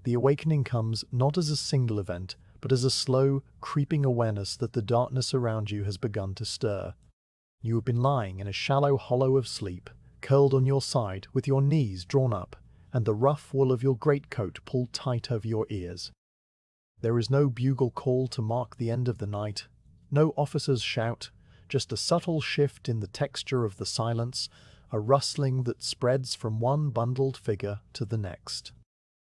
The awakening comes not as a single event, but as a slow, creeping awareness that the darkness around you has begun to stir. You have been lying in a shallow hollow of sleep, curled on your side with your knees drawn up, and the rough wool of your greatcoat pulled tight over your ears. There is no bugle call to mark the end of the night, no officer's shout, just a subtle shift in the texture of the silence, a rustling that spreads from one bundled figure to the next.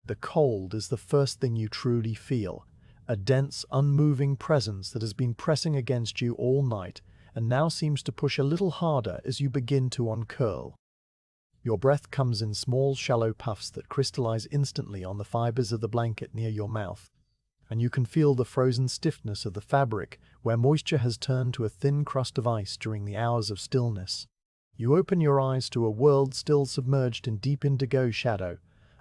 The cold is the first thing you truly feel, a dense, unmoving presence that has been pressing against you all night and now seems to push a little harder as you begin to uncurl. Your breath comes in small, shallow puffs that crystallize instantly on the fibers of the blanket near your mouth, and you can feel the frozen stiffness of the fabric where moisture has turned to a thin crust of ice during the hours of stillness. You open your eyes to a world still submerged in deep indigo shadow,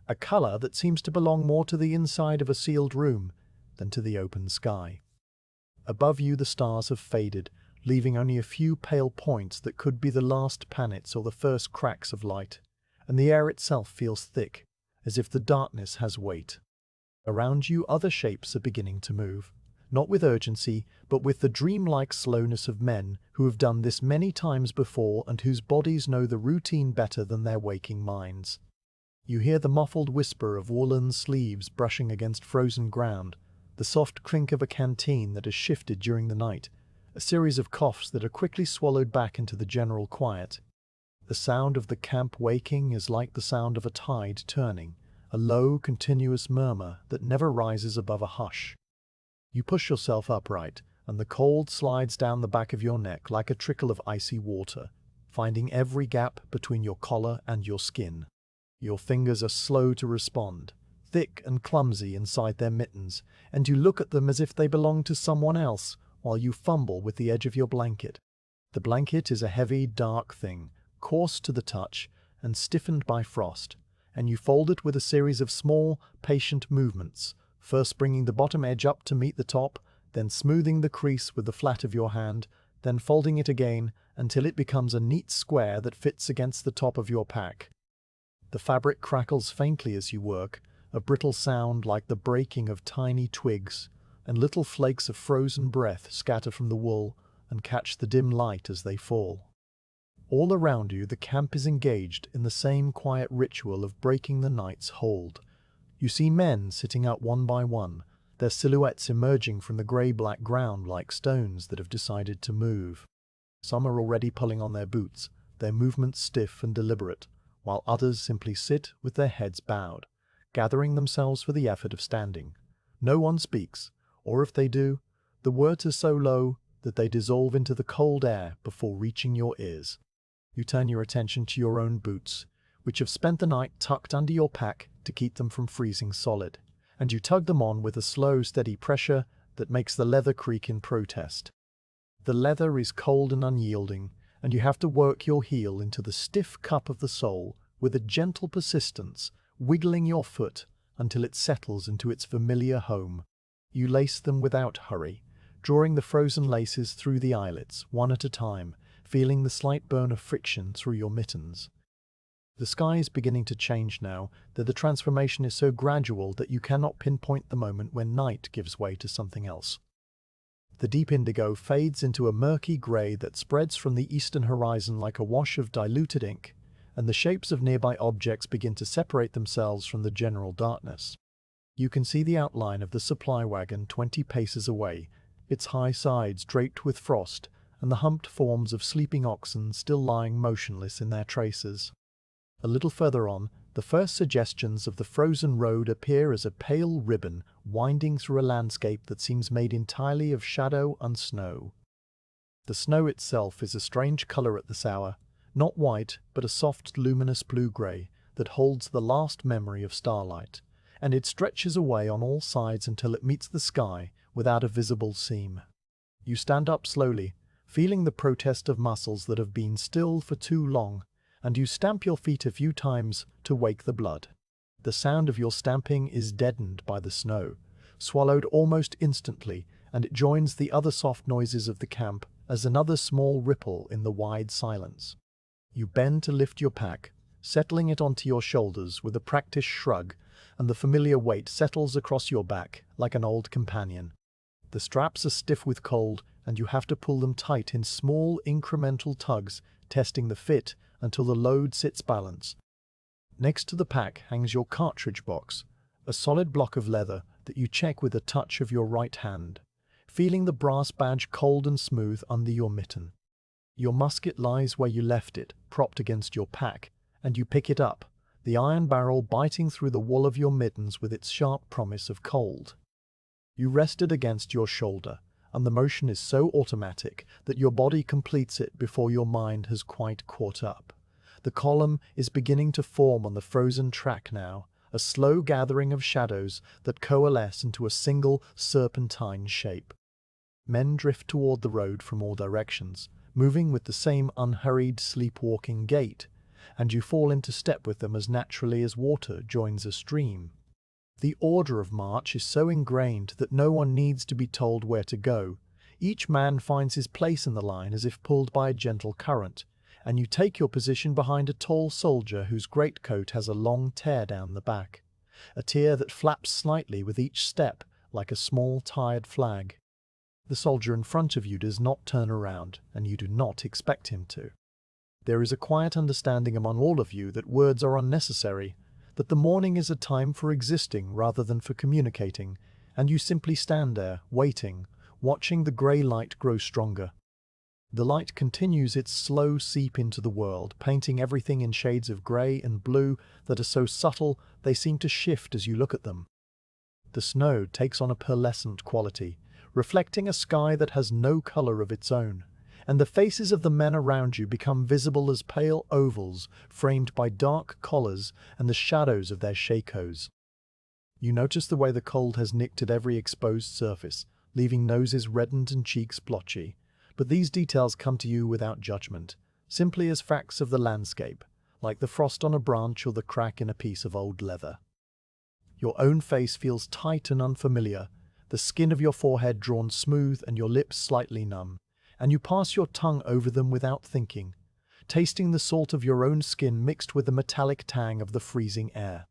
a color that seems to belong more to the inside of a sealed room than to the open sky. Above you the stars have faded, leaving only a few pale points that could be the last planets or the first cracks of light, and the air itself feels thick, as if the darkness has weight. Around you other shapes are beginning to move, not with urgency, but with the dreamlike slowness of men who have done this many times before and whose bodies know the routine better than their waking minds. You hear the muffled whisper of woolen sleeves brushing against frozen ground, the soft clink of a canteen that has shifted during the night, a series of coughs that are quickly swallowed back into the general quiet. The sound of the camp waking is like the sound of a tide turning, a low, continuous murmur that never rises above a hush. You push yourself upright, and the cold slides down the back of your neck like a trickle of icy water, finding every gap between your collar and your skin. Your fingers are slow to respond, thick and clumsy inside their mittens, and you look at them as if they belong to someone else, while you fumble with the edge of your blanket. The blanket is a heavy, dark thing, coarse to the touch and stiffened by frost, and you fold it with a series of small, patient movements, first bringing the bottom edge up to meet the top, then smoothing the crease with the flat of your hand, then folding it again until it becomes a neat square that fits against the top of your pack. The fabric crackles faintly as you work, a brittle sound like the breaking of tiny twigs, and little flakes of frozen breath scatter from the wool and catch the dim light as they fall. All around you the camp is engaged in the same quiet ritual of breaking the night's hold. You see men sitting up one by one, their silhouettes emerging from the grey-black ground like stones that have decided to move. Some are already pulling on their boots, their movements stiff and deliberate, while others simply sit with their heads bowed, gathering themselves for the effort of standing. No one speaks, or if they do, the words are so low that they dissolve into the cold air before reaching your ears. You turn your attention to your own boots, which have spent the night tucked under your pack to keep them from freezing solid, and you tug them on with a slow, steady pressure that makes the leather creak in protest. The leather is cold and unyielding, and you have to work your heel into the stiff cup of the sole with a gentle persistence, wiggling your foot until it settles into its familiar home. You lace them without hurry, drawing the frozen laces through the eyelets, one at a time, feeling the slight burn of friction through your mittens. The sky is beginning to change now, though the transformation is so gradual that you cannot pinpoint the moment when night gives way to something else. The deep indigo fades into a murky grey that spreads from the eastern horizon like a wash of diluted ink, and the shapes of nearby objects begin to separate themselves from the general darkness. You can see the outline of the supply wagon 20 paces away, its high sides draped with frost, and the humped forms of sleeping oxen still lying motionless in their traces. A little further on, the first suggestions of the frozen road appear as a pale ribbon winding through a landscape that seems made entirely of shadow and snow. The snow itself is a strange color at this hour, not white, but a soft, luminous blue-gray that holds the last memory of starlight, and it stretches away on all sides until it meets the sky without a visible seam. You stand up slowly, feeling the protest of muscles that have been still for too long, and you stamp your feet a few times to wake the blood. The sound of your stamping is deadened by the snow, swallowed almost instantly, and it joins the other soft noises of the camp as another small ripple in the wide silence. You bend to lift your pack, settling it onto your shoulders with a practiced shrug, and the familiar weight settles across your back like an old companion. The straps are stiff with cold, and you have to pull them tight in small incremental tugs, testing the fit until the load sits balanced. Next to the pack hangs your cartridge box, a solid block of leather that you check with a touch of your right hand, feeling the brass badge cold and smooth under your mitten. Your musket lies where you left it, propped against your pack, and you pick it up, the iron barrel biting through the wool of your mittens with its sharp promise of cold. You rest it against your shoulder, and the motion is so automatic that your body completes it before your mind has quite caught up. The column is beginning to form on the frozen track now, a slow gathering of shadows that coalesce into a single serpentine shape. Men drift toward the road from all directions, moving with the same unhurried, sleepwalking gait, and you fall into step with them as naturally as water joins a stream. The order of march is so ingrained that no one needs to be told where to go. Each man finds his place in the line as if pulled by a gentle current, and you take your position behind a tall soldier whose greatcoat has a long tear down the back, a tear that flaps slightly with each step like a small tired flag. The soldier in front of you does not turn around, and you do not expect him to. There is a quiet understanding among all of you that words are unnecessary, that the morning is a time for existing rather than for communicating, and you simply stand there, waiting, watching the grey light grow stronger. The light continues its slow seep into the world, painting everything in shades of grey and blue that are so subtle they seem to shift as you look at them. The snow takes on a pearlescent quality, reflecting a sky that has no colour of its own, and the faces of the men around you become visible as pale ovals framed by dark collars and the shadows of their shakos. You notice the way the cold has nicked at every exposed surface, leaving noses reddened and cheeks blotchy, but these details come to you without judgment, simply as facts of the landscape, like the frost on a branch or the crack in a piece of old leather. Your own face feels tight and unfamiliar, the skin of your forehead drawn smooth and your lips slightly numb, and you pass your tongue over them without thinking, tasting the salt of your own skin mixed with the metallic tang of the freezing air.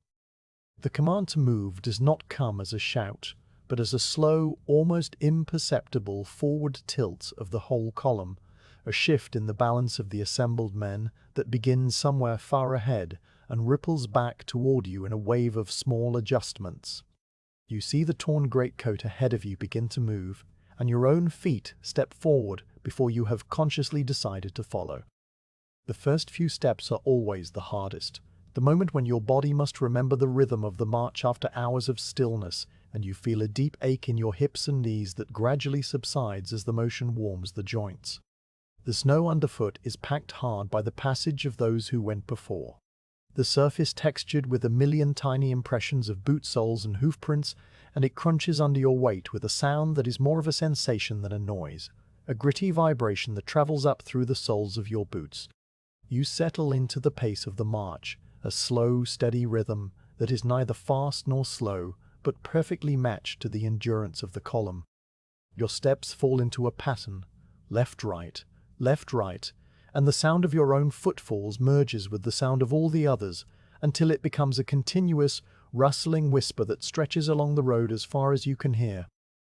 The command to move does not come as a shout, but as a slow, almost imperceptible forward tilt of the whole column, a shift in the balance of the assembled men that begins somewhere far ahead and ripples back toward you in a wave of small adjustments. You see the torn greatcoat ahead of you begin to move, and your own feet step forward before you have consciously decided to follow. The first few steps are always the hardest, the moment when your body must remember the rhythm of the march after hours of stillness, and you feel a deep ache in your hips and knees that gradually subsides as the motion warms the joints. The snow underfoot is packed hard by the passage of those who went before. The surface textured with a million tiny impressions of boot soles and hoof prints, and it crunches under your weight with a sound that is more of a sensation than a noise, a gritty vibration that travels up through the soles of your boots. You settle into the pace of the march, a slow, steady rhythm that is neither fast nor slow, but perfectly matched to the endurance of the column. Your steps fall into a pattern, left, right, and the sound of your own footfalls merges with the sound of all the others until it becomes a continuous, rustling whisper that stretches along the road as far as you can hear.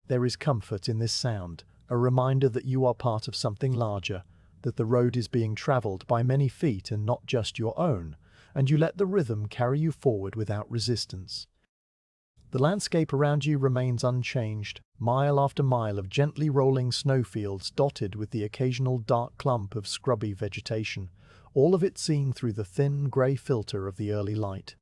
There is comfort in this sound, a reminder that you are part of something larger, that the road is being traveled by many feet and not just your own, and you let the rhythm carry you forward without resistance. The landscape around you remains unchanged, mile after mile of gently rolling snowfields dotted with the occasional dark clump of scrubby vegetation, all of it seen through the thin grey filter of the early light.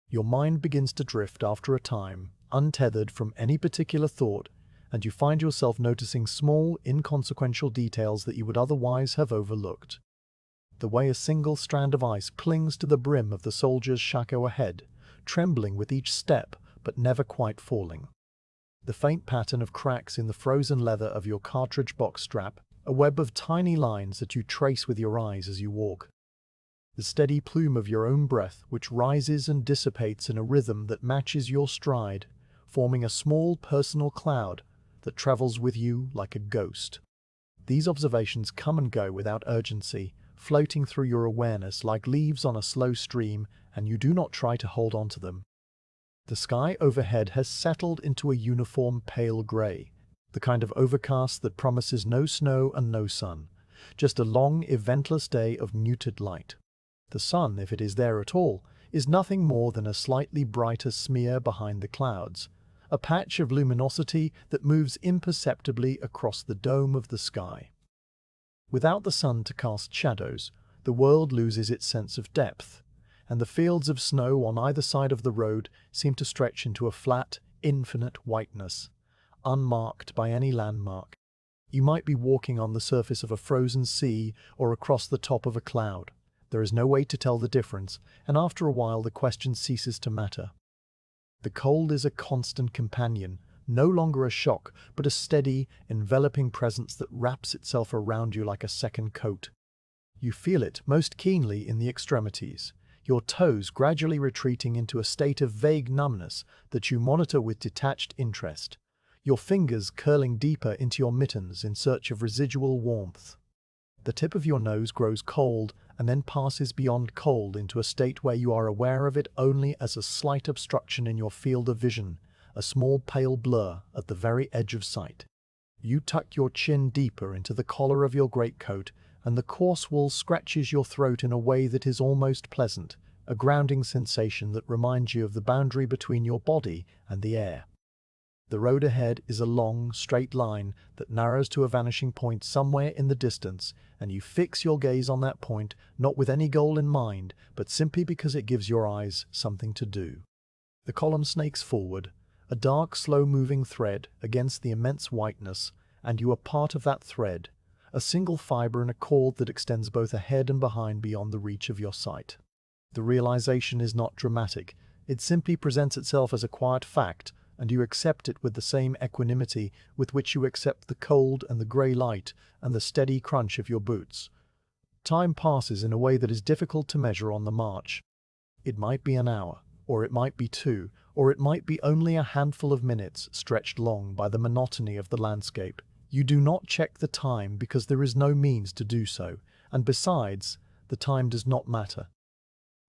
Your mind begins to drift after a time, untethered from any particular thought, and you find yourself noticing small, inconsequential details that you would otherwise have overlooked. The way a single strand of ice clings to the brim of the soldier's shako ahead, trembling with each step, but never quite falling. The faint pattern of cracks in the frozen leather of your cartridge box strap, a web of tiny lines that you trace with your eyes as you walk. The steady plume of your own breath, which rises and dissipates in a rhythm that matches your stride, forming a small personal cloud that travels with you like a ghost. These observations come and go without urgency, floating through your awareness like leaves on a slow stream, and you do not try to hold on to them. The sky overhead has settled into a uniform pale grey, the kind of overcast that promises no snow and no sun, just a long, eventless day of muted light. The sun, if it is there at all, is nothing more than a slightly brighter smear behind the clouds, a patch of luminosity that moves imperceptibly across the dome of the sky. Without the sun to cast shadows, the world loses its sense of depth, and the fields of snow on either side of the road seem to stretch into a flat, infinite whiteness, unmarked by any landmark. You might be walking on the surface of a frozen sea or across the top of a cloud. There is no way to tell the difference, and after a while the question ceases to matter. The cold is a constant companion, no longer a shock, but a steady, enveloping presence that wraps itself around you like a second coat. You feel it most keenly in the extremities, your toes gradually retreating into a state of vague numbness that you monitor with detached interest, your fingers curling deeper into your mittens in search of residual warmth. The tip of your nose grows cold and then passes beyond cold into a state where you are aware of it only as a slight obstruction in your field of vision, a small pale blur at the very edge of sight. You tuck your chin deeper into the collar of your greatcoat, and the coarse wool scratches your throat in a way that is almost pleasant, a grounding sensation that reminds you of the boundary between your body and the air. The road ahead is a long, straight line that narrows to a vanishing point somewhere in the distance, and you fix your gaze on that point, not with any goal in mind, but simply because it gives your eyes something to do. The column snakes forward, a dark, slow-moving thread against the immense whiteness, and you are part of that thread, a single fibre in a cord that extends both ahead and behind beyond the reach of your sight. The realization is not dramatic. It simply presents itself as a quiet fact, and you accept it with the same equanimity with which you accept the cold and the grey light and the steady crunch of your boots. Time passes in a way that is difficult to measure on the march. It might be an hour, or it might be 2, or it might be only a handful of minutes stretched long by the monotony of the landscape. You do not check the time because there is no means to do so, and besides, the time does not matter.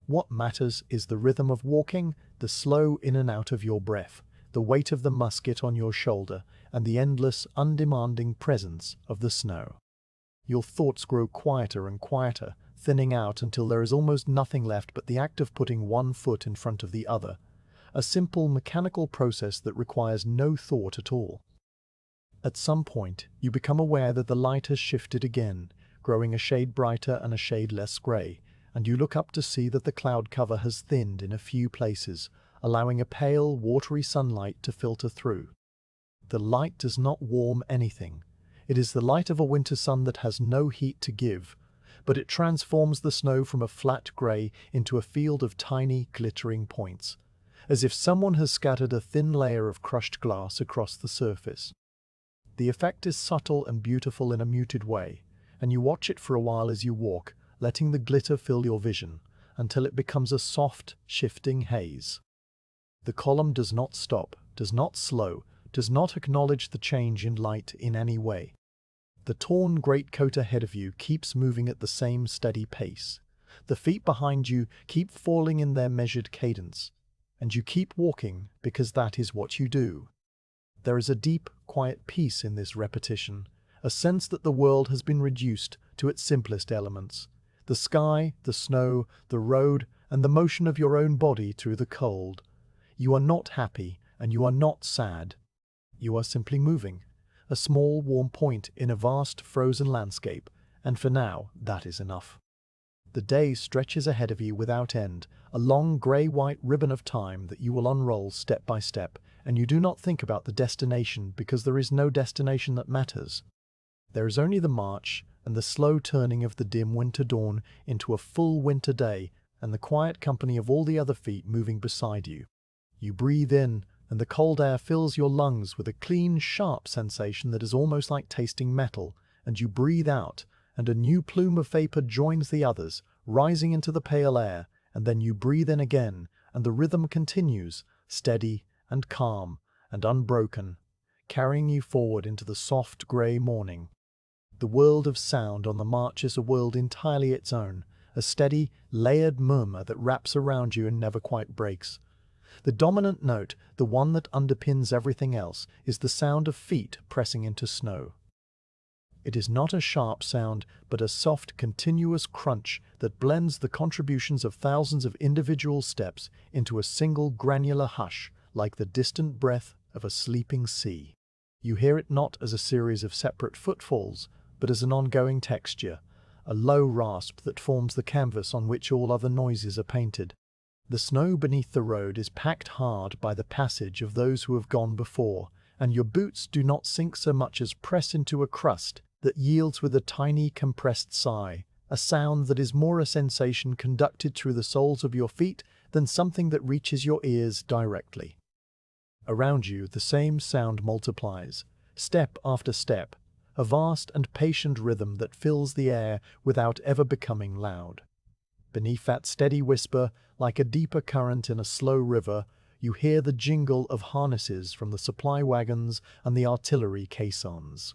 What matters is the rhythm of walking, the slow in and out of your breath, the weight of the musket on your shoulder, and the endless, undemanding presence of the snow. Your thoughts grow quieter and quieter, thinning out until there is almost nothing left but the act of putting one foot in front of the other, a simple mechanical process that requires no thought at all. At some point, you become aware that the light has shifted again, growing a shade brighter and a shade less grey, and you look up to see that the cloud cover has thinned in a few places, allowing a pale, watery sunlight to filter through. The light does not warm anything. It is the light of a winter sun that has no heat to give, but it transforms the snow from a flat grey into a field of tiny, glittering points, as if someone has scattered a thin layer of crushed glass across the surface. The effect is subtle and beautiful in a muted way, and you watch it for a while as you walk, letting the glitter fill your vision, until it becomes a soft, shifting haze. The column does not stop, does not slow, does not acknowledge the change in light in any way. The torn greatcoat ahead of you keeps moving at the same steady pace. The feet behind you keep falling in their measured cadence, and you keep walking because that is what you do. There is a deep, quiet peace in this repetition, a sense that the world has been reduced to its simplest elements: the sky, the snow, the road, and the motion of your own body through the cold. You are not happy, and you are not sad. You are simply moving, a small, warm point in a vast, frozen landscape, and for now, that is enough. The day stretches ahead of you without end, a long grey-white ribbon of time that you will unroll step by step, and you do not think about the destination because there is no destination that matters. There is only the march and the slow turning of the dim winter dawn into a full winter day, and the quiet company of all the other feet moving beside you. You breathe in, and the cold air fills your lungs with a clean, sharp sensation that is almost like tasting metal, and you breathe out, and a new plume of vapor joins the others, rising into the pale air, and then you breathe in again, and the rhythm continues, steady and calm and unbroken, carrying you forward into the soft grey morning. The world of sound on the march is a world entirely its own, a steady, layered murmur that wraps around you and never quite breaks. The dominant note, the one that underpins everything else, is the sound of feet pressing into snow. It is not a sharp sound, but a soft, continuous crunch that blends the contributions of thousands of individual steps into a single granular hush, like the distant breath of a sleeping sea. You hear it not as a series of separate footfalls, but as an ongoing texture, a low rasp that forms the canvas on which all other noises are painted. The snow beneath the road is packed hard by the passage of those who have gone before, and your boots do not sink so much as press into a crust that yields with a tiny compressed sigh, a sound that is more a sensation conducted through the soles of your feet than something that reaches your ears directly. Around you, the same sound multiplies, step after step, a vast and patient rhythm that fills the air without ever becoming loud. Beneath that steady whisper, like a deeper current in a slow river, you hear the jingle of harnesses from the supply wagons and the artillery caissons.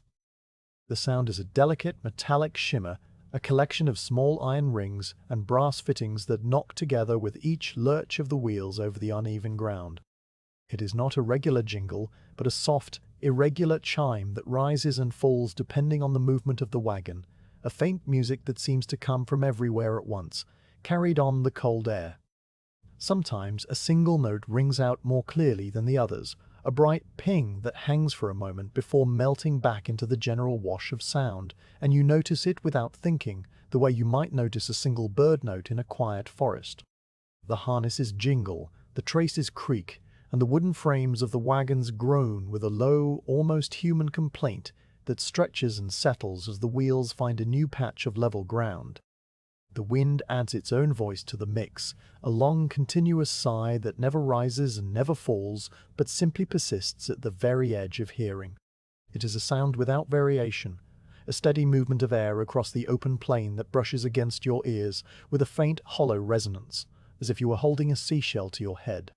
The sound is a delicate metallic shimmer, a collection of small iron rings and brass fittings that knock together with each lurch of the wheels over the uneven ground. It is not a regular jingle, but a soft, irregular chime that rises and falls depending on the movement of the wagon, a faint music that seems to come from everywhere at once, carried on the cold air. Sometimes a single note rings out more clearly than the others, a bright ping that hangs for a moment before melting back into the general wash of sound, and you notice it without thinking, the way you might notice a single bird note in a quiet forest. The harnesses jingle, the traces creak, and the wooden frames of the wagons groan with a low, almost human complaint that stretches and settles as the wheels find a new patch of level ground. The wind adds its own voice to the mix, a long continuous sigh that never rises and never falls, but simply persists at the very edge of hearing. It is a sound without variation, a steady movement of air across the open plain that brushes against your ears with a faint hollow resonance, as if you were holding a seashell to your head.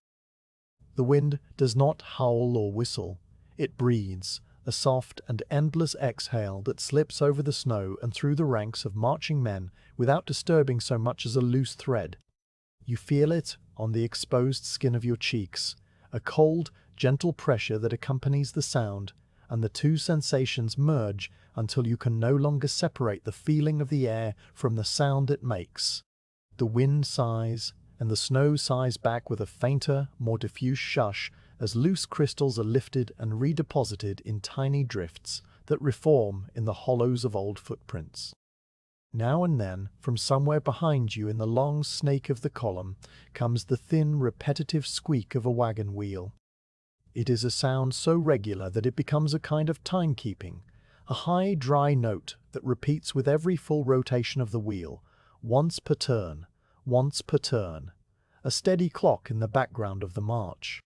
The wind does not howl or whistle. It breathes, a soft and endless exhale that slips over the snow and through the ranks of marching men without disturbing so much as a loose thread. You feel it on the exposed skin of your cheeks, a cold, gentle pressure that accompanies the sound, and the two sensations merge until you can no longer separate the feeling of the air from the sound it makes. The wind sighs, and the snow sighs back with a fainter, more diffuse shush as loose crystals are lifted and redeposited in tiny drifts that reform in the hollows of old footprints. Now and then, from somewhere behind you in the long snake of the column, comes the thin, repetitive squeak of a wagon wheel. It is a sound so regular that it becomes a kind of timekeeping, a high, dry note that repeats with every full rotation of the wheel, once per turn, a steady clock in the background of the march.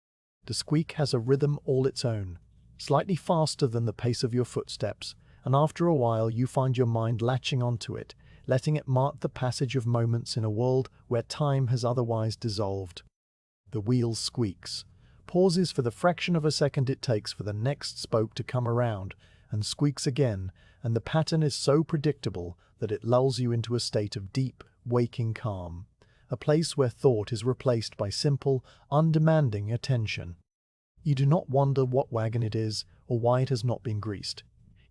The squeak has a rhythm all its own, slightly faster than the pace of your footsteps, and after a while you find your mind latching onto it, letting it mark the passage of moments in a world where time has otherwise dissolved. The wheel squeaks, pauses for the fraction of a second it takes for the next spoke to come around, and squeaks again, and the pattern is so predictable that it lulls you into a state of deep, waking calm, a place where thought is replaced by simple, undemanding attention. You do not wonder what wagon it is or why it has not been greased.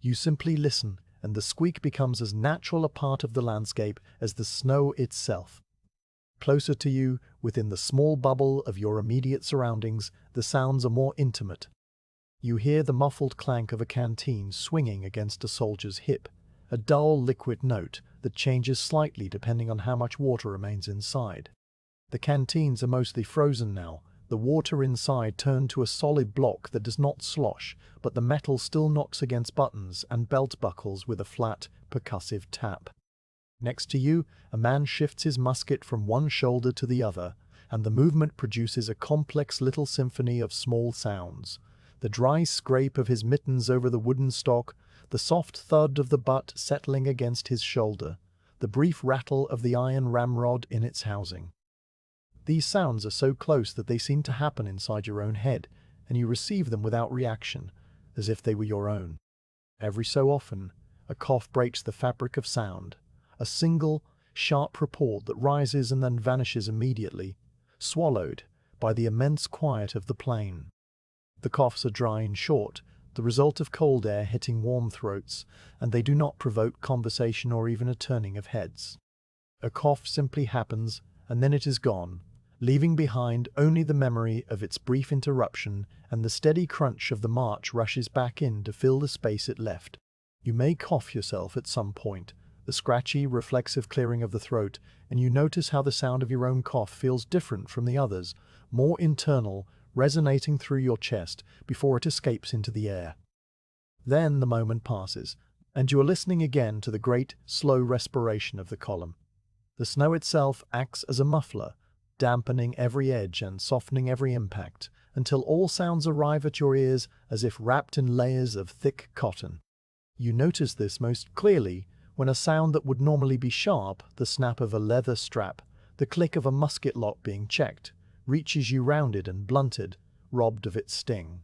You simply listen, and the squeak becomes as natural a part of the landscape as the snow itself. Closer to you, within the small bubble of your immediate surroundings, the sounds are more intimate. You hear the muffled clank of a canteen swinging against a soldier's hip, a dull liquid note that changes slightly depending on how much water remains inside. The canteens are mostly frozen now, the water inside turned to a solid block that does not slosh, but the metal still knocks against buttons and belt buckles with a flat, percussive tap. Next to you, a man shifts his musket from one shoulder to the other, and the movement produces a complex little symphony of small sounds. The dry scrape of his mittens over the wooden stock, the soft thud of the butt settling against his shoulder, the brief rattle of the iron ramrod in its housing. These sounds are so close that they seem to happen inside your own head, and you receive them without reaction, as if they were your own. Every so often, a cough breaks the fabric of sound, a single, sharp report that rises and then vanishes immediately, swallowed, by the immense quiet of the plain. The coughs are dry and short, the result of cold air hitting warm throats, and they do not provoke conversation or even a turning of heads. A cough simply happens, and then it is gone, leaving behind only the memory of its brief interruption, and the steady crunch of the march rushes back in to fill the space it left. You may cough yourself at some point, the scratchy, reflexive clearing of the throat, and you notice how the sound of your own cough feels different from the others, more internal, resonating through your chest before it escapes into the air. Then the moment passes, and you are listening again to the great, slow respiration of the column. The snow itself acts as a muffler, dampening every edge and softening every impact, until all sounds arrive at your ears as if wrapped in layers of thick cotton. You notice this most clearly when a sound that would normally be sharp, the snap of a leather strap, the click of a musket lock being checked, reaches you rounded and blunted, robbed of its sting.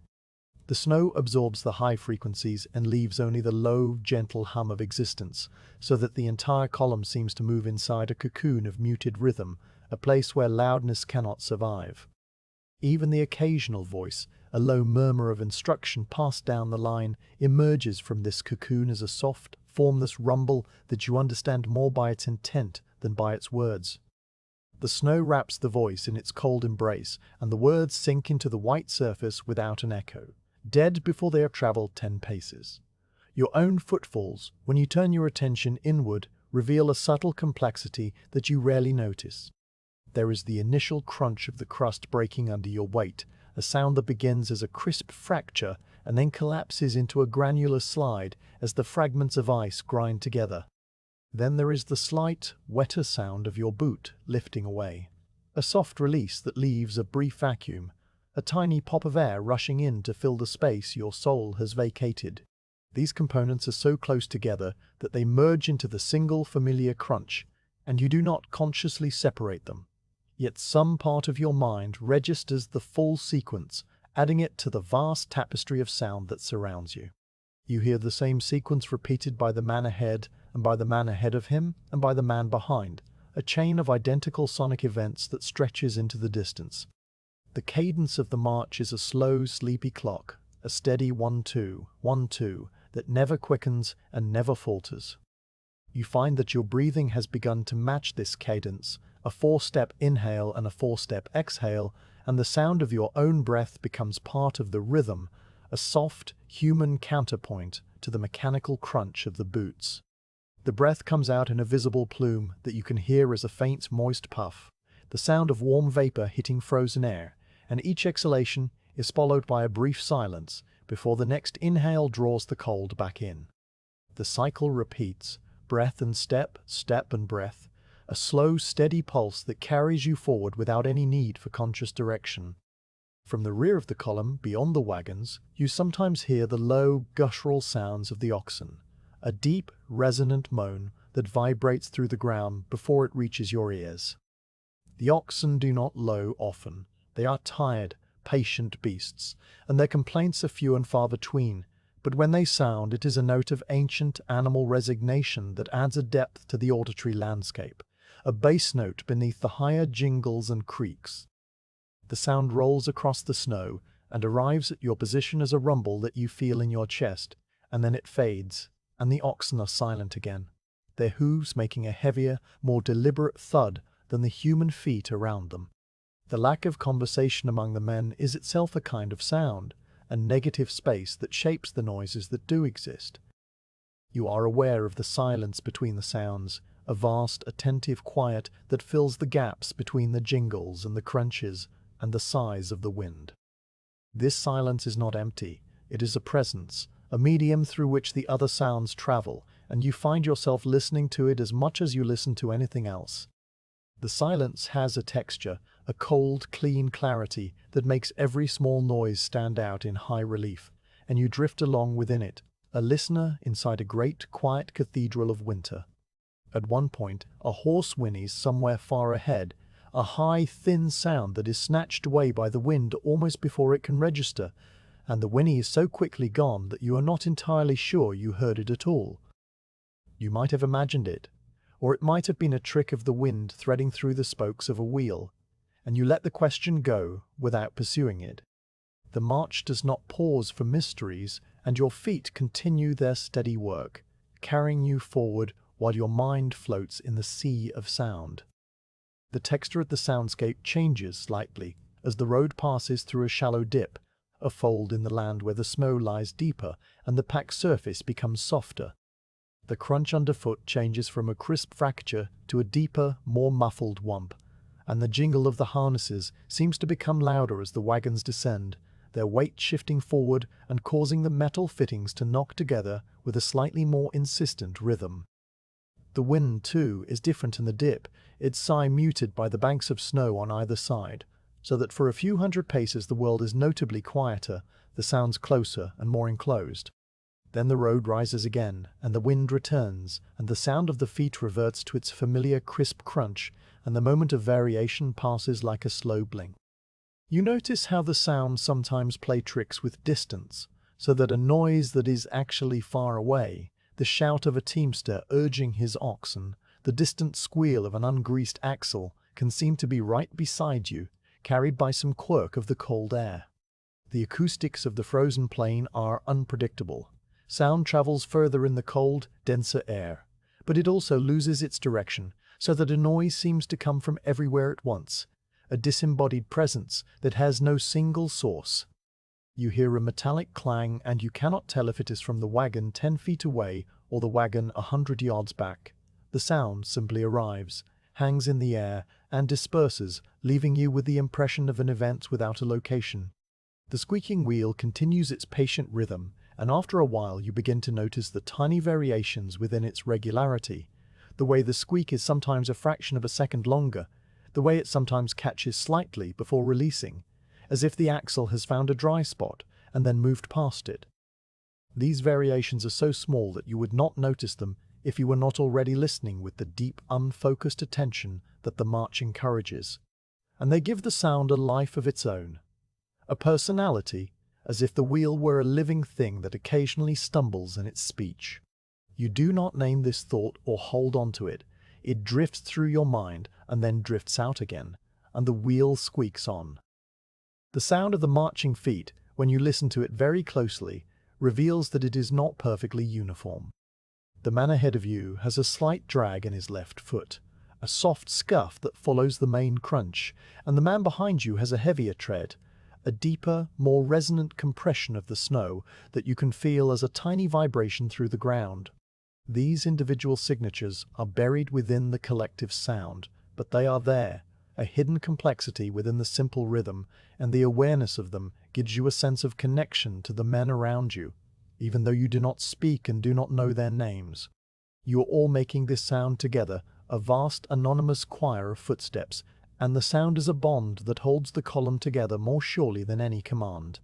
The snow absorbs the high frequencies and leaves only the low, gentle hum of existence, so that the entire column seems to move inside a cocoon of muted rhythm, a place where loudness cannot survive. Even the occasional voice, a low murmur of instruction passed down the line, emerges from this cocoon as a soft, formless rumble that you understand more by its intent than by its words. The snow wraps the voice in its cold embrace, and the words sink into the white surface without an echo, dead before they have traveled 10 paces. Your own footfalls, when you turn your attention inward, reveal a subtle complexity that you rarely notice. There is the initial crunch of the crust breaking under your weight, a sound that begins as a crisp fracture and then collapses into a granular slide as the fragments of ice grind together. Then there is the slight, wetter sound of your boot lifting away, a soft release that leaves a brief vacuum, a tiny pop of air rushing in to fill the space your soul has vacated. These components are so close together that they merge into the single familiar crunch, and you do not consciously separate them. Yet some part of your mind registers the full sequence, adding it to the vast tapestry of sound that surrounds you. You hear the same sequence repeated by the man ahead, and by the man ahead of him, and by the man behind, a chain of identical sonic events that stretches into the distance. The cadence of the march is a slow, sleepy clock, a steady 1-2, 1-2, that never quickens and never falters. You find that your breathing has begun to match this cadence, a 4-step inhale and a 4-step exhale, and the sound of your own breath becomes part of the rhythm, a soft, human counterpoint to the mechanical crunch of the boots. The breath comes out in a visible plume that you can hear as a faint, moist puff, the sound of warm vapor hitting frozen air, and each exhalation is followed by a brief silence before the next inhale draws the cold back in. The cycle repeats, breath and step, step and breath, a slow, steady pulse that carries you forward without any need for conscious direction. From the rear of the column, beyond the wagons, you sometimes hear the low, guttural sounds of the oxen, a deep, resonant moan that vibrates through the ground before it reaches your ears. The oxen do not low often. They are tired, patient beasts, and their complaints are few and far between, but when they sound, it is a note of ancient animal resignation that adds a depth to the auditory landscape, a bass note beneath the higher jingles and creaks. The sound rolls across the snow and arrives at your position as a rumble that you feel in your chest, and then it fades, and the oxen are silent again, their hooves making a heavier, more deliberate thud than the human feet around them. The lack of conversation among the men is itself a kind of sound, a negative space that shapes the noises that do exist. You are aware of the silence between the sounds, a vast, attentive quiet that fills the gaps between the jingles and the crunches and the sighs of the wind. This silence is not empty, it is a presence, a medium through which the other sounds travel, and you find yourself listening to it as much as you listen to anything else. The silence has a texture, a cold, clean clarity that makes every small noise stand out in high relief, and you drift along within it, a listener inside a great, quiet cathedral of winter. At one point, a horse whinnies somewhere far ahead, a high, thin sound that is snatched away by the wind almost before it can register, and the whinny is so quickly gone that you are not entirely sure you heard it at all. You might have imagined it, or it might have been a trick of the wind threading through the spokes of a wheel, and you let the question go without pursuing it. The march does not pause for mysteries, and your feet continue their steady work, carrying you forward while your mind floats in the sea of sound. The texture of the soundscape changes slightly as the road passes through a shallow dip, a fold in the land where the snow lies deeper and the packed surface becomes softer. The crunch underfoot changes from a crisp fracture to a deeper, more muffled whump, and the jingle of the harnesses seems to become louder as the wagons descend, their weight shifting forward and causing the metal fittings to knock together with a slightly more insistent rhythm. The wind, too, is different in the dip, its sigh muted by the banks of snow on either side, so that for a few hundred paces the world is notably quieter, the sounds closer and more enclosed. Then the road rises again, and the wind returns, and the sound of the feet reverts to its familiar crisp crunch, and the moment of variation passes like a slow blink. You notice how the sounds sometimes play tricks with distance, so that a noise that is actually far away, the shout of a teamster urging his oxen, the distant squeal of an ungreased axle, can seem to be right beside you, carried by some quirk of the cold air. The acoustics of the frozen plain are unpredictable. Sound travels further in the cold, denser air, but it also loses its direction, so that a noise seems to come from everywhere at once, a disembodied presence that has no single source. You hear a metallic clang, and you cannot tell if it is from the wagon 10 feet away or the wagon 100 yards back. The sound simply arrives, hangs in the air, and disperses, leaving you with the impression of an event without a location. The squeaking wheel continues its patient rhythm, and after a while you begin to notice the tiny variations within its regularity. The way the squeak is sometimes a fraction of a second longer, the way it sometimes catches slightly before releasing, as if the axle has found a dry spot and then moved past it. These variations are so small that you would not notice them if you were not already listening with the deep, unfocused attention that the march encourages. And they give the sound a life of its own, a personality, as if the wheel were a living thing that occasionally stumbles in its speech. You do not name this thought or hold on to it. It drifts through your mind and then drifts out again, and the wheel squeaks on. The sound of the marching feet, when you listen to it very closely, reveals that it is not perfectly uniform. The man ahead of you has a slight drag in his left foot, a soft scuff that follows the main crunch, and the man behind you has a heavier tread, a deeper, more resonant compression of the snow that you can feel as a tiny vibration through the ground. These individual signatures are buried within the collective sound, but they are there, a hidden complexity within the simple rhythm, and the awareness of them gives you a sense of connection to the men around you, even though you do not speak and do not know their names. You are all making this sound together, a vast anonymous choir of footsteps, and the sound is a bond that holds the column together more surely than any command.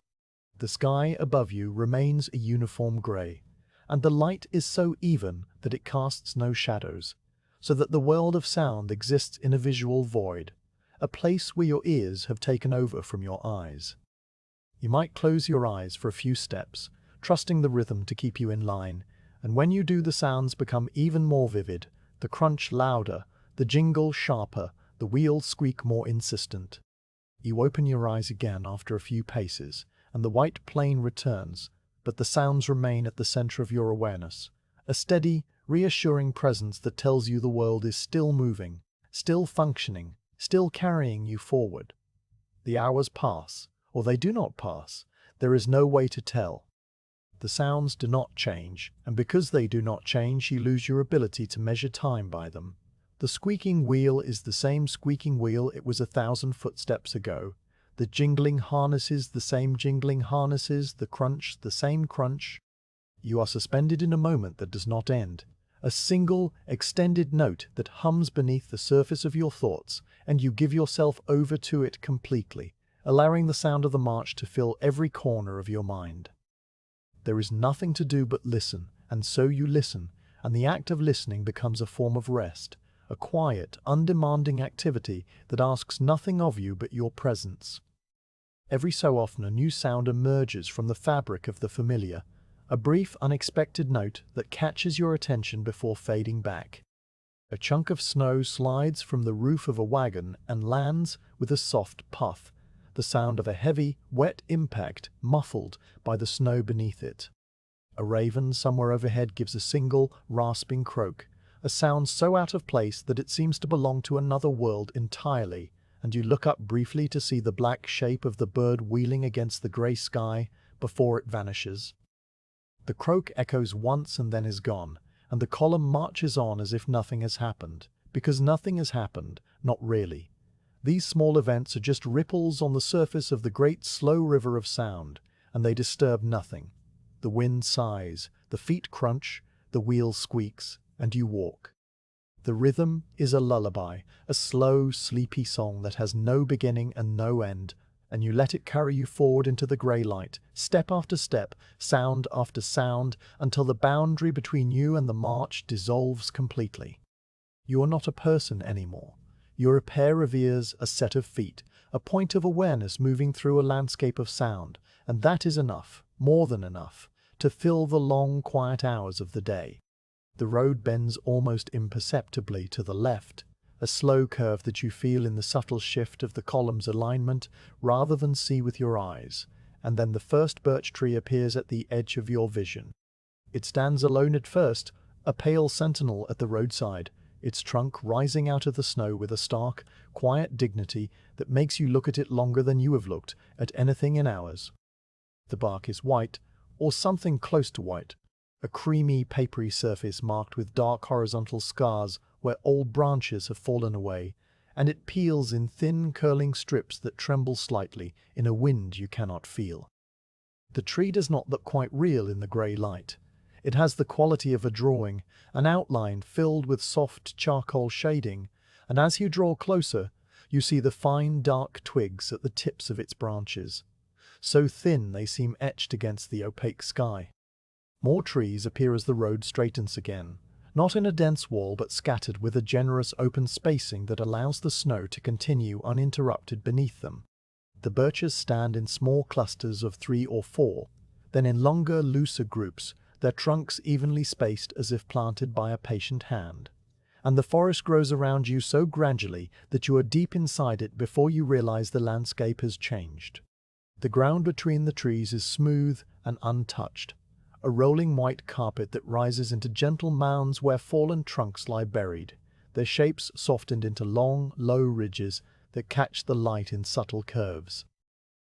The sky above you remains a uniform grey, and the light is so even that it casts no shadows, so that the world of sound exists in a visual void, a place where your ears have taken over from your eyes. You might close your eyes for a few steps, trusting the rhythm to keep you in line, and when you do the sounds become even more vivid, the crunch louder, the jingle sharper, the wheels squeak more insistent. You open your eyes again after a few paces, and the white plain returns, but the sounds remain at the center of your awareness, a steady, reassuring presence that tells you the world is still moving, still functioning, still carrying you forward. The hours pass, or they do not pass. There is no way to tell. The sounds do not change, and because they do not change, you lose your ability to measure time by them. The squeaking wheel is the same squeaking wheel it was 1,000 footsteps ago. The jingling harnesses the same jingling harnesses, the crunch the same crunch. You are suspended in a moment that does not end, a single, extended note that hums beneath the surface of your thoughts, and you give yourself over to it completely, allowing the sound of the march to fill every corner of your mind. There is nothing to do but listen, and so you listen, and the act of listening becomes a form of rest, a quiet, undemanding activity that asks nothing of you but your presence. Every so often a new sound emerges from the fabric of the familiar, a brief, unexpected note that catches your attention before fading back. A chunk of snow slides from the roof of a wagon and lands with a soft puff, the sound of a heavy, wet impact muffled by the snow beneath it. A raven somewhere overhead gives a single, rasping croak, a sound so out of place that it seems to belong to another world entirely, and you look up briefly to see the black shape of the bird wheeling against the grey sky before it vanishes. The croak echoes once and then is gone, and the column marches on as if nothing has happened, because nothing has happened, not really. These small events are just ripples on the surface of the great slow river of sound, and they disturb nothing. The wind sighs, the feet crunch, the wheel squeaks, and you walk. The rhythm is a lullaby, a slow, sleepy song that has no beginning and no end, and you let it carry you forward into the grey light, step after step, sound after sound, until the boundary between you and the march dissolves completely. You are not a person anymore. You're a pair of ears, a set of feet, a point of awareness moving through a landscape of sound, and that is enough, more than enough, to fill the long, quiet hours of the day. The road bends almost imperceptibly to the left, a slow curve that you feel in the subtle shift of the column's alignment rather than see with your eyes, and then the first birch tree appears at the edge of your vision. It stands alone at first, a pale sentinel at the roadside, its trunk rising out of the snow with a stark, quiet dignity that makes you look at it longer than you have looked at anything in hours. The bark is white, or something close to white, a creamy, papery surface marked with dark horizontal scars where old branches have fallen away, and it peels in thin, curling strips that tremble slightly in a wind you cannot feel. The tree does not look quite real in the grey light. It has the quality of a drawing, an outline filled with soft charcoal shading, and as you draw closer, you see the fine, dark twigs at the tips of its branches. So thin they seem etched against the opaque sky. More trees appear as the road straightens again, not in a dense wall but scattered with a generous open spacing that allows the snow to continue uninterrupted beneath them. The birches stand in small clusters of 3 or 4, then in longer, looser groups, their trunks evenly spaced as if planted by a patient hand. And the forest grows around you so gradually that you are deep inside it before you realize the landscape has changed. The ground between the trees is smooth and untouched, a rolling white carpet that rises into gentle mounds where fallen trunks lie buried, their shapes softened into long, low ridges that catch the light in subtle curves.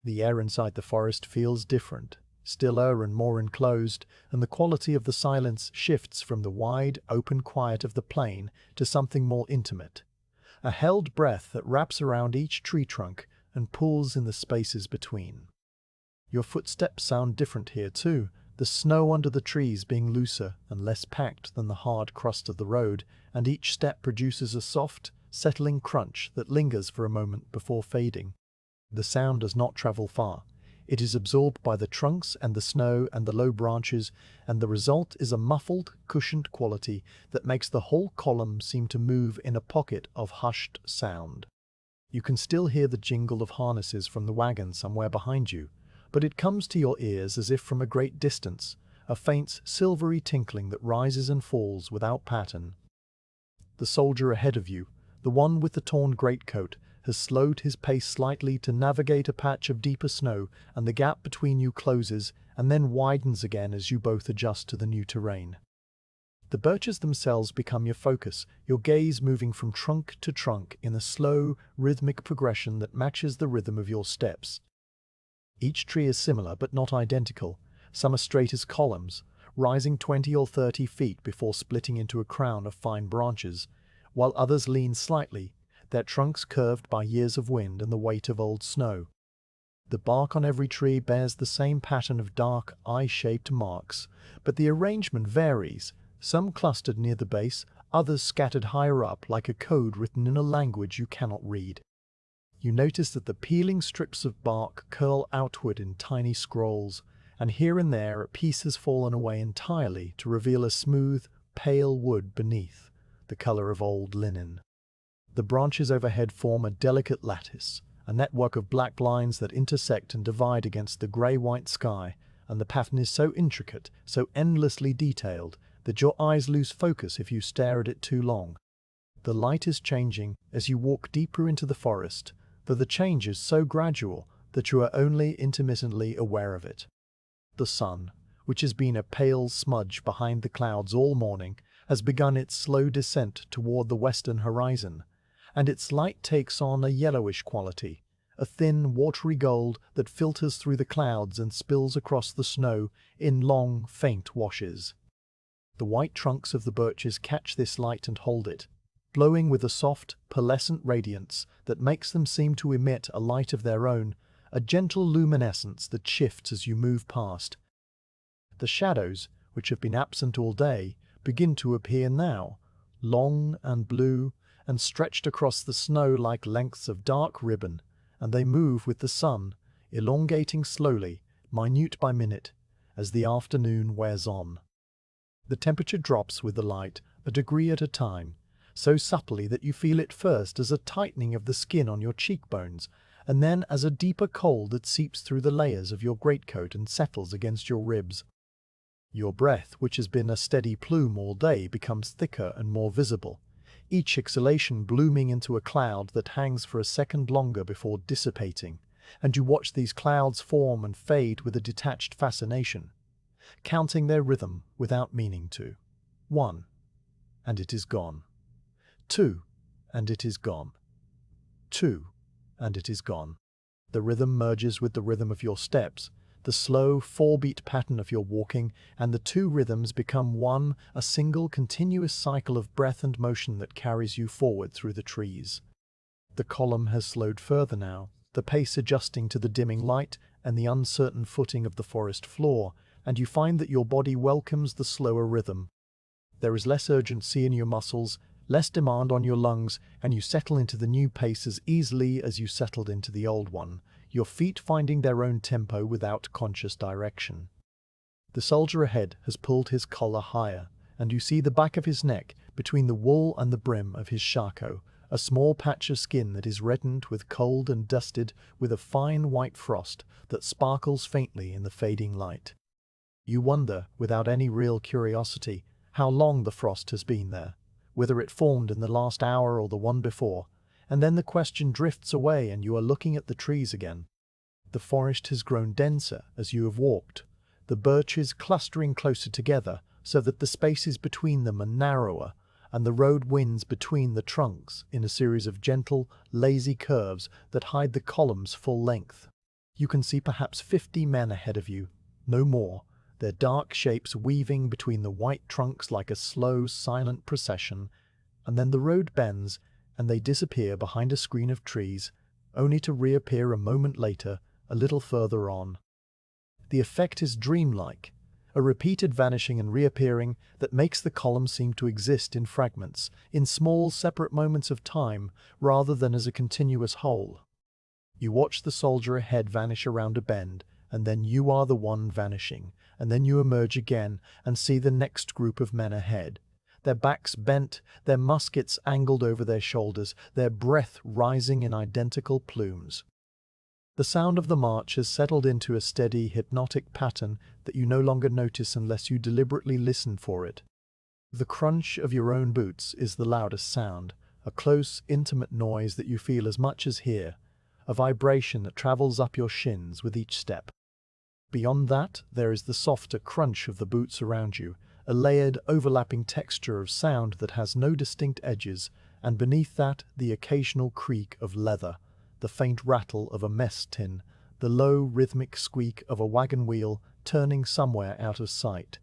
The air inside the forest feels different, stiller and more enclosed, and the quality of the silence shifts from the wide, open quiet of the plain to something more intimate, a held breath that wraps around each tree trunk and pulls in the spaces between. Your footsteps sound different here too, the snow under the trees being looser and less packed than the hard crust of the road, and each step produces a soft, settling crunch that lingers for a moment before fading. The sound does not travel far. It is absorbed by the trunks and the snow and the low branches, and the result is a muffled, cushioned quality that makes the whole column seem to move in a pocket of hushed sound. You can still hear the jingle of harnesses from the wagon somewhere behind you, but it comes to your ears as if from a great distance, a faint, silvery tinkling that rises and falls without pattern. The soldier ahead of you, the one with the torn greatcoat, has slowed his pace slightly to navigate a patch of deeper snow, and the gap between you closes and then widens again as you both adjust to the new terrain. The birches themselves become your focus, your gaze moving from trunk to trunk in a slow, rhythmic progression that matches the rhythm of your steps. Each tree is similar but not identical. Some are straight as columns, rising 20 or 30 feet before splitting into a crown of fine branches, while others lean slightly, their trunks curved by years of wind and the weight of old snow. The bark on every tree bears the same pattern of dark, eye-shaped marks, but the arrangement varies, some clustered near the base, others scattered higher up like a code written in a language you cannot read. You notice that the peeling strips of bark curl outward in tiny scrolls, and here and there a piece has fallen away entirely to reveal a smooth, pale wood beneath, the color of old linen. The branches overhead form a delicate lattice, a network of black lines that intersect and divide against the grey-white sky, and the pattern is so intricate, so endlessly detailed, that your eyes lose focus if you stare at it too long. The light is changing as you walk deeper into the forest, though the change is so gradual that you are only intermittently aware of it. The sun, which has been a pale smudge behind the clouds all morning, has begun its slow descent toward the western horizon, and its light takes on a yellowish quality, a thin, watery gold that filters through the clouds and spills across the snow in long, faint washes. The white trunks of the birches catch this light and hold it, glowing with a soft, pearlescent radiance that makes them seem to emit a light of their own, a gentle luminescence that shifts as you move past. The shadows, which have been absent all day, begin to appear now, long and blue, and stretched across the snow like lengths of dark ribbon, and they move with the sun, elongating slowly, minute by minute, as the afternoon wears on. The temperature drops with the light, a degree at a time, so subtly that you feel it first as a tightening of the skin on your cheekbones, and then as a deeper cold that seeps through the layers of your greatcoat and settles against your ribs. Your breath, which has been a steady plume all day, becomes thicker and more visible, each exhalation blooming into a cloud that hangs for a second longer before dissipating, and you watch these clouds form and fade with a detached fascination, counting their rhythm without meaning to. 1, and it is gone. 2, and it is gone. 2, and it is gone. The rhythm merges with the rhythm of your steps, the slow 4-beat pattern of your walking, and the two rhythms become one, a single continuous cycle of breath and motion that carries you forward through the trees. The column has slowed further now, the pace adjusting to the dimming light and the uncertain footing of the forest floor, and you find that your body welcomes the slower rhythm. There is less urgency in your muscles, less demand on your lungs, and you settle into the new pace as easily as you settled into the old one, your feet finding their own tempo without conscious direction. The soldier ahead has pulled his collar higher, and you see the back of his neck, between the wool and the brim of his shako, a small patch of skin that is reddened with cold and dusted with a fine white frost that sparkles faintly in the fading light. You wonder, without any real curiosity, how long the frost has been there, whether it formed in the last hour or the one before, and then the question drifts away and you are looking at the trees again. The forest has grown denser as you have walked, the birches clustering closer together so that the spaces between them are narrower, and the road winds between the trunks in a series of gentle, lazy curves that hide the column's full length. You can see perhaps 50 men ahead of you, no more, their dark shapes weaving between the white trunks like a slow, silent procession, and then the road bends and they disappear behind a screen of trees, only to reappear a moment later, a little further on. The effect is dreamlike, a repeated vanishing and reappearing that makes the column seem to exist in fragments, in small separate moments of time, rather than as a continuous whole. You watch the soldier ahead vanish around a bend, and then you are the one vanishing, and then you emerge again and see the next group of men ahead, their backs bent, their muskets angled over their shoulders, their breath rising in identical plumes. The sound of the march has settled into a steady, hypnotic pattern that you no longer notice unless you deliberately listen for it. The crunch of your own boots is the loudest sound, a close, intimate noise that you feel as much as hear, a vibration that travels up your shins with each step. Beyond that, there is the softer crunch of the boots around you, a layered, overlapping texture of sound that has no distinct edges, and beneath that, the occasional creak of leather, the faint rattle of a mess tin, the low, rhythmic squeak of a wagon wheel turning somewhere out of sight.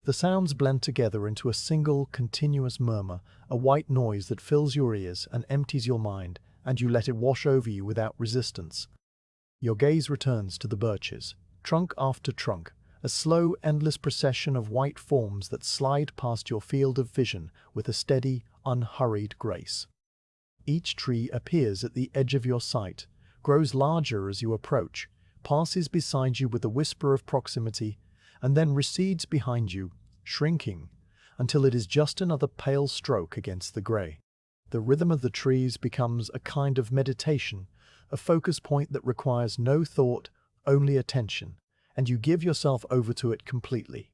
The sounds blend together into a single, continuous murmur, a white noise that fills your ears and empties your mind, and you let it wash over you without resistance. Your gaze returns to the birches, trunk after trunk, a slow, endless procession of white forms that slide past your field of vision with a steady, unhurried grace. Each tree appears at the edge of your sight, grows larger as you approach, passes beside you with a whisper of proximity, and then recedes behind you, shrinking, until it is just another pale stroke against the grey. The rhythm of the trees becomes a kind of meditation, a focus point that requires no thought, only attention, and you give yourself over to it completely.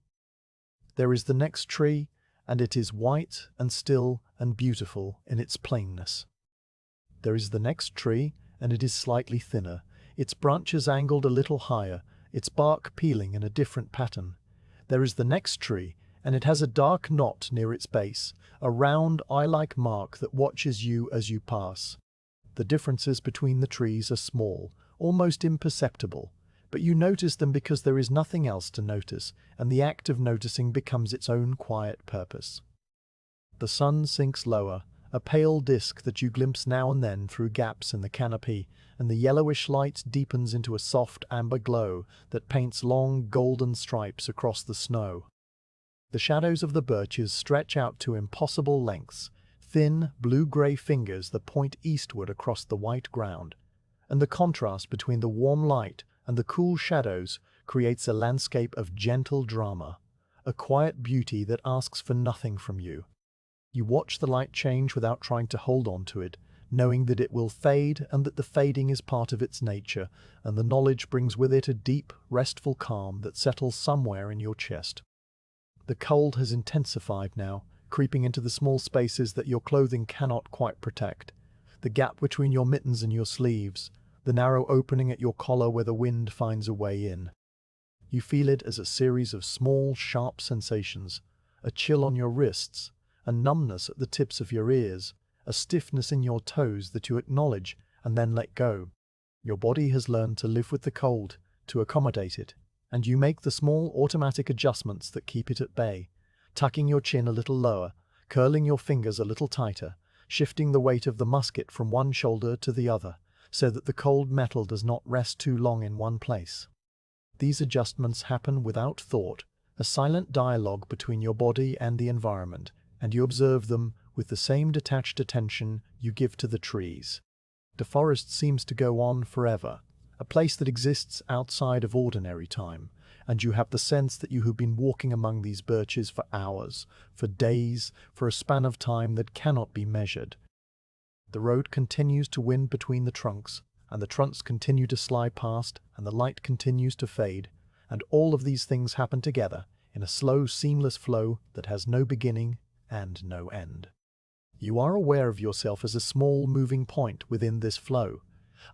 There is the next tree, and it is white and still and beautiful in its plainness. There is the next tree, and it is slightly thinner, its branches angled a little higher, its bark peeling in a different pattern. There is the next tree, and it has a dark knot near its base, a round eye-like mark that watches you as you pass. The differences between the trees are small, almost imperceptible, but you notice them because there is nothing else to notice, and the act of noticing becomes its own quiet purpose. The sun sinks lower, a pale disk that you glimpse now and then through gaps in the canopy, and the yellowish light deepens into a soft amber glow that paints long golden stripes across the snow. The shadows of the birches stretch out to impossible lengths, thin, blue-grey fingers that point eastward across the white ground, and the contrast between the warm light and the cool shadows creates a landscape of gentle drama, a quiet beauty that asks for nothing from you. You watch the light change without trying to hold on to it, knowing that it will fade and that the fading is part of its nature, and the knowledge brings with it a deep, restful calm that settles somewhere in your chest. The cold has intensified now, creeping into the small spaces that your clothing cannot quite protect. The gap between your mittens and your sleeves, the narrow opening at your collar where the wind finds a way in. You feel it as a series of small, sharp sensations, a chill on your wrists, a numbness at the tips of your ears, a stiffness in your toes that you acknowledge and then let go. Your body has learned to live with the cold, to accommodate it, and you make the small automatic adjustments that keep it at bay, tucking your chin a little lower, curling your fingers a little tighter, shifting the weight of the musket from one shoulder to the other, so that the cold metal does not rest too long in one place. These adjustments happen without thought, a silent dialogue between your body and the environment, and you observe them with the same detached attention you give to the trees. The forest seems to go on forever, a place that exists outside of ordinary time, and you have the sense that you have been walking among these birches for hours, for days, for a span of time that cannot be measured. The road continues to wind between the trunks, and the trunks continue to slide past, and the light continues to fade, and all of these things happen together in a slow, seamless flow that has no beginning and no end. You are aware of yourself as a small moving point within this flow,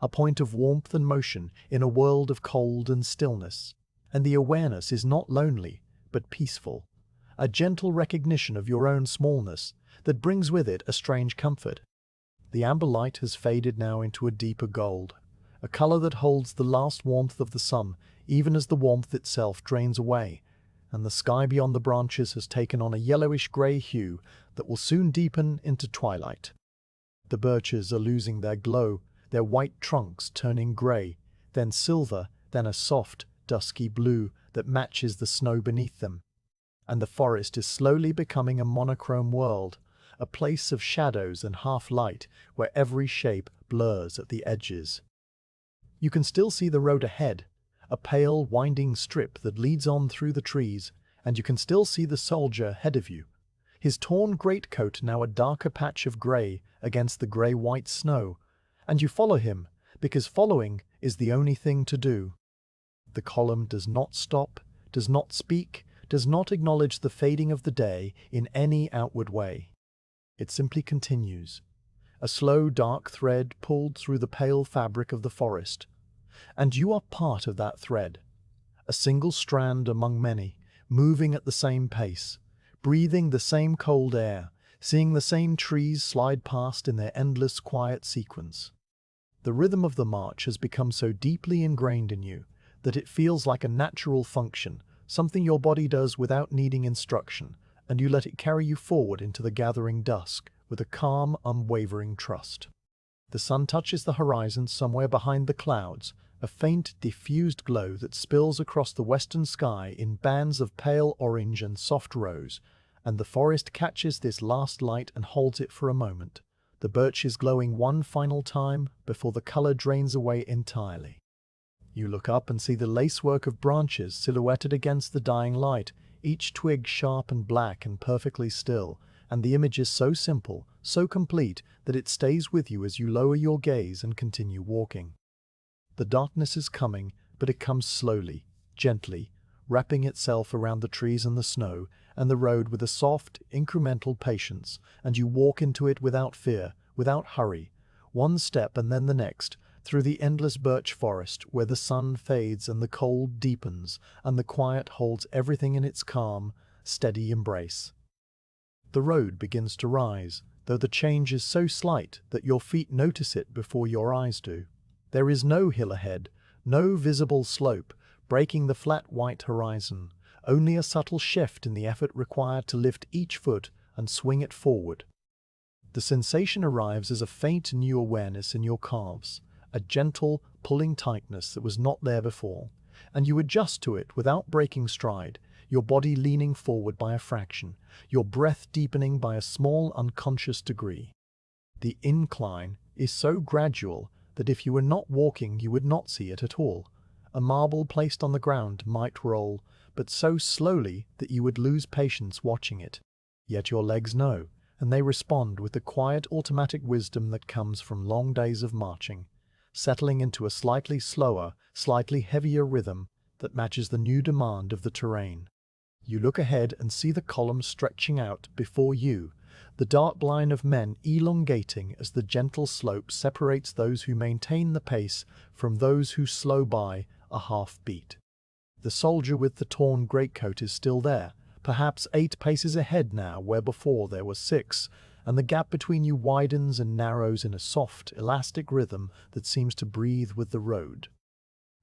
a point of warmth and motion in a world of cold and stillness, and the awareness is not lonely, but peaceful, a gentle recognition of your own smallness that brings with it a strange comfort. The amber light has faded now into a deeper gold, a color that holds the last warmth of the sun, even as the warmth itself drains away, and the sky beyond the branches has taken on a yellowish-grey hue that will soon deepen into twilight. The birches are losing their glow, their white trunks turning grey, then silver, then a soft, dusky blue that matches the snow beneath them. And the forest is slowly becoming a monochrome world, a place of shadows and half-light where every shape blurs at the edges. You can still see the road ahead, a pale, winding strip that leads on through the trees, and you can still see the soldier ahead of you, his torn greatcoat now a darker patch of grey against the grey-white snow, and you follow him, because following is the only thing to do. The column does not stop, does not speak, does not acknowledge the fading of the day in any outward way. It simply continues, a slow dark thread pulled through the pale fabric of the forest, and you are part of that thread, a single strand among many, moving at the same pace, breathing the same cold air, seeing the same trees slide past in their endless quiet sequence. The rhythm of the march has become so deeply ingrained in you that it feels like a natural function, something your body does without needing instruction, and you let it carry you forward into the gathering dusk with a calm, unwavering trust. The sun touches the horizon somewhere behind the clouds, a faint, diffused glow that spills across the western sky in bands of pale orange and soft rose, and the forest catches this last light and holds it for a moment, the birches glowing one final time before the color drains away entirely. You look up and see the lacework of branches silhouetted against the dying light, each twig sharp and black and perfectly still, and the image is so simple, so complete, that it stays with you as you lower your gaze and continue walking. The darkness is coming, but it comes slowly, gently, wrapping itself around the trees and the snow, and the road with a soft, incremental patience, and you walk into it without fear, without hurry, one step and then the next, through the endless birch forest where the sun fades and the cold deepens and the quiet holds everything in its calm, steady embrace. The road begins to rise, though the change is so slight that your feet notice it before your eyes do. There is no hill ahead, no visible slope breaking the flat white horizon, only a subtle shift in the effort required to lift each foot and swing it forward. The sensation arrives as a faint new awareness in your calves, a gentle, pulling tightness that was not there before, and you adjust to it without breaking stride, your body leaning forward by a fraction, your breath deepening by a small unconscious degree. The incline is so gradual that if you were not walking you would not see it at all. A marble placed on the ground might roll, but so slowly that you would lose patience watching it. Yet your legs know, and they respond with the quiet automatic wisdom that comes from long days of marching, settling into a slightly slower, slightly heavier rhythm that matches the new demand of the terrain. You look ahead and see the columns stretching out before you, the dark line of men elongating as the gentle slope separates those who maintain the pace from those who slow by a half beat. The soldier with the torn greatcoat is still there, perhaps 8 paces ahead now where before there was 6, and the gap between you widens and narrows in a soft, elastic rhythm that seems to breathe with the road.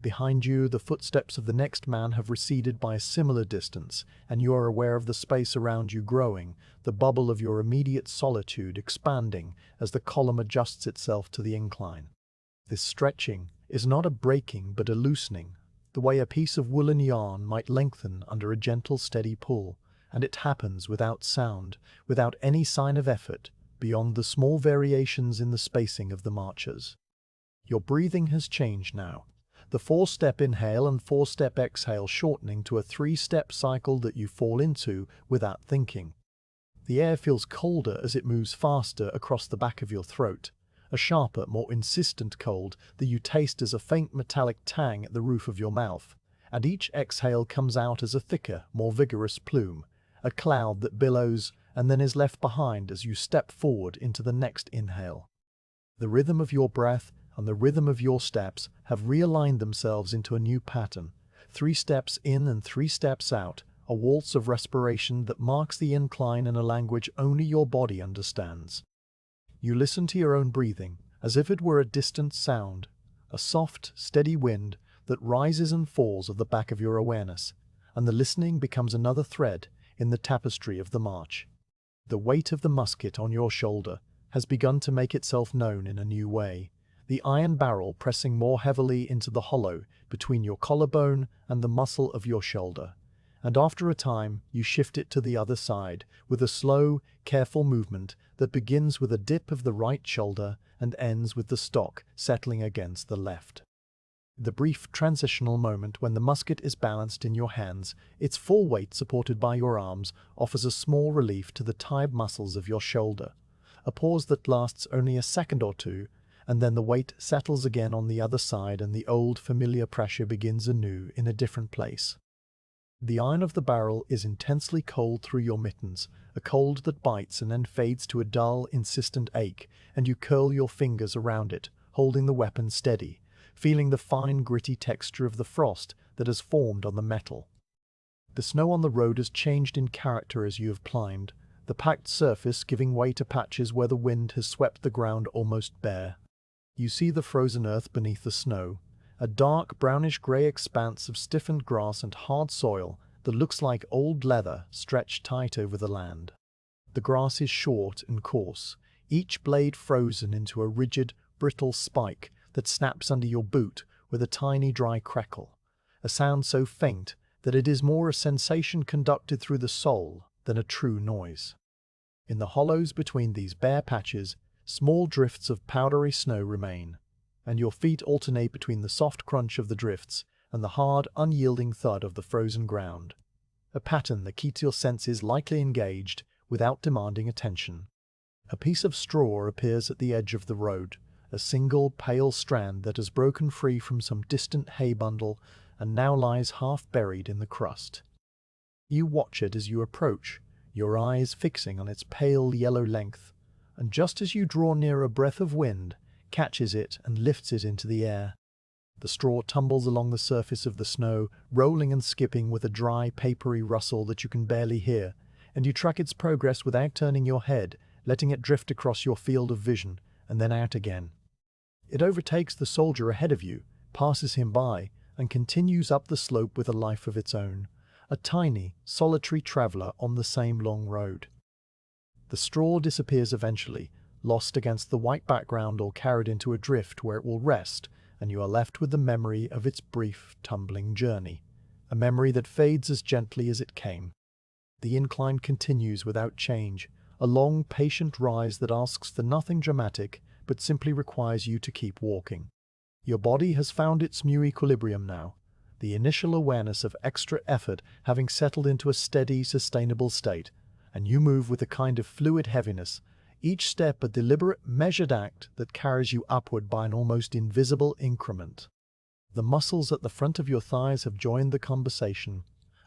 Behind you, the footsteps of the next man have receded by a similar distance, and you are aware of the space around you growing, the bubble of your immediate solitude expanding as the column adjusts itself to the incline. This stretching is not a breaking but a loosening, the way a piece of woolen yarn might lengthen under a gentle, steady pull, and it happens without sound, without any sign of effort, beyond the small variations in the spacing of the marchers. Your breathing has changed now. The 4-step inhale and 4-step exhale shortening to a 3-step cycle that you fall into without thinking. The air feels colder as it moves faster across the back of your throat, a sharper, more insistent cold that you taste as a faint metallic tang at the roof of your mouth, and each exhale comes out as a thicker, more vigorous plume, a cloud that billows and then is left behind as you step forward into the next inhale. The rhythm of your breath and the rhythm of your steps have realigned themselves into a new pattern, 3 steps in and 3 steps out, a waltz of respiration that marks the incline in a language only your body understands. You listen to your own breathing as if it were a distant sound, a soft, steady wind that rises and falls at the back of your awareness, and the listening becomes another thread in the tapestry of the march. The weight of the musket on your shoulder has begun to make itself known in a new way, the iron barrel pressing more heavily into the hollow between your collarbone and the muscle of your shoulder, and after a time you shift it to the other side with a slow, careful movement that begins with a dip of the right shoulder and ends with the stock settling against the left. The brief transitional moment when the musket is balanced in your hands, its full weight supported by your arms, offers a small relief to the tired muscles of your shoulder, a pause that lasts only a second or two, and then the weight settles again on the other side and the old familiar pressure begins anew in a different place. The iron of the barrel is intensely cold through your mittens, a cold that bites and then fades to a dull, insistent ache, and you curl your fingers around it, holding the weapon steady, feeling the fine, gritty texture of the frost that has formed on the metal. The snow on the road has changed in character as you have climbed, the packed surface giving way to patches where the wind has swept the ground almost bare. You see the frozen earth beneath the snow, a dark brownish-grey expanse of stiffened grass and hard soil that looks like old leather stretched tight over the land. The grass is short and coarse, each blade frozen into a rigid, brittle spike that snaps under your boot with a tiny dry crackle, a sound so faint that it is more a sensation conducted through the soul than a true noise. In the hollows between these bare patches, small drifts of powdery snow remain, and your feet alternate between the soft crunch of the drifts and the hard, unyielding thud of the frozen ground, a pattern that keeps your senses lightly engaged without demanding attention. A piece of straw appears at the edge of the road, a single pale strand that has broken free from some distant hay bundle and now lies half buried in the crust. You watch it as you approach, your eyes fixing on its pale yellow length, and just as you draw near, a breath of wind catches it and lifts it into the air. The straw tumbles along the surface of the snow, rolling and skipping with a dry, papery rustle that you can barely hear, and you track its progress without turning your head, letting it drift across your field of vision, and then out again. It overtakes the soldier ahead of you, passes him by, and continues up the slope with a life of its own, a tiny, solitary traveller on the same long road. The straw disappears eventually, lost against the white background or carried into a drift where it will rest, and you are left with the memory of its brief, tumbling journey, a memory that fades as gently as it came. The incline continues without change, a long, patient rise that asks for nothing dramatic, but simply requires you to keep walking. Your body has found its new equilibrium now, the initial awareness of extra effort having settled into a steady, sustainable state, and you move with a kind of fluid heaviness, each step a deliberate, measured act that carries you upward by an almost invisible increment. The muscles at the front of your thighs have joined the conversation,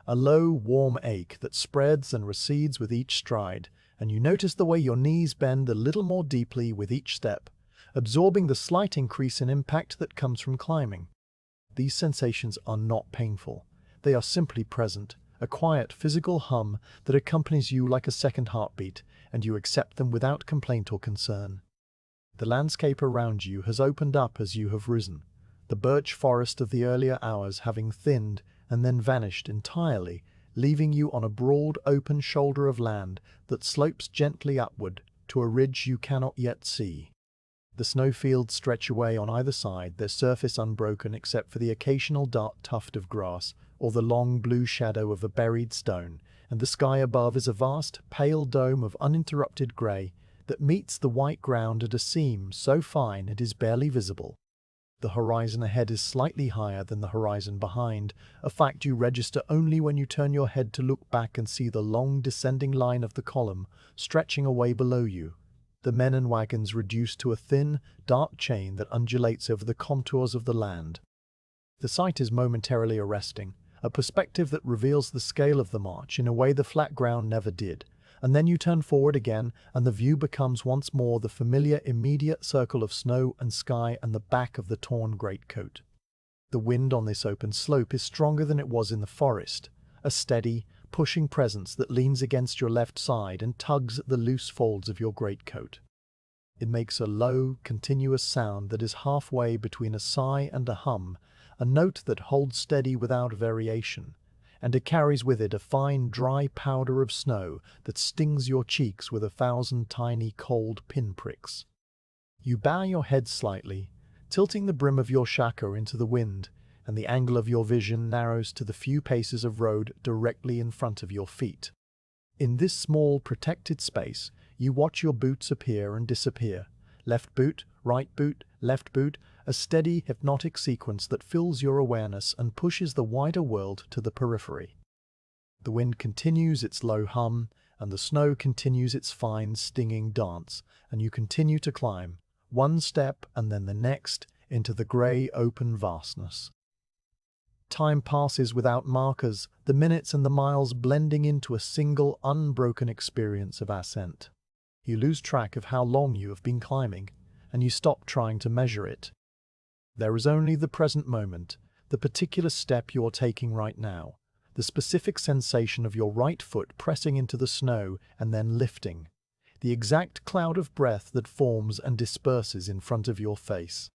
a low, warm ache that spreads and recedes with each stride, and you notice the way your knees bend a little more deeply with each step, absorbing the slight increase in impact that comes from climbing. These sensations are not painful. They are simply present, a quiet physical hum that accompanies you like a second heartbeat, and you accept them without complaint or concern. The landscape around you has opened up as you have risen, the birch forest of the earlier hours having thinned and then vanished entirely, leaving you on a broad open shoulder of land that slopes gently upward to a ridge you cannot yet see. The snowfields stretch away on either side, their surface unbroken except for the occasional dark tuft of grass or the long blue shadow of a buried stone, and the sky above is a vast, pale dome of uninterrupted grey that meets the white ground at a seam so fine it is barely visible. The horizon ahead is slightly higher than the horizon behind, a fact you register only when you turn your head to look back and see the long descending line of the column stretching away below you, the men and wagons reduced to a thin, dark chain that undulates over the contours of the land. The sight is momentarily arresting, a perspective that reveals the scale of the march in a way the flat ground never did, and then you turn forward again and the view becomes once more the familiar immediate circle of snow and sky and the back of the torn greatcoat. The wind on this open slope is stronger than it was in the forest, a steady, pushing presence that leans against your left side and tugs at the loose folds of your greatcoat. It makes a low, continuous sound that is halfway between a sigh and a hum, a note that holds steady without variation, and it carries with it a fine, dry powder of snow that stings your cheeks with 1,000 tiny, cold pinpricks. You bow your head slightly, tilting the brim of your shako into the wind, and the angle of your vision narrows to the few paces of road directly in front of your feet. In this small, protected space, you watch your boots appear and disappear. Left boot, right boot, left boot, a steady, hypnotic sequence that fills your awareness and pushes the wider world to the periphery. The wind continues its low hum, and the snow continues its fine, stinging dance, and you continue to climb, one step and then the next, into the grey, open vastness. Time passes without markers, the minutes and the miles blending into a single, unbroken experience of ascent. You lose track of how long you have been climbing, and you stop trying to measure it. There is only the present moment, the particular step you are taking right now, the specific sensation of your right foot pressing into the snow and then lifting, the exact cloud of breath that forms and disperses in front of your face.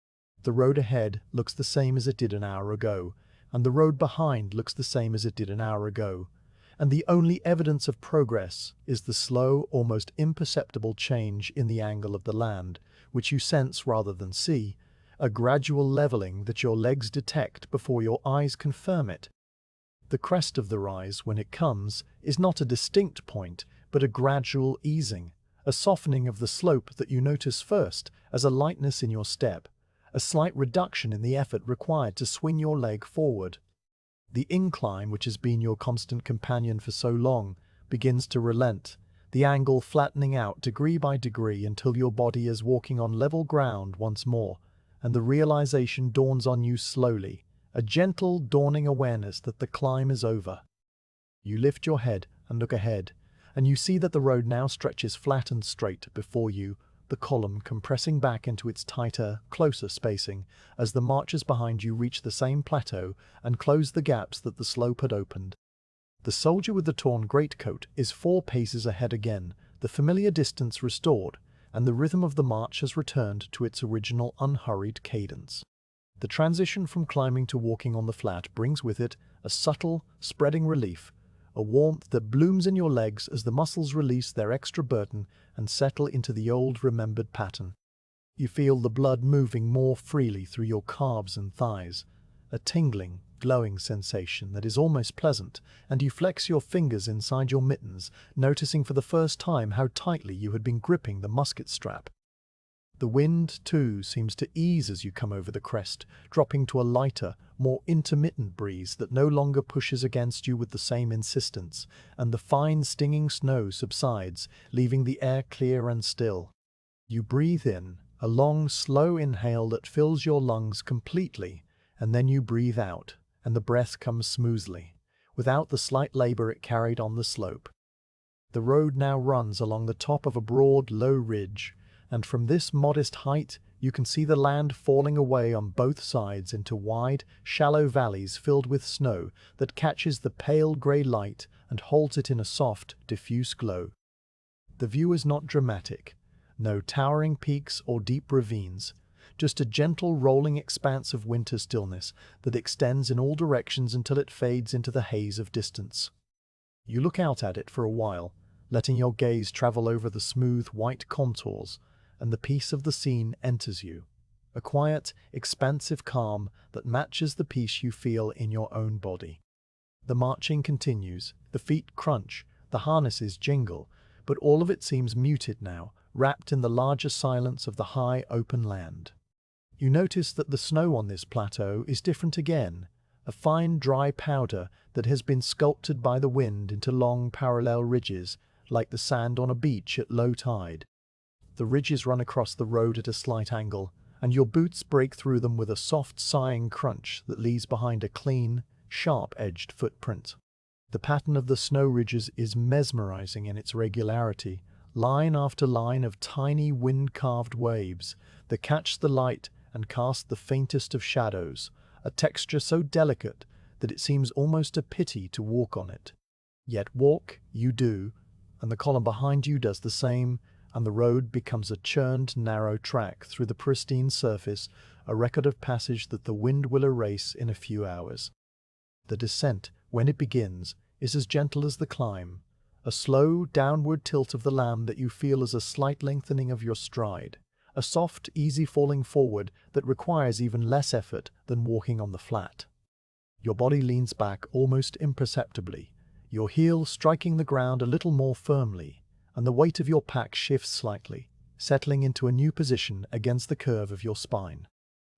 The road ahead looks the same as it did an hour ago, and the road behind looks the same as it did an hour ago, and the only evidence of progress is the slow, almost imperceptible change in the angle of the land, which you sense rather than see, a gradual leveling that your legs detect before your eyes confirm it. The crest of the rise, when it comes, is not a distinct point, but a gradual easing, a softening of the slope that you notice first as a lightness in your step, a slight reduction in the effort required to swing your leg forward. The incline, which has been your constant companion for so long, begins to relent, the angle flattening out degree by degree until your body is walking on level ground once more, and the realization dawns on you slowly, a gentle, dawning awareness that the climb is over. You lift your head and look ahead, and you see that the road now stretches flat and straight before you, the column compressing back into its tighter, closer spacing as the marchers behind you reach the same plateau and close the gaps that the slope had opened. The soldier with the torn greatcoat is 4 paces ahead again, the familiar distance restored, and the rhythm of the march has returned to its original unhurried cadence. The transition from climbing to walking on the flat brings with it a subtle, spreading relief, a warmth that blooms in your legs as the muscles release their extra burden and settle into the old remembered pattern. You feel the blood moving more freely through your calves and thighs, a tingling, glowing sensation that is almost pleasant, and you flex your fingers inside your mittens, noticing for the first time how tightly you had been gripping the musket strap. The wind, too, seems to ease as you come over the crest, dropping to a lighter, more intermittent breeze that no longer pushes against you with the same insistence, and the fine stinging snow subsides, leaving the air clear and still. You breathe in, a long, slow inhale that fills your lungs completely, and then you breathe out, and the breath comes smoothly, without the slight labor it carried on the slope. The road now runs along the top of a broad, low ridge, and from this modest height you can see the land falling away on both sides into wide, shallow valleys filled with snow that catches the pale grey light and holds it in a soft, diffuse glow. The view is not dramatic, no towering peaks or deep ravines, just a gentle rolling expanse of winter stillness that extends in all directions until it fades into the haze of distance. You look out at it for a while, letting your gaze travel over the smooth white contours, and the peace of the scene enters you, a quiet, expansive calm that matches the peace you feel in your own body. The marching continues, the feet crunch, the harnesses jingle, but all of it seems muted now, wrapped in the larger silence of the high open land. You notice that the snow on this plateau is different again, a fine dry powder that has been sculpted by the wind into long parallel ridges, like the sand on a beach at low tide. The ridges run across the road at a slight angle, and your boots break through them with a soft sighing crunch that leaves behind a clean, sharp-edged footprint. The pattern of the snow ridges is mesmerizing in its regularity, line after line of tiny wind-carved waves that catch the light and cast the faintest of shadows, a texture so delicate that it seems almost a pity to walk on it. Yet walk you do, and the column behind you does the same, and the road becomes a churned, narrow track through the pristine surface, a record of passage that the wind will erase in a few hours. The descent, when it begins, is as gentle as the climb, a slow, downward tilt of the lamb that you feel as a slight lengthening of your stride, a soft, easy falling forward that requires even less effort than walking on the flat. Your body leans back almost imperceptibly, your heel striking the ground a little more firmly, and the weight of your pack shifts slightly, settling into a new position against the curve of your spine.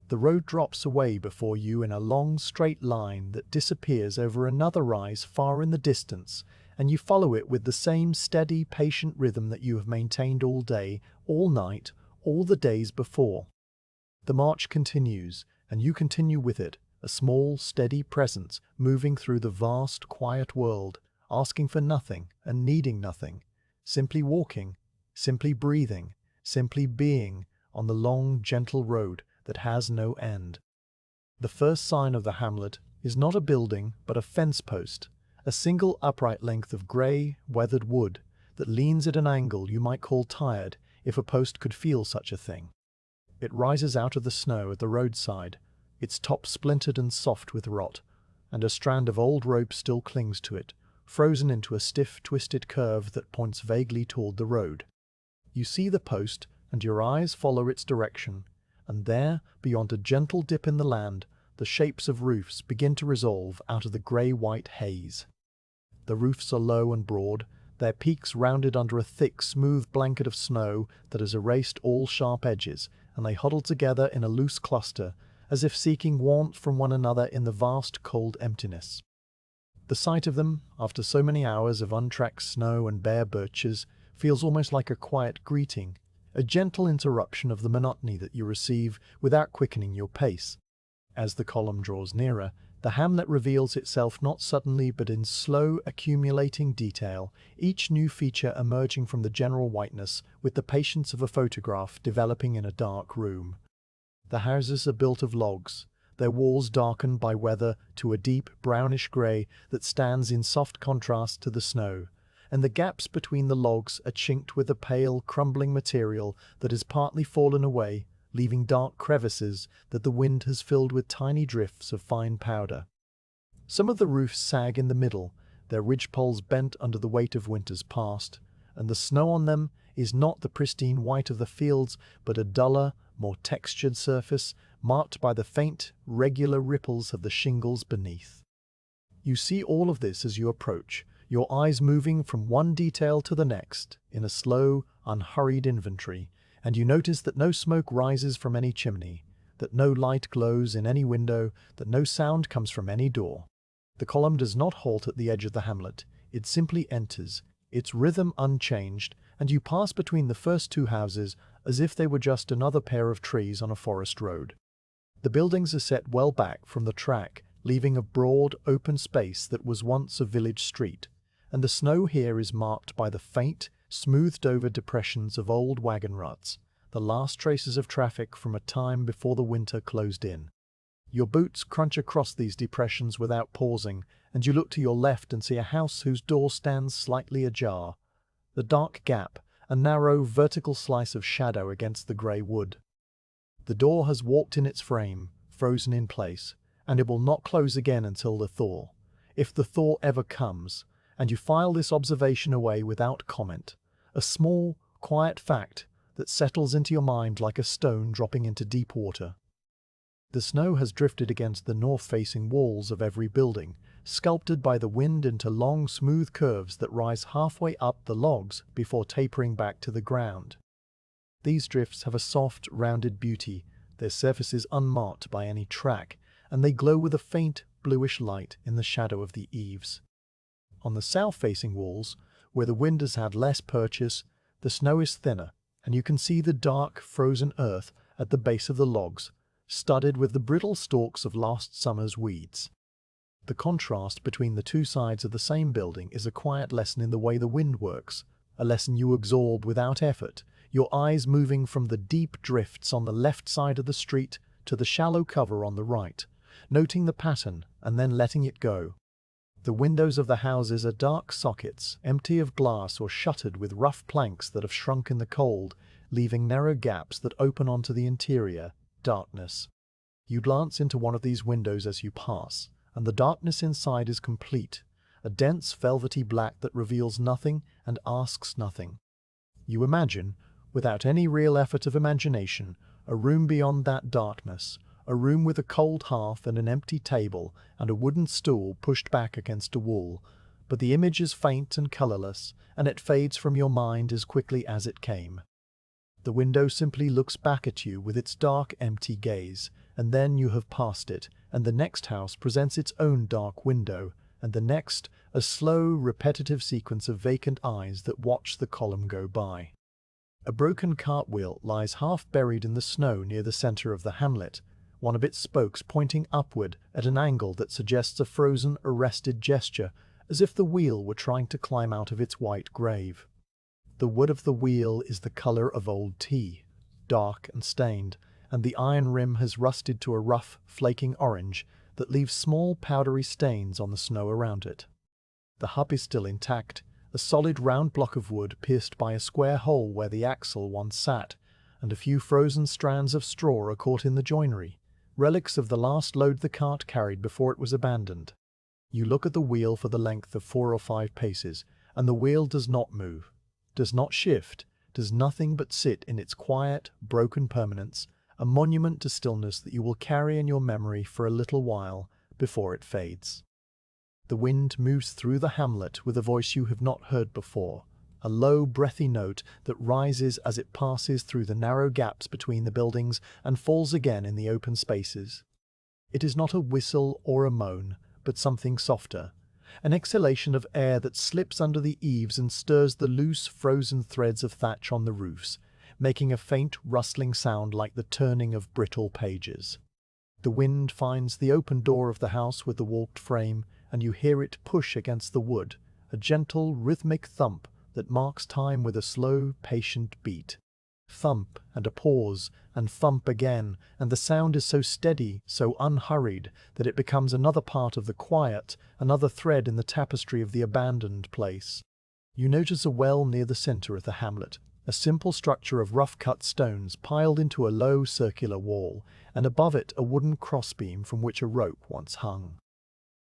The road drops away before you in a long straight line that disappears over another rise far in the distance, and you follow it with the same steady, patient rhythm that you have maintained all day, all night, all the days before. The march continues, and you continue with it, a small, steady presence moving through the vast, quiet world, asking for nothing and needing nothing, simply walking, simply breathing, simply being on the long, gentle road that has no end. The first sign of the hamlet is not a building but a fence post, a single upright length of grey, weathered wood that leans at an angle you might call tired if a post could feel such a thing. It rises out of the snow at the roadside, its top splintered and soft with rot, and a strand of old rope still clings to it, frozen into a stiff, twisted curve that points vaguely toward the road. You see the post, and your eyes follow its direction, and there, beyond a gentle dip in the land, the shapes of roofs begin to resolve out of the grey-white haze. The roofs are low and broad, their peaks rounded under a thick, smooth blanket of snow that has erased all sharp edges, and they huddle together in a loose cluster, as if seeking warmth from one another in the vast, cold emptiness. The sight of them, after so many hours of untracked snow and bare birches, feels almost like a quiet greeting, a gentle interruption of the monotony that you receive without quickening your pace. As the column draws nearer, The hamlet reveals itself not suddenly but in slow, accumulating detail, each new feature emerging from the general whiteness with the patience of a photograph developing in a dark room. The houses are built of logs, their walls darkened by weather to a deep brownish grey that stands in soft contrast to the snow, and the gaps between the logs are chinked with a pale, crumbling material that has partly fallen away, leaving dark crevices that the wind has filled with tiny drifts of fine powder. Some of the roofs sag in the middle, their ridgepoles bent under the weight of winters past, and the snow on them is not the pristine white of the fields, but a duller, more textured surface, marked by the faint, regular ripples of the shingles beneath. You see all of this as you approach, your eyes moving from one detail to the next in a slow, unhurried inventory, and you notice that no smoke rises from any chimney, that no light glows in any window, that no sound comes from any door. The column does not halt at the edge of the hamlet, it simply enters, its rhythm unchanged, and you pass between the first two houses as if they were just another pair of trees on a forest road. The buildings are set well back from the track, leaving a broad, open space that was once a village street, and the snow here is marked by the faint, smoothed-over depressions of old wagon ruts, the last traces of traffic from a time before the winter closed in. Your boots crunch across these depressions without pausing, and you look to your left and see a house whose door stands slightly ajar. The dark gap, a narrow, vertical slice of shadow against the grey wood. The door has walked in its frame, frozen in place, and it will not close again until the thaw, if the thaw ever comes, and you file this observation away without comment, a small, quiet fact that settles into your mind like a stone dropping into deep water. The snow has drifted against the north-facing walls of every building, sculpted by the wind into long, smooth curves that rise halfway up the logs before tapering back to the ground. These drifts have a soft, rounded beauty, their surfaces unmarked by any track, and they glow with a faint, bluish light in the shadow of the eaves. On the south-facing walls, where the wind has had less purchase, the snow is thinner, and you can see the dark, frozen earth at the base of the logs, studded with the brittle stalks of last summer's weeds. The contrast between the two sides of the same building is a quiet lesson in the way the wind works, a lesson you absorb without effort, your eyes moving from the deep drifts on the left side of the street to the shallow cover on the right, noting the pattern and then letting it go. The windows of the houses are dark sockets, empty of glass or shuttered with rough planks that have shrunk in the cold, leaving narrow gaps that open onto the interior, darkness. You glance into one of these windows as you pass, and the darkness inside is complete, a dense velvety black that reveals nothing and asks nothing. You imagine, without any real effort of imagination, a room beyond that darkness, a room with a cold hearth and an empty table and a wooden stool pushed back against a wall, but the image is faint and colourless, and it fades from your mind as quickly as it came. The window simply looks back at you with its dark, empty gaze, and then you have passed it, and the next house presents its own dark window, and the next, a slow, repetitive sequence of vacant eyes that watch the column go by. A broken cartwheel lies half buried in the snow near the centre of the hamlet, one of its spokes pointing upward at an angle that suggests a frozen, arrested gesture, as if the wheel were trying to climb out of its white grave. The wood of the wheel is the colour of old tea, dark and stained, and the iron rim has rusted to a rough, flaking orange that leaves small, powdery stains on the snow around it. The hub is still intact, a solid round block of wood pierced by a square hole where the axle once sat, and a few frozen strands of straw are caught in the joinery, relics of the last load the cart carried before it was abandoned. You look at the wheel for the length of 4 or 5 paces, and the wheel does not move, does not shift, does nothing but sit in its quiet, broken permanence, a monument to stillness that you will carry in your memory for a little while before it fades. The wind moves through the hamlet with a voice you have not heard before, a low, breathy note that rises as it passes through the narrow gaps between the buildings and falls again in the open spaces. It is not a whistle or a moan, but something softer, an exhalation of air that slips under the eaves and stirs the loose, frozen threads of thatch on the roofs, making a faint, rustling sound like the turning of brittle pages. The wind finds the open door of the house with the warped frame, and you hear it push against the wood, a gentle, rhythmic thump that marks time with a slow, patient beat. Thump, and a pause, and thump again, and the sound is so steady, so unhurried, that it becomes another part of the quiet, another thread in the tapestry of the abandoned place. You notice a well near the center of the hamlet, a simple structure of rough-cut stones piled into a low circular wall, and above it a wooden crossbeam from which a rope once hung.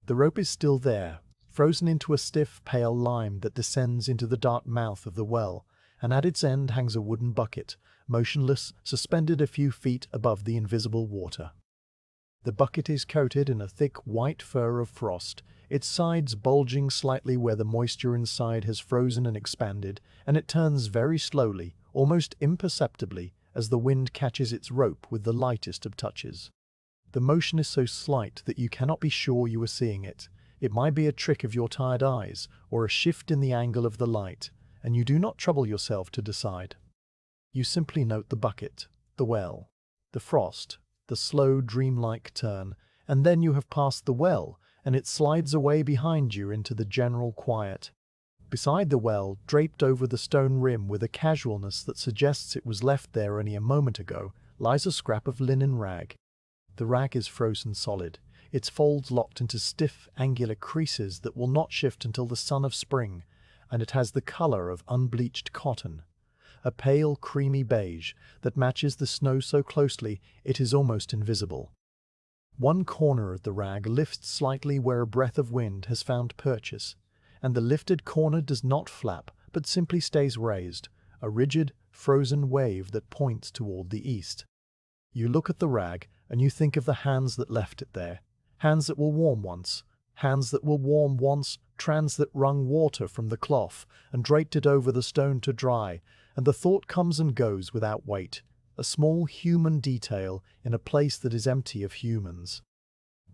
The rope is still there, frozen into a stiff, pale lime that descends into the dark mouth of the well, and at its end hangs a wooden bucket, motionless, suspended a few feet above the invisible water. The bucket is coated in a thick white fur of frost, its sides bulging slightly where the moisture inside has frozen and expanded, and it turns very slowly, almost imperceptibly, as the wind catches its rope with the lightest of touches. The motion is so slight that you cannot be sure you are seeing it. It might be a trick of your tired eyes, or a shift in the angle of the light, and you do not trouble yourself to decide. You simply note the bucket, the well, the frost, the slow, dreamlike turn, and then you have passed the well, and it slides away behind you into the general quiet. Beside the well, draped over the stone rim with a casualness that suggests it was left there only a moment ago, lies a scrap of linen rag. The rag is frozen solid, its folds locked into stiff, angular creases that will not shift until the sun of spring, and it has the color of unbleached cotton, a pale, creamy beige that matches the snow so closely it is almost invisible. One corner of the rag lifts slightly where a breath of wind has found purchase, and the lifted corner does not flap, but simply stays raised, a rigid, frozen wave that points toward the east. You look at the rag, and you think of the hands that left it there, hands that were warm once, trans that wrung water from the cloth and draped it over the stone to dry, and the thought comes and goes without weight, a small human detail in a place that is empty of humans.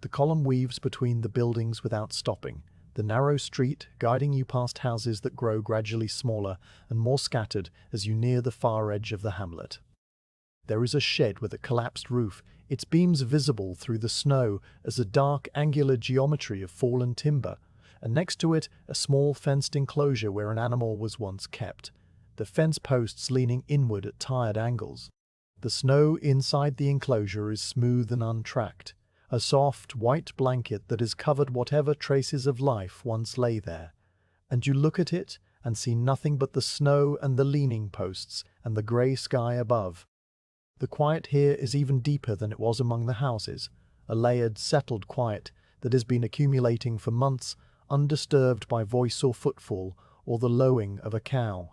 The column weaves between the buildings without stopping, the narrow street guiding you past houses that grow gradually smaller and more scattered as you near the far edge of the hamlet. There is a shed with a collapsed roof, its beams visible through the snow as a dark, angular geometry of fallen timber, and next to it a small fenced enclosure where an animal was once kept, the fence posts leaning inward at tired angles. The snow inside the enclosure is smooth and untracked, a soft, white blanket that has covered whatever traces of life once lay there, and you look at it and see nothing but the snow and the leaning posts and the grey sky above. The quiet here is even deeper than it was among the houses, a layered, settled quiet that has been accumulating for months, undisturbed by voice or footfall or the lowing of a cow.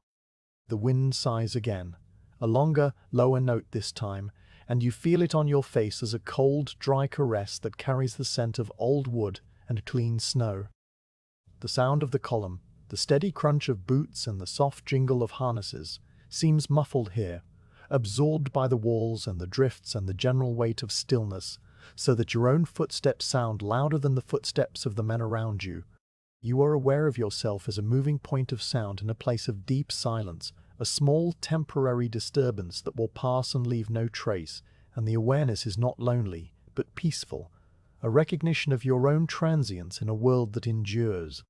The wind sighs again, a longer, lower note this time, and you feel it on your face as a cold, dry caress that carries the scent of old wood and clean snow. The sound of the column, the steady crunch of boots and the soft jingle of harnesses, seems muffled here, absorbed by the walls and the drifts and the general weight of stillness, so that your own footsteps sound louder than the footsteps of the men around you. You are aware of yourself as a moving point of sound in a place of deep silence, a small temporary disturbance that will pass and leave no trace, and the awareness is not lonely, but peaceful, a recognition of your own transience in a world that endures.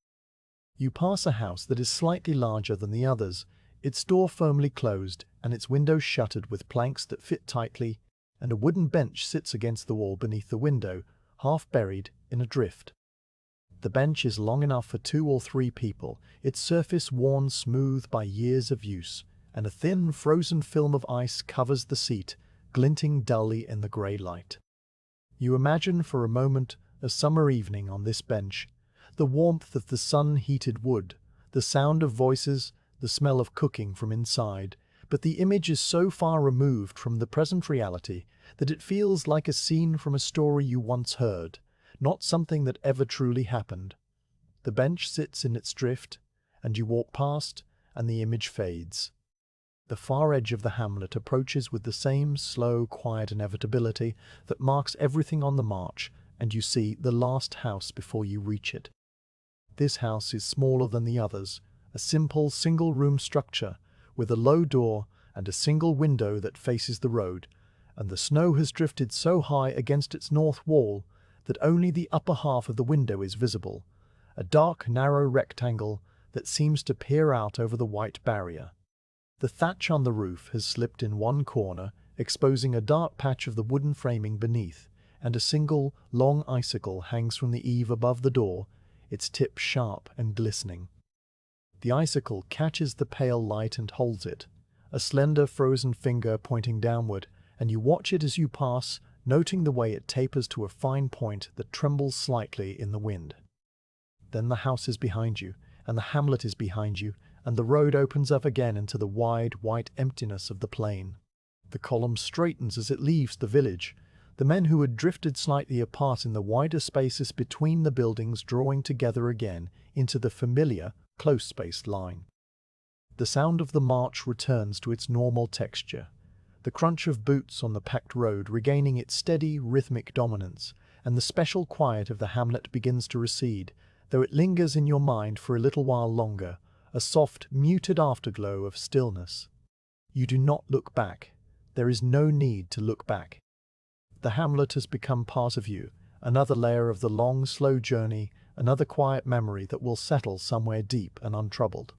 You pass a house that is slightly larger than the others, its door firmly closed and its windows shuttered with planks that fit tightly, and a wooden bench sits against the wall beneath the window, half buried in a drift. The bench is long enough for 2 or 3 people, its surface worn smooth by years of use, and a thin frozen film of ice covers the seat, glinting dully in the grey light. You imagine for a moment a summer evening on this bench, the warmth of the sun-heated wood, the sound of voices, the smell of cooking from inside, but the image is so far removed from the present reality that it feels like a scene from a story you once heard, not something that ever truly happened. The bench sits in its drift, and you walk past, and the image fades. The far edge of the hamlet approaches with the same slow, quiet inevitability that marks everything on the march, and you see the last house before you reach it. This house is smaller than the others, a simple single-room structure with a low door and a single window that faces the road, and the snow has drifted so high against its north wall that only the upper half of the window is visible, a dark, narrow rectangle that seems to peer out over the white barrier. The thatch on the roof has slipped in one corner, exposing a dark patch of the wooden framing beneath, and a single, long icicle hangs from the eave above the door, its tip sharp and glistening. The icicle catches the pale light and holds it, a slender frozen finger pointing downward, and you watch it as you pass, noting the way it tapers to a fine point that trembles slightly in the wind. Then the house is behind you, and the hamlet is behind you, and the road opens up again into the wide, white emptiness of the plain. The column straightens as it leaves the village, the men who had drifted slightly apart in the wider spaces between the buildings drawing together again into the familiar, close-spaced line. The sound of the march returns to its normal texture, the crunch of boots on the packed road regaining its steady, rhythmic dominance, and the special quiet of the hamlet begins to recede, though it lingers in your mind for a little while longer, a soft, muted afterglow of stillness. You do not look back. There is no need to look back. The hamlet has become part of you, another layer of the long, slow journey, another quiet memory that will settle somewhere deep and untroubled.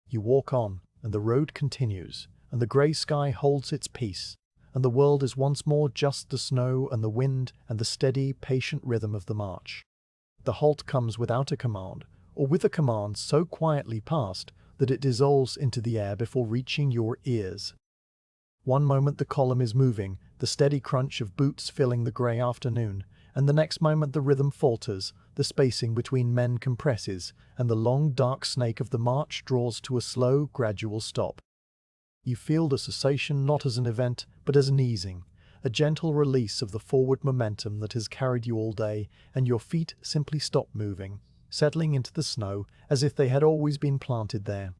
You walk on, and the road continues, and the grey sky holds its peace, and the world is once more just the snow and the wind and the steady, patient rhythm of the march. The halt comes without a command, or with a command so quietly passed that it dissolves into the air before reaching your ears. One moment the column is moving, the steady crunch of boots filling the grey afternoon, and the next moment the rhythm falters, the spacing between men compresses, and the long dark snake of the march draws to a slow, gradual stop. You feel the cessation not as an event, but as an easing, a gentle release of the forward momentum that has carried you all day, and your feet simply stop moving, settling into the snow as if they had always been planted there.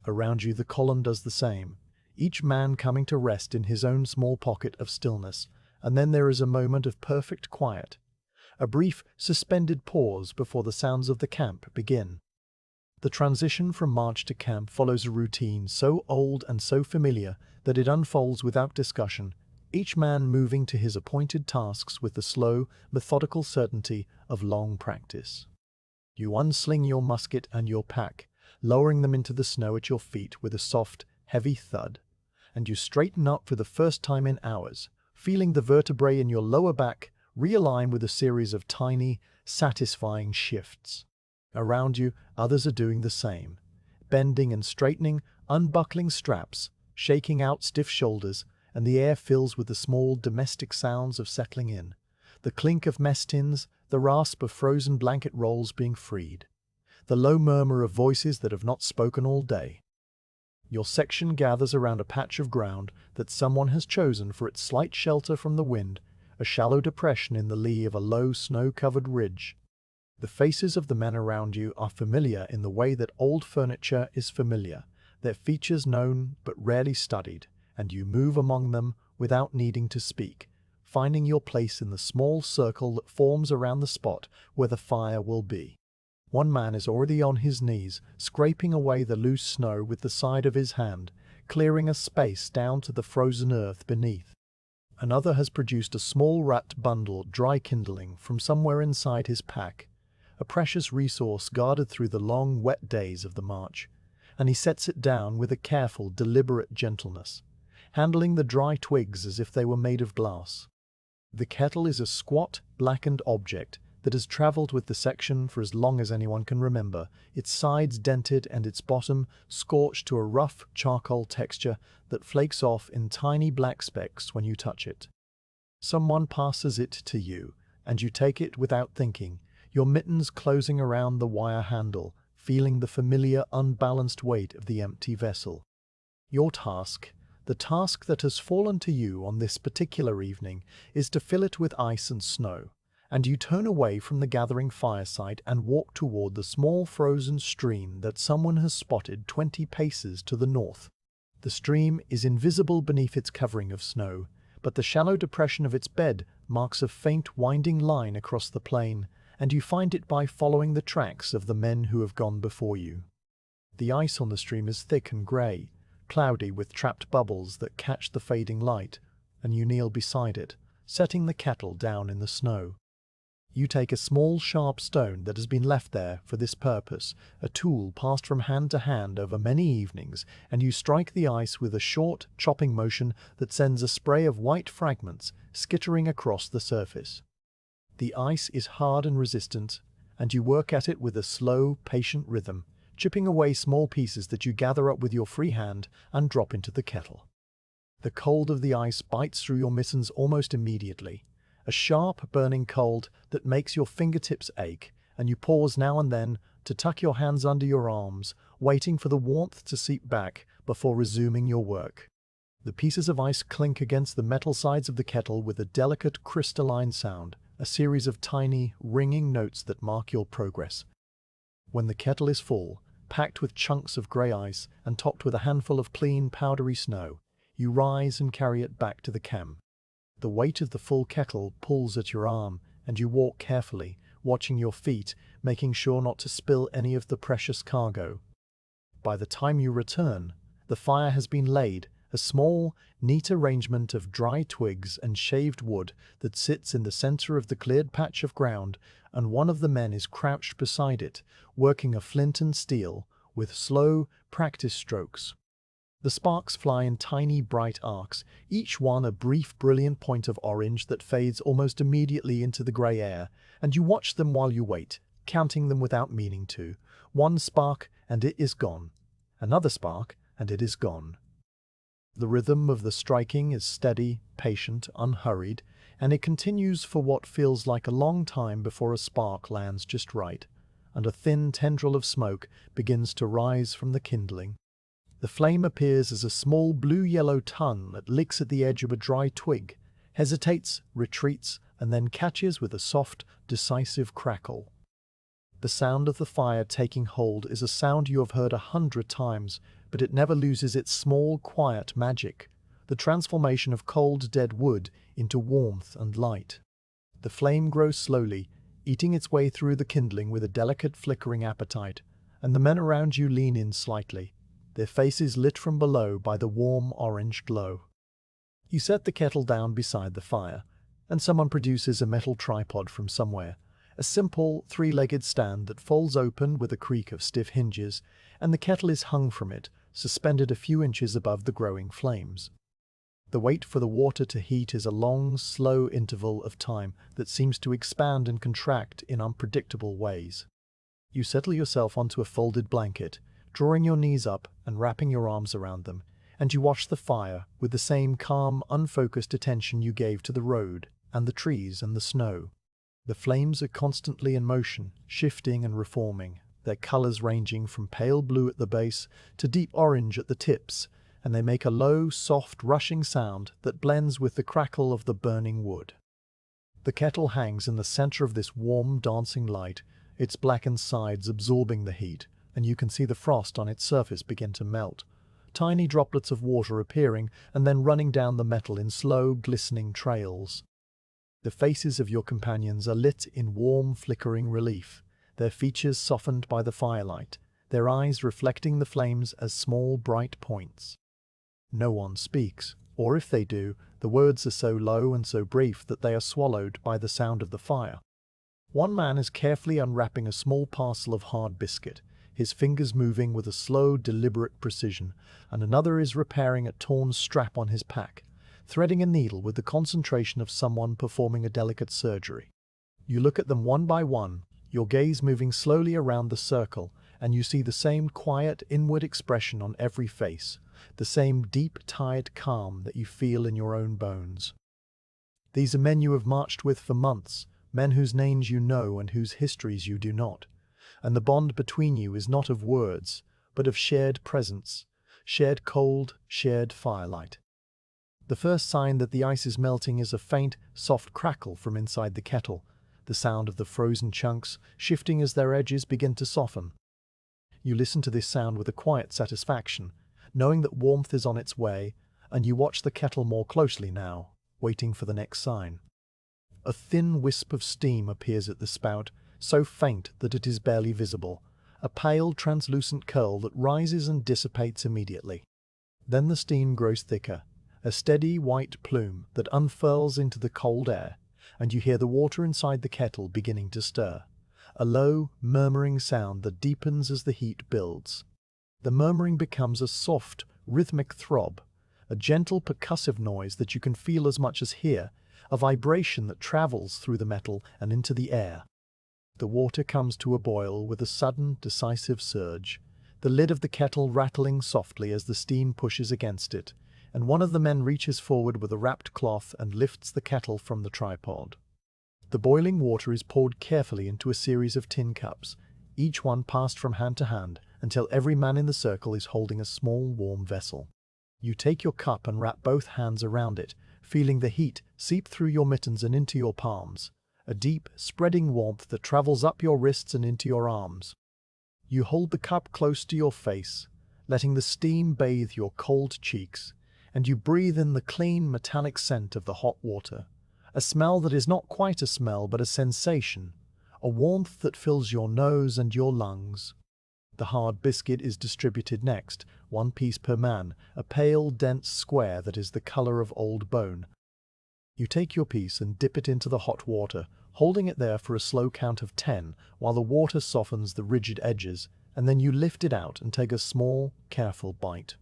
Around you the column does the same, each man coming to rest in his own small pocket of stillness, and then there is a moment of perfect quiet, a brief, suspended pause before the sounds of the camp begin. The transition from march to camp follows a routine so old and so familiar that it unfolds without discussion, each man moving to his appointed tasks with the slow, methodical certainty of long practice. You unsling your musket and your pack, lowering them into the snow at your feet with a soft, heavy thud, and you straighten up for the first time in hours, feeling the vertebrae in your lower back realign with a series of tiny, satisfying shifts. Around you, others are doing the same, bending and straightening, unbuckling straps, shaking out stiff shoulders, and the air fills with the small domestic sounds of settling in, the clink of mess tins, the rasp of frozen blanket rolls being freed, the low murmur of voices that have not spoken all day. Your section gathers around a patch of ground that someone has chosen for its slight shelter from the wind, a shallow depression in the lee of a low snow-covered ridge. The faces of the men around you are familiar in the way that old furniture is familiar, their features known but rarely studied, and you move among them without needing to speak, finding your place in the small circle that forms around the spot where the fire will be. One man is already on his knees, scraping away the loose snow with the side of his hand, clearing a space down to the frozen earth beneath. Another has produced a small wrapped bundle dry kindling from somewhere inside his pack, a precious resource guarded through the long, wet days of the march, and he sets it down with a careful, deliberate gentleness, handling the dry twigs as if they were made of glass. The kettle is a squat, blackened object that has traveled with the section for as long as anyone can remember, its sides dented and its bottom scorched to a rough charcoal texture that flakes off in tiny black specks when you touch it. Someone passes it to you, and you take it without thinking, your mittens closing around the wire handle, feeling the familiar unbalanced weight of the empty vessel. Your task, the task that has fallen to you on this particular evening, is to fill it with ice and snow, and you turn away from the gathering fireside and walk toward the small frozen stream that someone has spotted 20 paces to the north. The stream is invisible beneath its covering of snow, but the shallow depression of its bed marks a faint winding line across the plain, and you find it by following the tracks of the men who have gone before you. The ice on the stream is thick and grey, cloudy with trapped bubbles that catch the fading light, and you kneel beside it, setting the kettle down in the snow. You take a small sharp stone that has been left there for this purpose, a tool passed from hand to hand over many evenings, and you strike the ice with a short, chopping motion that sends a spray of white fragments skittering across the surface. The ice is hard and resistant, and you work at it with a slow, patient rhythm, chipping away small pieces that you gather up with your free hand and drop into the kettle. The cold of the ice bites through your mittens almost immediately, a sharp, burning cold that makes your fingertips ache, and you pause now and then to tuck your hands under your arms, waiting for the warmth to seep back before resuming your work. The pieces of ice clink against the metal sides of the kettle with a delicate crystalline sound, a series of tiny, ringing notes that mark your progress. When the kettle is full, packed with chunks of grey ice and topped with a handful of clean, powdery snow, you rise and carry it back to the camp. The weight of the full kettle pulls at your arm, and you walk carefully, watching your feet, making sure not to spill any of the precious cargo. By the time you return, the fire has been laid, a small, neat arrangement of dry twigs and shaved wood that sits in the center of the cleared patch of ground, and one of the men is crouched beside it, working a flint and steel with slow, practiced strokes. The sparks fly in tiny, bright arcs, each one a brief, brilliant point of orange that fades almost immediately into the grey air, and you watch them while you wait, counting them without meaning to. One spark, and it is gone. Another spark, and it is gone. The rhythm of the striking is steady, patient, unhurried, and it continues for what feels like a long time before a spark lands just right, and a thin tendril of smoke begins to rise from the kindling. The flame appears as a small blue-yellow tongue that licks at the edge of a dry twig, hesitates, retreats, and then catches with a soft, decisive crackle. The sound of the fire taking hold is a sound you have heard 100 times, but it never loses its small, quiet magic, the transformation of cold, dead wood into warmth and light. The flame grows slowly, eating its way through the kindling with a delicate, flickering appetite, and the men around you lean in slightly, their faces lit from below by the warm orange glow. You set the kettle down beside the fire, and someone produces a metal tripod from somewhere, a simple, three-legged stand that folds open with a creak of stiff hinges, and the kettle is hung from it, suspended a few inches above the growing flames. The wait for the water to heat is a long, slow interval of time that seems to expand and contract in unpredictable ways. You settle yourself onto a folded blanket, drawing your knees up and wrapping your arms around them, and you watch the fire with the same calm, unfocused attention you gave to the road and the trees and the snow. The flames are constantly in motion, shifting and reforming, their colors ranging from pale blue at the base to deep orange at the tips, and they make a low, soft, rushing sound that blends with the crackle of the burning wood. The kettle hangs in the center of this warm, dancing light, its blackened sides absorbing the heat, and you can see the frost on its surface begin to melt, tiny droplets of water appearing and then running down the metal in slow, glistening trails. The faces of your companions are lit in warm, flickering relief, their features softened by the firelight, their eyes reflecting the flames as small, bright points. No one speaks, or if they do, the words are so low and so brief that they are swallowed by the sound of the fire. One man is carefully unwrapping a small parcel of hard biscuit, his fingers moving with a slow, deliberate precision, and another is repairing a torn strap on his pack, threading a needle with the concentration of someone performing a delicate surgery. You look at them one by one, your gaze moving slowly around the circle, and you see the same quiet, inward expression on every face, the same deep, tired calm that you feel in your own bones. These are men you have marched with for months, men whose names you know and whose histories you do not, and the bond between you is not of words, but of shared presence, shared cold, shared firelight. The first sign that the ice is melting is a faint, soft crackle from inside the kettle, the sound of the frozen chunks shifting as their edges begin to soften. You listen to this sound with a quiet satisfaction, knowing that warmth is on its way, and you watch the kettle more closely now, waiting for the next sign. A thin wisp of steam appears at the spout, so faint that it is barely visible, a pale, translucent curl that rises and dissipates immediately. Then the steam grows thicker, a steady white plume that unfurls into the cold air, and you hear the water inside the kettle beginning to stir, a low, murmuring sound that deepens as the heat builds. The murmuring becomes a soft, rhythmic throb, a gentle percussive noise that you can feel as much as hear, a vibration that travels through the metal and into the air. The water comes to a boil with a sudden, decisive surge, the lid of the kettle rattling softly as the steam pushes against it, and one of the men reaches forward with a wrapped cloth and lifts the kettle from the tripod. The boiling water is poured carefully into a series of tin cups, each one passed from hand to hand until every man in the circle is holding a small, warm vessel. You take your cup and wrap both hands around it, feeling the heat seep through your mittens and into your palms, a deep, spreading warmth that travels up your wrists and into your arms. You hold the cup close to your face, letting the steam bathe your cold cheeks, and you breathe in the clean, metallic scent of the hot water, a smell that is not quite a smell but a sensation, a warmth that fills your nose and your lungs. The hard biscuit is distributed next, one piece per man, a pale, dense square that is the color of old bone. You take your piece and dip it into the hot water, holding it there for a slow count of 10 while the water softens the rigid edges, and then you lift it out and take a small, careful bite.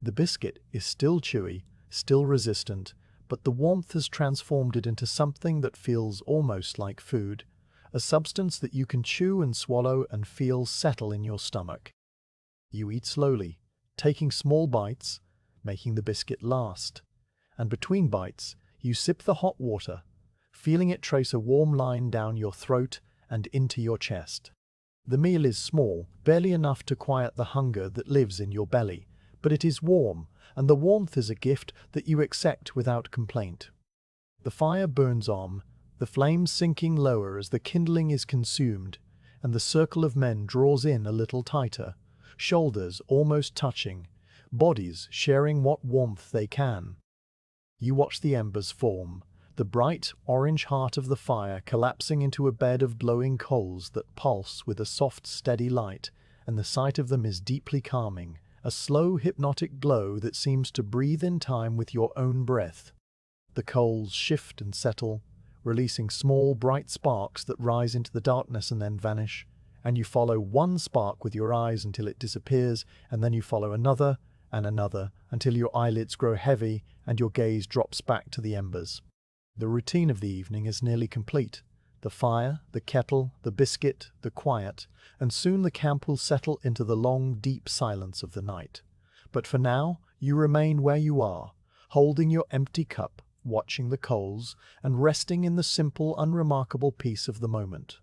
The biscuit is still chewy, still resistant, but the warmth has transformed it into something that feels almost like food, a substance that you can chew and swallow and feel settle in your stomach. You eat slowly, taking small bites, making the biscuit last, and between bites, you sip the hot water, feeling it trace a warm line down your throat and into your chest. The meal is small, barely enough to quiet the hunger that lives in your belly, but it is warm, and the warmth is a gift that you accept without complaint. The fire burns on, the flames sinking lower as the kindling is consumed, and the circle of men draws in a little tighter, shoulders almost touching, bodies sharing what warmth they can. You watch the embers form, the bright orange heart of the fire collapsing into a bed of glowing coals that pulse with a soft, steady light, and the sight of them is deeply calming, a slow, hypnotic glow that seems to breathe in time with your own breath. The coals shift and settle, releasing small, bright sparks that rise into the darkness and then vanish, and you follow one spark with your eyes until it disappears, and then you follow another and another until your eyelids grow heavy and your gaze drops back to the embers. The routine of the evening is nearly complete. The fire, the kettle, the biscuit, the quiet, and soon the camp will settle into the long, deep silence of the night. But for now, you remain where you are, holding your empty cup, watching the coals, and resting in the simple, unremarkable peace of the moment.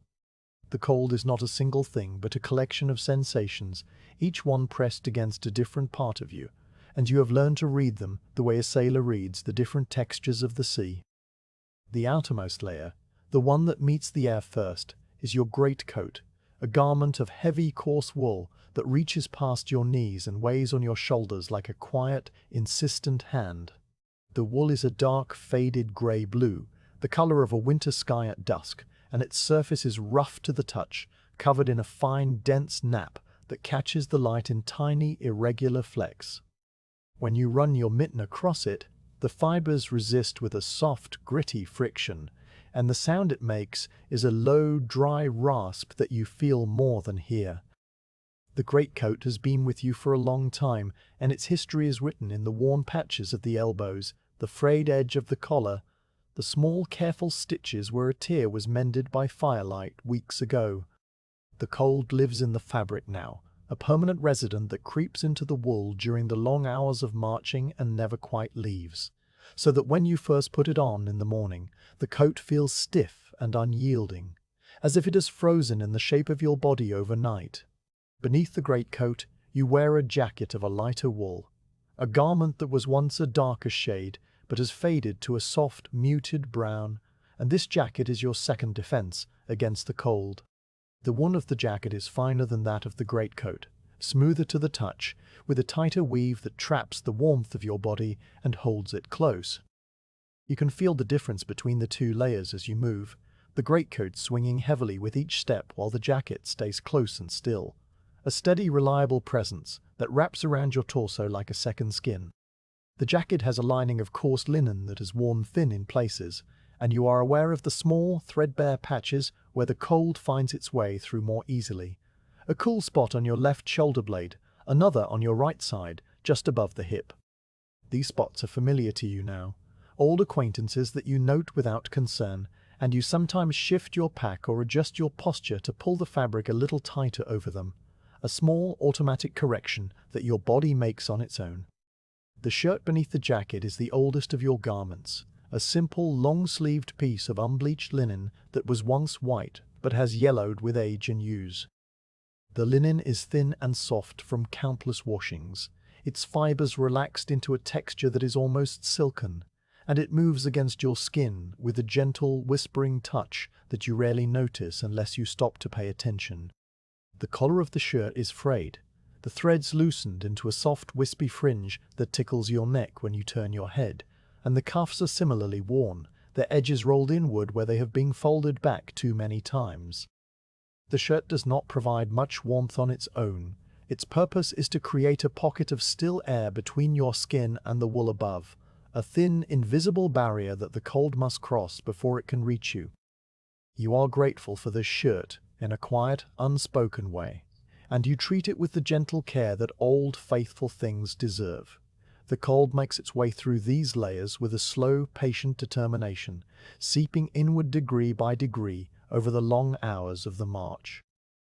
The cold is not a single thing, but a collection of sensations, each one pressed against a different part of you, and you have learned to read them the way a sailor reads the different textures of the sea. The outermost layer, the one that meets the air first, is your greatcoat, a garment of heavy, coarse wool that reaches past your knees and weighs on your shoulders like a quiet, insistent hand. The wool is a dark, faded grey-blue, the color of a winter sky at dusk, and its surface is rough to the touch, covered in a fine, dense nap that catches the light in tiny, irregular flecks. When you run your mitten across it, the fibers resist with a soft, gritty friction, and the sound it makes is a low, dry rasp that you feel more than hear. The greatcoat has been with you for a long time, and its history is written in the worn patches of the elbows, the frayed edge of the collar, the small, careful stitches where a tear was mended by firelight weeks ago. The cold lives in the fabric now, a permanent resident that creeps into the wool during the long hours of marching and never quite leaves, so that when you first put it on in the morning, the coat feels stiff and unyielding, as if it has frozen in the shape of your body overnight. Beneath the greatcoat, you wear a jacket of a lighter wool, a garment that was once a darker shade, but has faded to a soft, muted brown, and this jacket is your second defense against the cold. The wool of the jacket is finer than that of the greatcoat, smoother to the touch, with a tighter weave that traps the warmth of your body and holds it close. You can feel the difference between the two layers as you move, the greatcoat swinging heavily with each step while the jacket stays close and still, a steady, reliable presence that wraps around your torso like a second skin. The jacket has a lining of coarse linen that has worn thin in places, and you are aware of the small, threadbare patches where the cold finds its way through more easily. A cool spot on your left shoulder blade, another on your right side, just above the hip. These spots are familiar to you now, old acquaintances that you note without concern, and you sometimes shift your pack or adjust your posture to pull the fabric a little tighter over them, a small automatic correction that your body makes on its own. The shirt beneath the jacket is the oldest of your garments, a simple, long-sleeved piece of unbleached linen that was once white but has yellowed with age and use. The linen is thin and soft from countless washings, its fibers relaxed into a texture that is almost silken, and it moves against your skin with a gentle, whispering touch that you rarely notice unless you stop to pay attention. The collar of the shirt is frayed, the threads loosened into a soft, wispy fringe that tickles your neck when you turn your head, and the cuffs are similarly worn, their edges rolled inward where they have been folded back too many times. The shirt does not provide much warmth on its own. Its purpose is to create a pocket of still air between your skin and the wool above, a thin, invisible barrier that the cold must cross before it can reach you. You are grateful for this shirt in a quiet, unspoken way, and you treat it with the gentle care that old, faithful things deserve. The cold makes its way through these layers with a slow, patient determination, seeping inward degree by degree over the long hours of the march.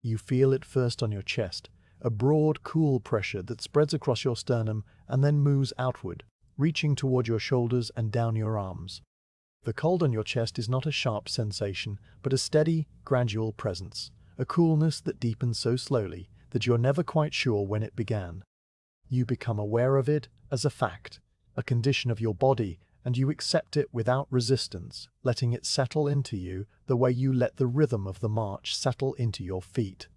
You feel it first on your chest, a broad, cool pressure that spreads across your sternum and then moves outward, reaching toward your shoulders and down your arms. The cold on your chest is not a sharp sensation, but a steady, gradual presence, a coolness that deepens so slowly that you're never quite sure when it began. You become aware of it as a fact, a condition of your body, and you accept it without resistance, letting it settle into you the way you let the rhythm of the march settle into your feet.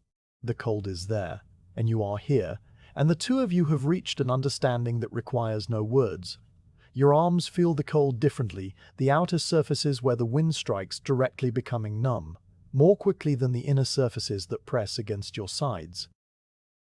The cold is there, and you are here, and the two of you have reached an understanding that requires no words. Your arms feel the cold differently, the outer surfaces where the wind strikes directly becoming numb, more quickly than the inner surfaces that press against your sides.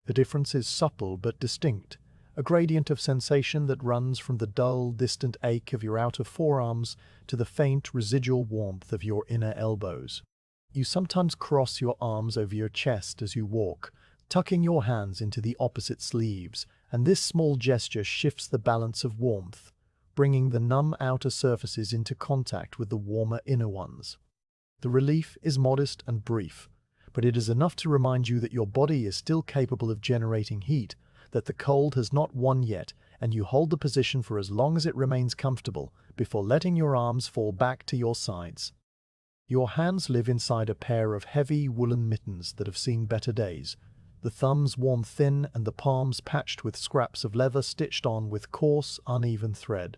The difference is subtle but distinct, a gradient of sensation that runs from the dull, distant ache of your outer forearms to the faint, residual warmth of your inner elbows. You sometimes cross your arms over your chest as you walk, tucking your hands into the opposite sleeves, and this small gesture shifts the balance of warmth, bringing the numb outer surfaces into contact with the warmer inner ones. The relief is modest and brief, but it is enough to remind you that your body is still capable of generating heat, that the cold has not won yet, and you hold the position for as long as it remains comfortable before letting your arms fall back to your sides. Your hands live inside a pair of heavy woolen mittens that have seen better days, the thumbs worn thin and the palms patched with scraps of leather stitched on with coarse, uneven thread.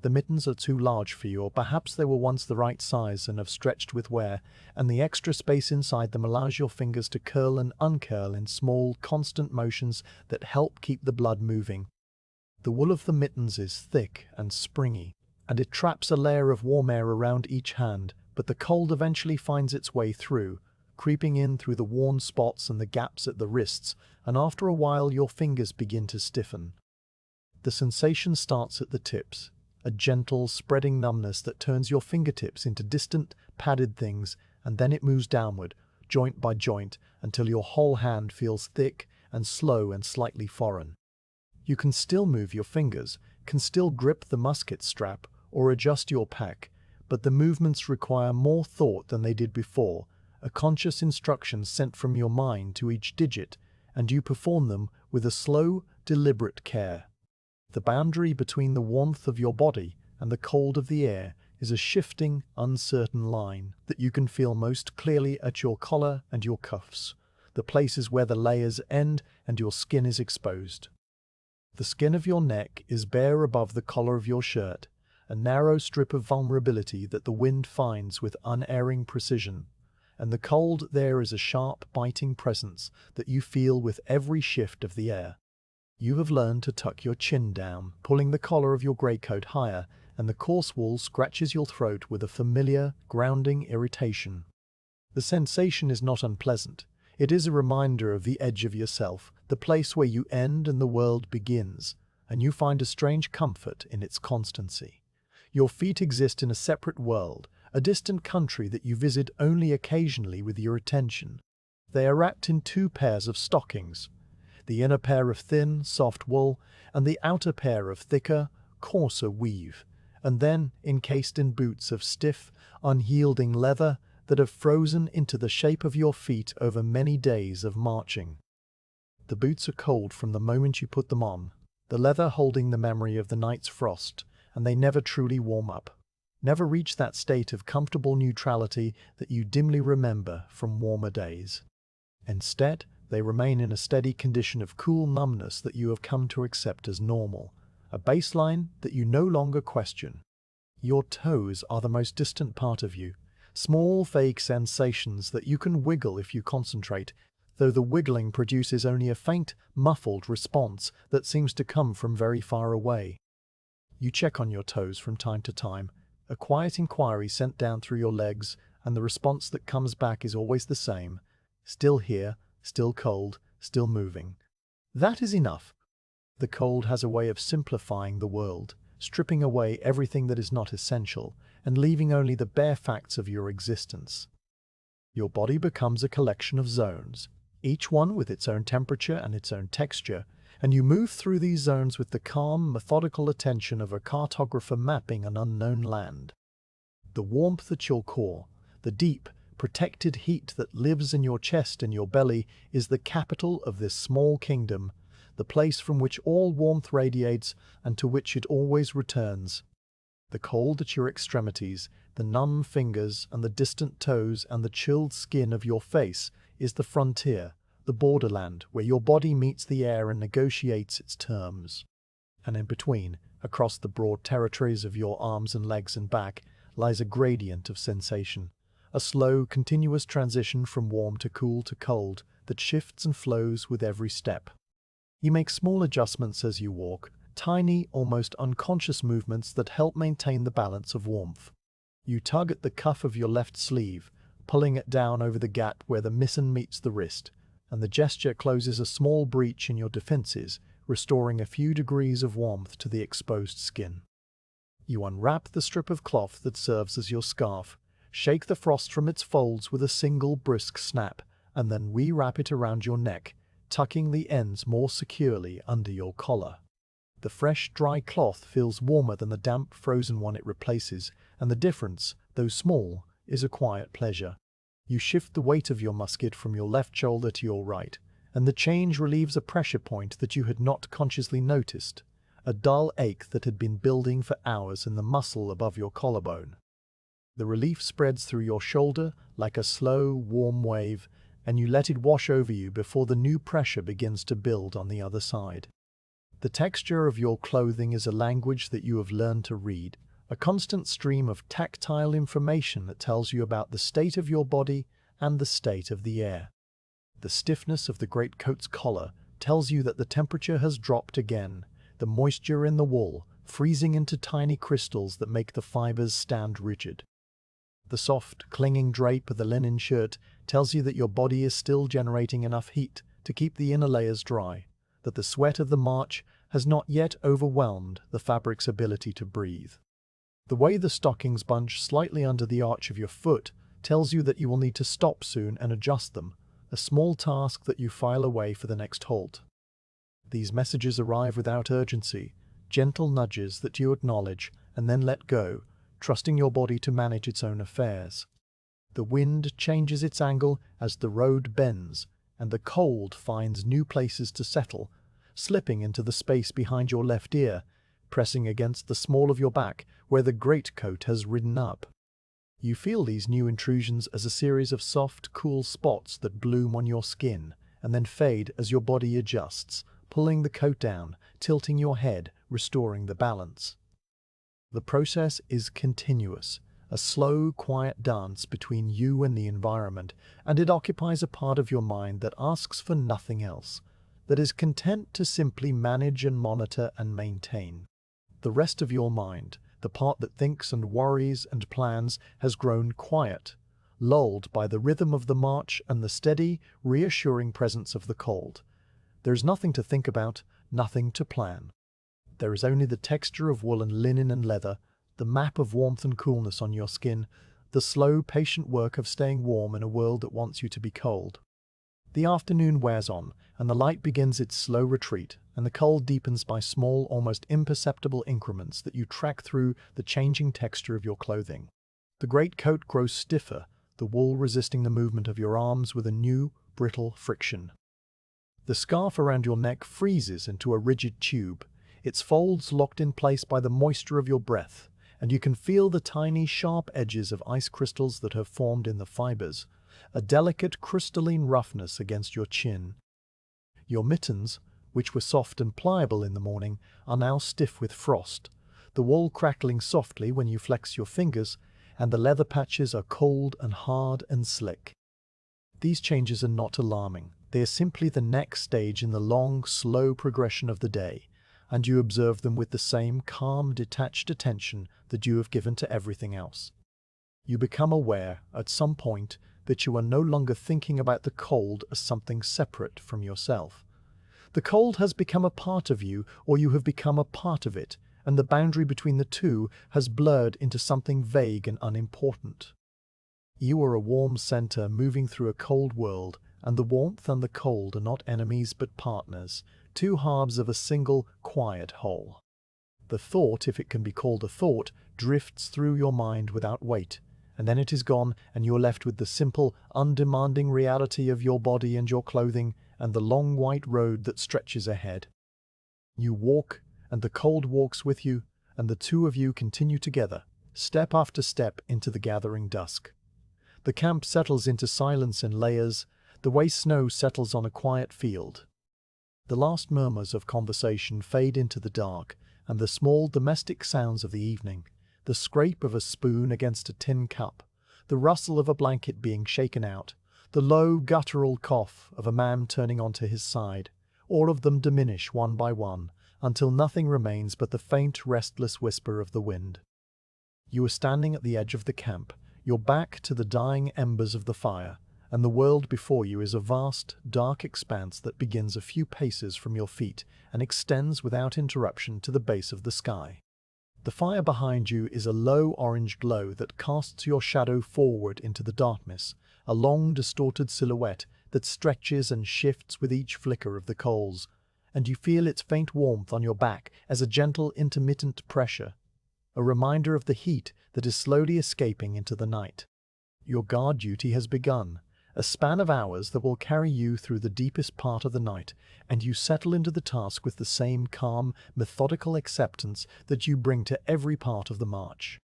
The mittens are too large for you, or perhaps they were once the right size and have stretched with wear, and the extra space inside them allows your fingers to curl and uncurl in small, constant motions that help keep the blood moving. The wool of the mittens is thick and springy, and it traps a layer of warm air around each hand, but the cold eventually finds its way through, creeping in through the worn spots and the gaps at the wrists, and after a while your fingers begin to stiffen. The sensation starts at the tips, a gentle, spreading numbness that turns your fingertips into distant, padded things, and then it moves downward, joint by joint, until your whole hand feels thick and slow and slightly foreign. You can still move your fingers, can still grip the musket strap or adjust your pack, but the movements require more thought than they did before, a conscious instruction sent from your mind to each digit, and you perform them with a slow, deliberate care. The boundary between the warmth of your body and the cold of the air is a shifting, uncertain line that you can feel most clearly at your collar and your cuffs, the places where the layers end and your skin is exposed. The skin of your neck is bare above the collar of your shirt, a narrow strip of vulnerability that the wind finds with unerring precision, and the cold there is a sharp, biting presence that you feel with every shift of the air. You have learned to tuck your chin down, pulling the collar of your greatcoat higher, and the coarse wool scratches your throat with a familiar, grounding irritation. The sensation is not unpleasant. It is a reminder of the edge of yourself, the place where you end and the world begins, and you find a strange comfort in its constancy. Your feet exist in a separate world, a distant country that you visit only occasionally with your attention. They are wrapped in two pairs of stockings, the inner pair of thin, soft wool, and the outer pair of thicker, coarser weave, and then encased in boots of stiff, unyielding leather that have frozen into the shape of your feet over many days of marching. The boots are cold from the moment you put them on, the leather holding the memory of the night's frost, and they never truly warm up, never reach that state of comfortable neutrality that you dimly remember from warmer days. Instead, they remain in a steady condition of cool numbness that you have come to accept as normal, a baseline that you no longer question. Your toes are the most distant part of you, small vague sensations that you can wiggle if you concentrate, though the wiggling produces only a faint, muffled response that seems to come from very far away. You check on your toes from time to time, a quiet inquiry sent down through your legs, and the response that comes back is always the same: still here, still cold, still moving. That is enough. The cold has a way of simplifying the world, stripping away everything that is not essential, and leaving only the bare facts of your existence. Your body becomes a collection of zones, each one with its own temperature and its own texture, and you move through these zones with the calm, methodical attention of a cartographer mapping an unknown land. The warmth at your core, the deep, protected heat that lives in your chest and your belly, is the capital of this small kingdom, the place from which all warmth radiates and to which it always returns. The cold at your extremities, the numb fingers and the distant toes and the chilled skin of your face is the frontier, the borderland where your body meets the air and negotiates its terms. And in between, across the broad territories of your arms and legs and back, lies a gradient of sensation, a slow, continuous transition from warm to cool to cold that shifts and flows with every step. You make small adjustments as you walk, tiny, almost unconscious movements that help maintain the balance of warmth. You tug at the cuff of your left sleeve, pulling it down over the gap where the mitten meets the wrist, and the gesture closes a small breach in your defenses, restoring a few degrees of warmth to the exposed skin. You unwrap the strip of cloth that serves as your scarf, shake the frost from its folds with a single brisk snap, and then re-wrap it around your neck, tucking the ends more securely under your collar. The fresh, dry cloth feels warmer than the damp, frozen one it replaces, and the difference, though small, is a quiet pleasure. You shift the weight of your musket from your left shoulder to your right, and the change relieves a pressure point that you had not consciously noticed, a dull ache that had been building for hours in the muscle above your collarbone. The relief spreads through your shoulder like a slow, warm wave, and you let it wash over you before the new pressure begins to build on the other side. The texture of your clothing is a language that you have learned to read, a constant stream of tactile information that tells you about the state of your body and the state of the air. The stiffness of the greatcoat's collar tells you that the temperature has dropped again, the moisture in the wool freezing into tiny crystals that make the fibers stand rigid. The soft, clinging drape of the linen shirt tells you that your body is still generating enough heat to keep the inner layers dry, that the sweat of the march has not yet overwhelmed the fabric's ability to breathe. The way the stockings bunch slightly under the arch of your foot tells you that you will need to stop soon and adjust them, a small task that you file away for the next halt. These messages arrive without urgency, gentle nudges that you acknowledge and then let go, trusting your body to manage its own affairs. The wind changes its angle as the road bends, and the cold finds new places to settle, slipping into the space behind your left ear, pressing against the small of your back where the greatcoat has ridden up. You feel these new intrusions as a series of soft, cool spots that bloom on your skin and then fade as your body adjusts, pulling the coat down, tilting your head, restoring the balance. The process is continuous, a slow, quiet dance between you and the environment, and it occupies a part of your mind that asks for nothing else, that is content to simply manage and monitor and maintain. The rest of your mind, the part that thinks and worries and plans, has grown quiet, lulled by the rhythm of the march and the steady, reassuring presence of the cold. There's nothing to think about, nothing to plan. There is only the texture of wool and linen and leather, the map of warmth and coolness on your skin, the slow, patient work of staying warm in a world that wants you to be cold. The afternoon wears on, and the light begins its slow retreat, and the cold deepens by small, almost imperceptible increments that you track through the changing texture of your clothing. The great coat grows stiffer, the wool resisting the movement of your arms with a new, brittle friction. The scarf around your neck freezes into a rigid tube, its folds locked in place by the moisture of your breath, and you can feel the tiny, sharp edges of ice crystals that have formed in the fibers, a delicate crystalline roughness against your chin. Your mittens, which were soft and pliable in the morning, are now stiff with frost, the wool crackling softly when you flex your fingers, and the leather patches are cold and hard and slick. These changes are not alarming. They are simply the next stage in the long, slow progression of the day, and you observe them with the same calm, detached attention that you have given to everything else. You become aware, at some point, that you are no longer thinking about the cold as something separate from yourself. The cold has become a part of you, or you have become a part of it, and the boundary between the two has blurred into something vague and unimportant. You are a warm center moving through a cold world, and the warmth and the cold are not enemies but partners, two halves of a single, quiet whole. The thought, if it can be called a thought, drifts through your mind without weight, and then it is gone, and you are left with the simple, undemanding reality of your body and your clothing, and the long white road that stretches ahead. You walk, and the cold walks with you, and the two of you continue together, step after step into the gathering dusk. The camp settles into silence in layers, the way snow settles on a quiet field. The last murmurs of conversation fade into the dark, and the small domestic sounds of the evening, the scrape of a spoon against a tin cup, the rustle of a blanket being shaken out, the low, guttural cough of a man turning onto his side, all of them diminish one by one, until nothing remains but the faint, restless whisper of the wind. You are standing at the edge of the camp, your back to the dying embers of the fire, and the world before you is a vast, dark expanse that begins a few paces from your feet and extends without interruption to the base of the sky. The fire behind you is a low orange glow that casts your shadow forward into the darkness, a long, distorted silhouette that stretches and shifts with each flicker of the coals, and you feel its faint warmth on your back as a gentle, intermittent pressure, a reminder of the heat that is slowly escaping into the night. Your guard duty has begun, a span of hours that will carry you through the deepest part of the night, and you settle into the task with the same calm, methodical acceptance that you bring to every part of the march.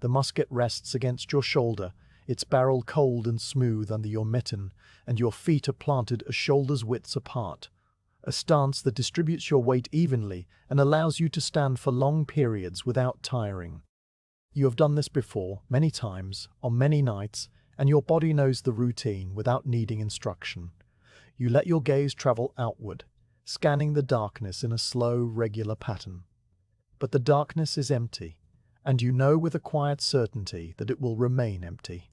The musket rests against your shoulder, its barrel cold and smooth under your mitten, and your feet are planted a shoulder's width apart, a stance that distributes your weight evenly and allows you to stand for long periods without tiring. You have done this before, many times, on many nights, and your body knows the routine without needing instruction. You let your gaze travel outward, scanning the darkness in a slow, regular pattern. But the darkness is empty, and you know with a quiet certainty that it will remain empty.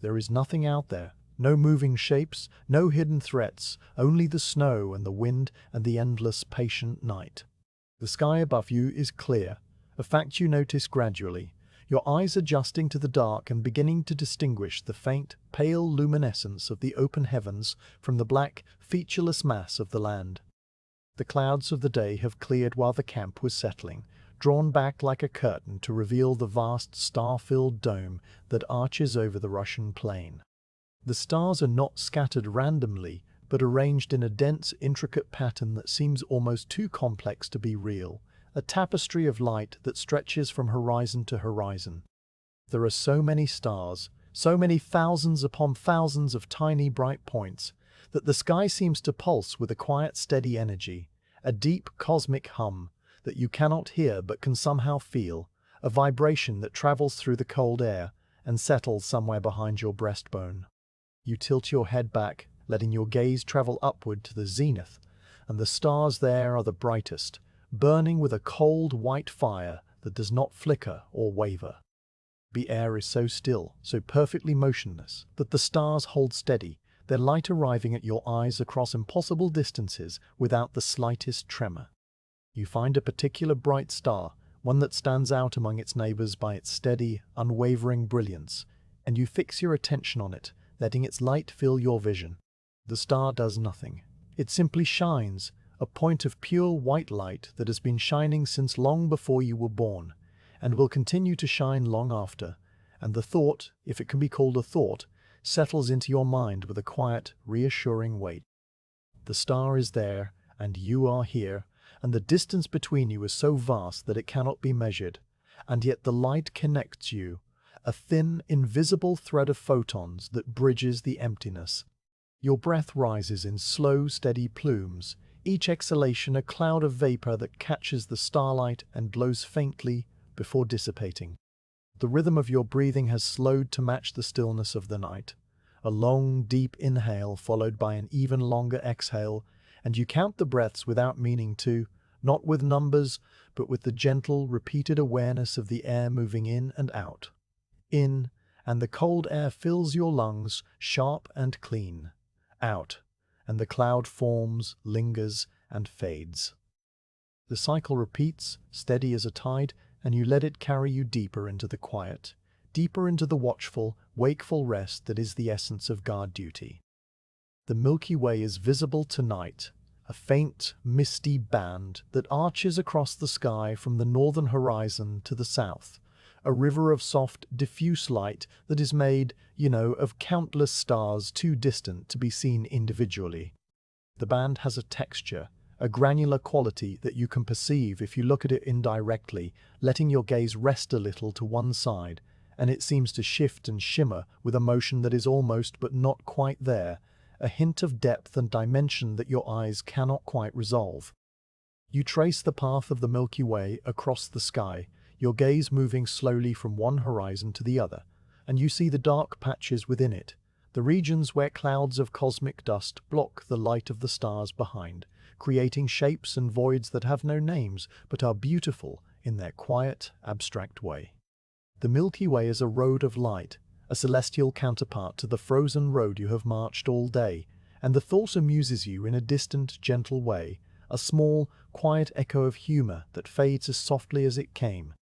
There is nothing out there, no moving shapes, no hidden threats, only the snow and the wind and the endless, patient night. The sky above you is clear, a fact you notice gradually, your eyes adjusting to the dark and beginning to distinguish the faint, pale luminescence of the open heavens from the black, featureless mass of the land. The clouds of the day have cleared while the camp was settling, drawn back like a curtain to reveal the vast, star-filled dome that arches over the Russian plain. The stars are not scattered randomly, but arranged in a dense, intricate pattern that seems almost too complex to be real, a tapestry of light that stretches from horizon to horizon. There are so many stars, so many thousands upon thousands of tiny bright points, that the sky seems to pulse with a quiet, steady energy, a deep cosmic hum that you cannot hear but can somehow feel, a vibration that travels through the cold air and settles somewhere behind your breastbone. You tilt your head back, letting your gaze travel upward to the zenith, and the stars there are the brightest, burning with a cold white fire that does not flicker or waver. The air is so still, so perfectly motionless, that the stars hold steady, their light arriving at your eyes across impossible distances without the slightest tremor. You find a particular bright star, one that stands out among its neighbors by its steady, unwavering brilliance, and you fix your attention on it, letting its light fill your vision. The star does nothing. It simply shines, a point of pure white light that has been shining since long before you were born, and will continue to shine long after, and the thought, if it can be called a thought, settles into your mind with a quiet, reassuring weight. The star is there, and you are here, and the distance between you is so vast that it cannot be measured, and yet the light connects you, a thin, invisible thread of photons that bridges the emptiness. Your breath rises in slow, steady plumes, each exhalation a cloud of vapor that catches the starlight and blows faintly before dissipating. The rhythm of your breathing has slowed to match the stillness of the night. A long, deep inhale followed by an even longer exhale, and you count the breaths without meaning to, not with numbers, but with the gentle, repeated awareness of the air moving in and out. In, and the cold air fills your lungs, sharp and clean. Out, and the cloud forms, lingers, and fades. The cycle repeats, steady as a tide, and you let it carry you deeper into the quiet, deeper into the watchful, wakeful rest that is the essence of guard duty. The Milky Way is visible tonight, a faint, misty band that arches across the sky from the northern horizon to the south, a river of soft, diffuse light that is made, of countless stars too distant to be seen individually. The band has a texture, a granular quality that you can perceive if you look at it indirectly, letting your gaze rest a little to one side, and it seems to shift and shimmer with a motion that is almost but not quite there, a hint of depth and dimension that your eyes cannot quite resolve. You trace the path of the Milky Way across the sky, your gaze moving slowly from one horizon to the other, and you see the dark patches within it, the regions where clouds of cosmic dust block the light of the stars behind, creating shapes and voids that have no names but are beautiful in their quiet, abstract way. The Milky Way is a road of light, a celestial counterpart to the frozen road you have marched all day, and the thought amuses you in a distant, gentle way, a small, quiet echo of humor that fades as softly as it came.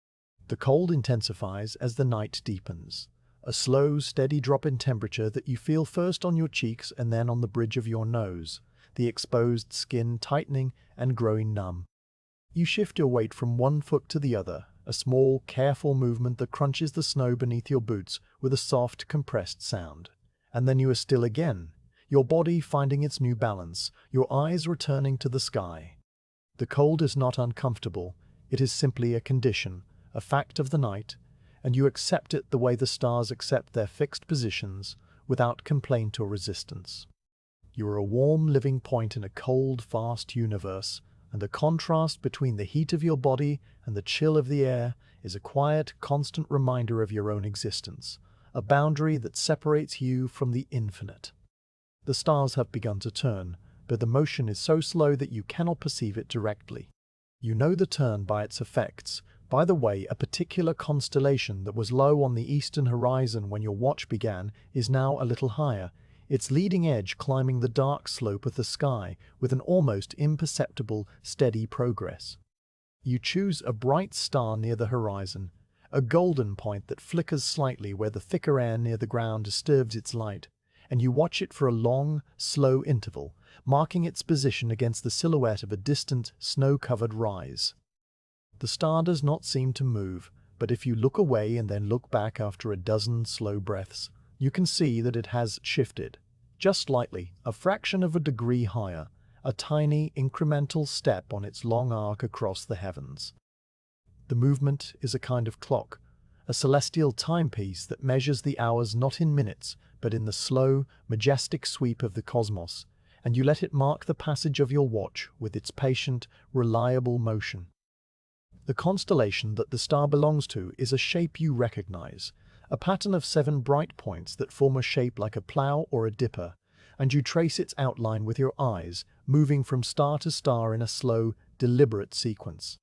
The cold intensifies as the night deepens, a slow, steady drop in temperature that you feel first on your cheeks and then on the bridge of your nose, the exposed skin tightening and growing numb. You shift your weight from one foot to the other, a small, careful movement that crunches the snow beneath your boots with a soft, compressed sound. And then you are still again, your body finding its new balance, your eyes returning to the sky. The cold is not uncomfortable, it is simply a condition, a fact of the night, and you accept it the way the stars accept their fixed positions, without complaint or resistance. You are a warm living point in a cold, vast universe, and the contrast between the heat of your body and the chill of the air is a quiet, constant reminder of your own existence, a boundary that separates you from the infinite. The stars have begun to turn, but the motion is so slow that you cannot perceive it directly. You know the turn by its effects. By the way, a particular constellation that was low on the eastern horizon when your watch began is now a little higher, its leading edge climbing the dark slope of the sky with an almost imperceptible, steady progress. You choose a bright star near the horizon, a golden point that flickers slightly where the thicker air near the ground disturbs its light, and you watch it for a long, slow interval, marking its position against the silhouette of a distant, snow-covered rise. The star does not seem to move, but if you look away and then look back after a dozen slow breaths, you can see that it has shifted, just slightly, a fraction of a degree higher, a tiny, incremental step on its long arc across the heavens. The movement is a kind of clock, a celestial timepiece that measures the hours not in minutes, but in the slow, majestic sweep of the cosmos, and you let it mark the passage of your watch with its patient, reliable motion. The constellation that the star belongs to is a shape you recognize, a pattern of 7 bright points that form a shape like a plow or a dipper, and you trace its outline with your eyes, moving from star to star in a slow, deliberate sequence.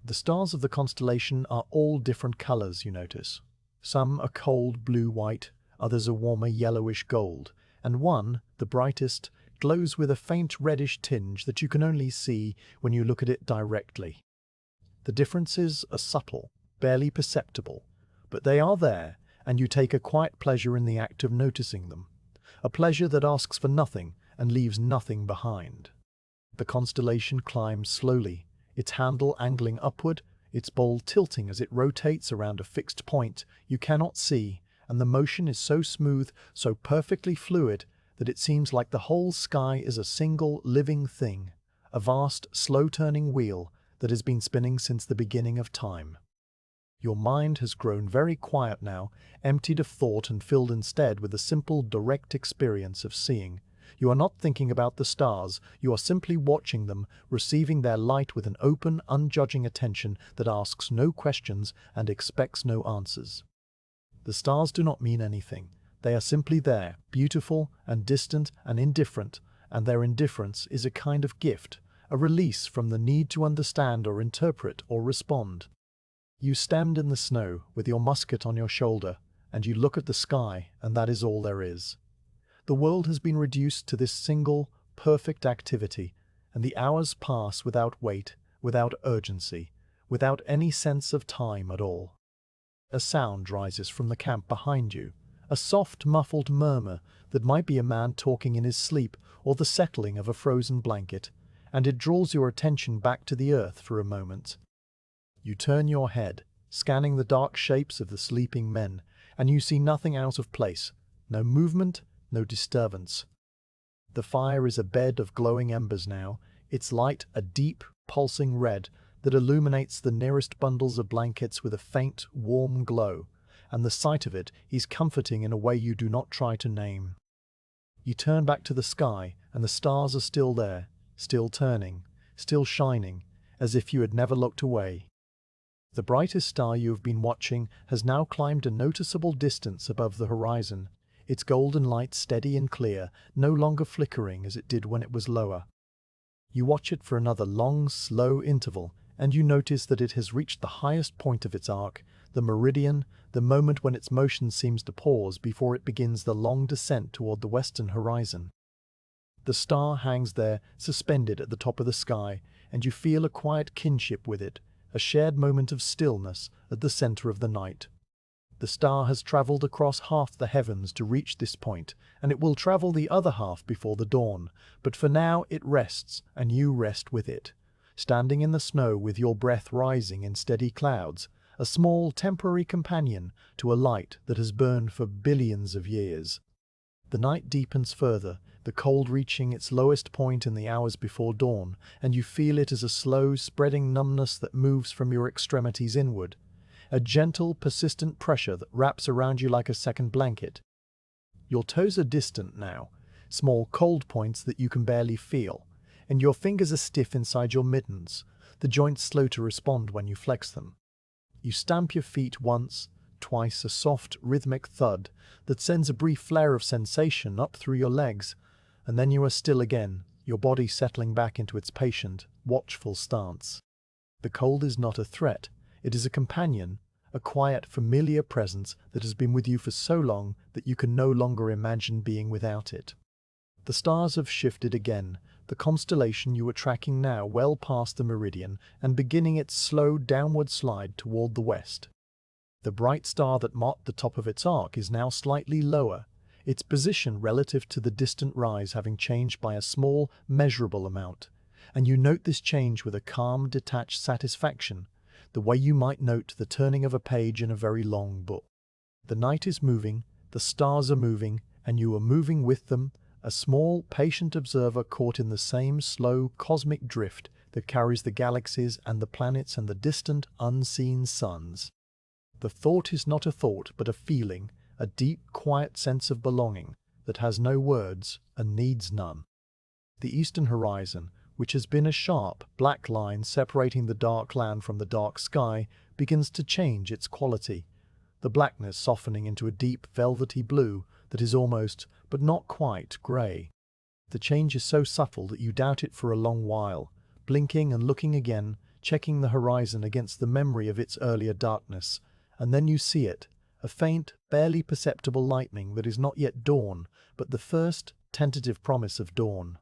The stars of the constellation are all different colors, you notice. Some are cold blue-white, others a warmer yellowish gold, and one, the brightest, glows with a faint reddish tinge that you can only see when you look at it directly. The differences are subtle, barely perceptible, but they are there, and you take a quiet pleasure in the act of noticing them, a pleasure that asks for nothing and leaves nothing behind. The constellation climbs slowly, its handle angling upward, its bowl tilting as it rotates around a fixed point you cannot see, and the motion is so smooth, so perfectly fluid, that it seems like the whole sky is a single living thing, a vast, slow-turning wheel that has been spinning since the beginning of time. Your mind has grown very quiet now, emptied of thought and filled instead with a simple, direct experience of seeing. You are not thinking about the stars, you are simply watching them, receiving their light with an open, unjudging attention that asks no questions and expects no answers. The stars do not mean anything. They are simply there, beautiful and distant and indifferent, and their indifference is a kind of gift, a release from the need to understand or interpret or respond. You stand in the snow with your musket on your shoulder, and you look at the sky, and that is all there is. The world has been reduced to this single, perfect activity, and the hours pass without weight, without urgency, without any sense of time at all. A sound rises from the camp behind you, a soft, muffled murmur that might be a man talking in his sleep or the settling of a frozen blanket, and it draws your attention back to the earth for a moment. You turn your head, scanning the dark shapes of the sleeping men, and you see nothing out of place, no movement, no disturbance. The fire is a bed of glowing embers now, its light a deep, pulsing red that illuminates the nearest bundles of blankets with a faint, warm glow, and the sight of it is comforting in a way you do not try to name. You turn back to the sky, and the stars are still there, still turning, still shining, as if you had never looked away. The brightest star you have been watching has now climbed a noticeable distance above the horizon, its golden light steady and clear, no longer flickering as it did when it was lower. You watch it for another long, slow interval, and you notice that it has reached the highest point of its arc, the meridian, the moment when its motion seems to pause before it begins the long descent toward the western horizon. The star hangs there, suspended at the top of the sky, and you feel a quiet kinship with it, a shared moment of stillness at the center of the night. The star has traveled across half the heavens to reach this point, and it will travel the other half before the dawn, but for now it rests, and you rest with it, standing in the snow with your breath rising in steady clouds, a small temporary companion to a light that has burned for billions of years. The night deepens further, the cold reaching its lowest point in the hours before dawn, and you feel it as a slow, spreading numbness that moves from your extremities inward, a gentle, persistent pressure that wraps around you like a second blanket. Your toes are distant now, small cold points that you can barely feel, and your fingers are stiff inside your mittens, the joints slow to respond when you flex them. You stamp your feet once, twice, a soft, rhythmic thud that sends a brief flare of sensation up through your legs, and then you are still again, your body settling back into its patient, watchful stance. The cold is not a threat, it is a companion, a quiet, familiar presence that has been with you for so long that you can no longer imagine being without it. The stars have shifted again, the constellation you are tracking now well past the meridian and beginning its slow downward slide toward the west. The bright star that marked the top of its arc is now slightly lower, its position relative to the distant rise having changed by a small, measurable amount, and you note this change with a calm, detached satisfaction, the way you might note the turning of a page in a very long book. The night is moving, the stars are moving, and you are moving with them, a small, patient observer caught in the same slow, cosmic drift that carries the galaxies and the planets and the distant, unseen suns. The thought is not a thought, but a feeling, a deep, quiet sense of belonging that has no words and needs none. The eastern horizon, which has been a sharp, black line separating the dark land from the dark sky, begins to change its quality, the blackness softening into a deep, velvety blue that is almost, but not quite, grey. The change is so subtle that you doubt it for a long while, blinking and looking again, checking the horizon against the memory of its earlier darkness, and then you see it, a faint, barely perceptible lightning that is not yet dawn, but the first, tentative promise of dawn.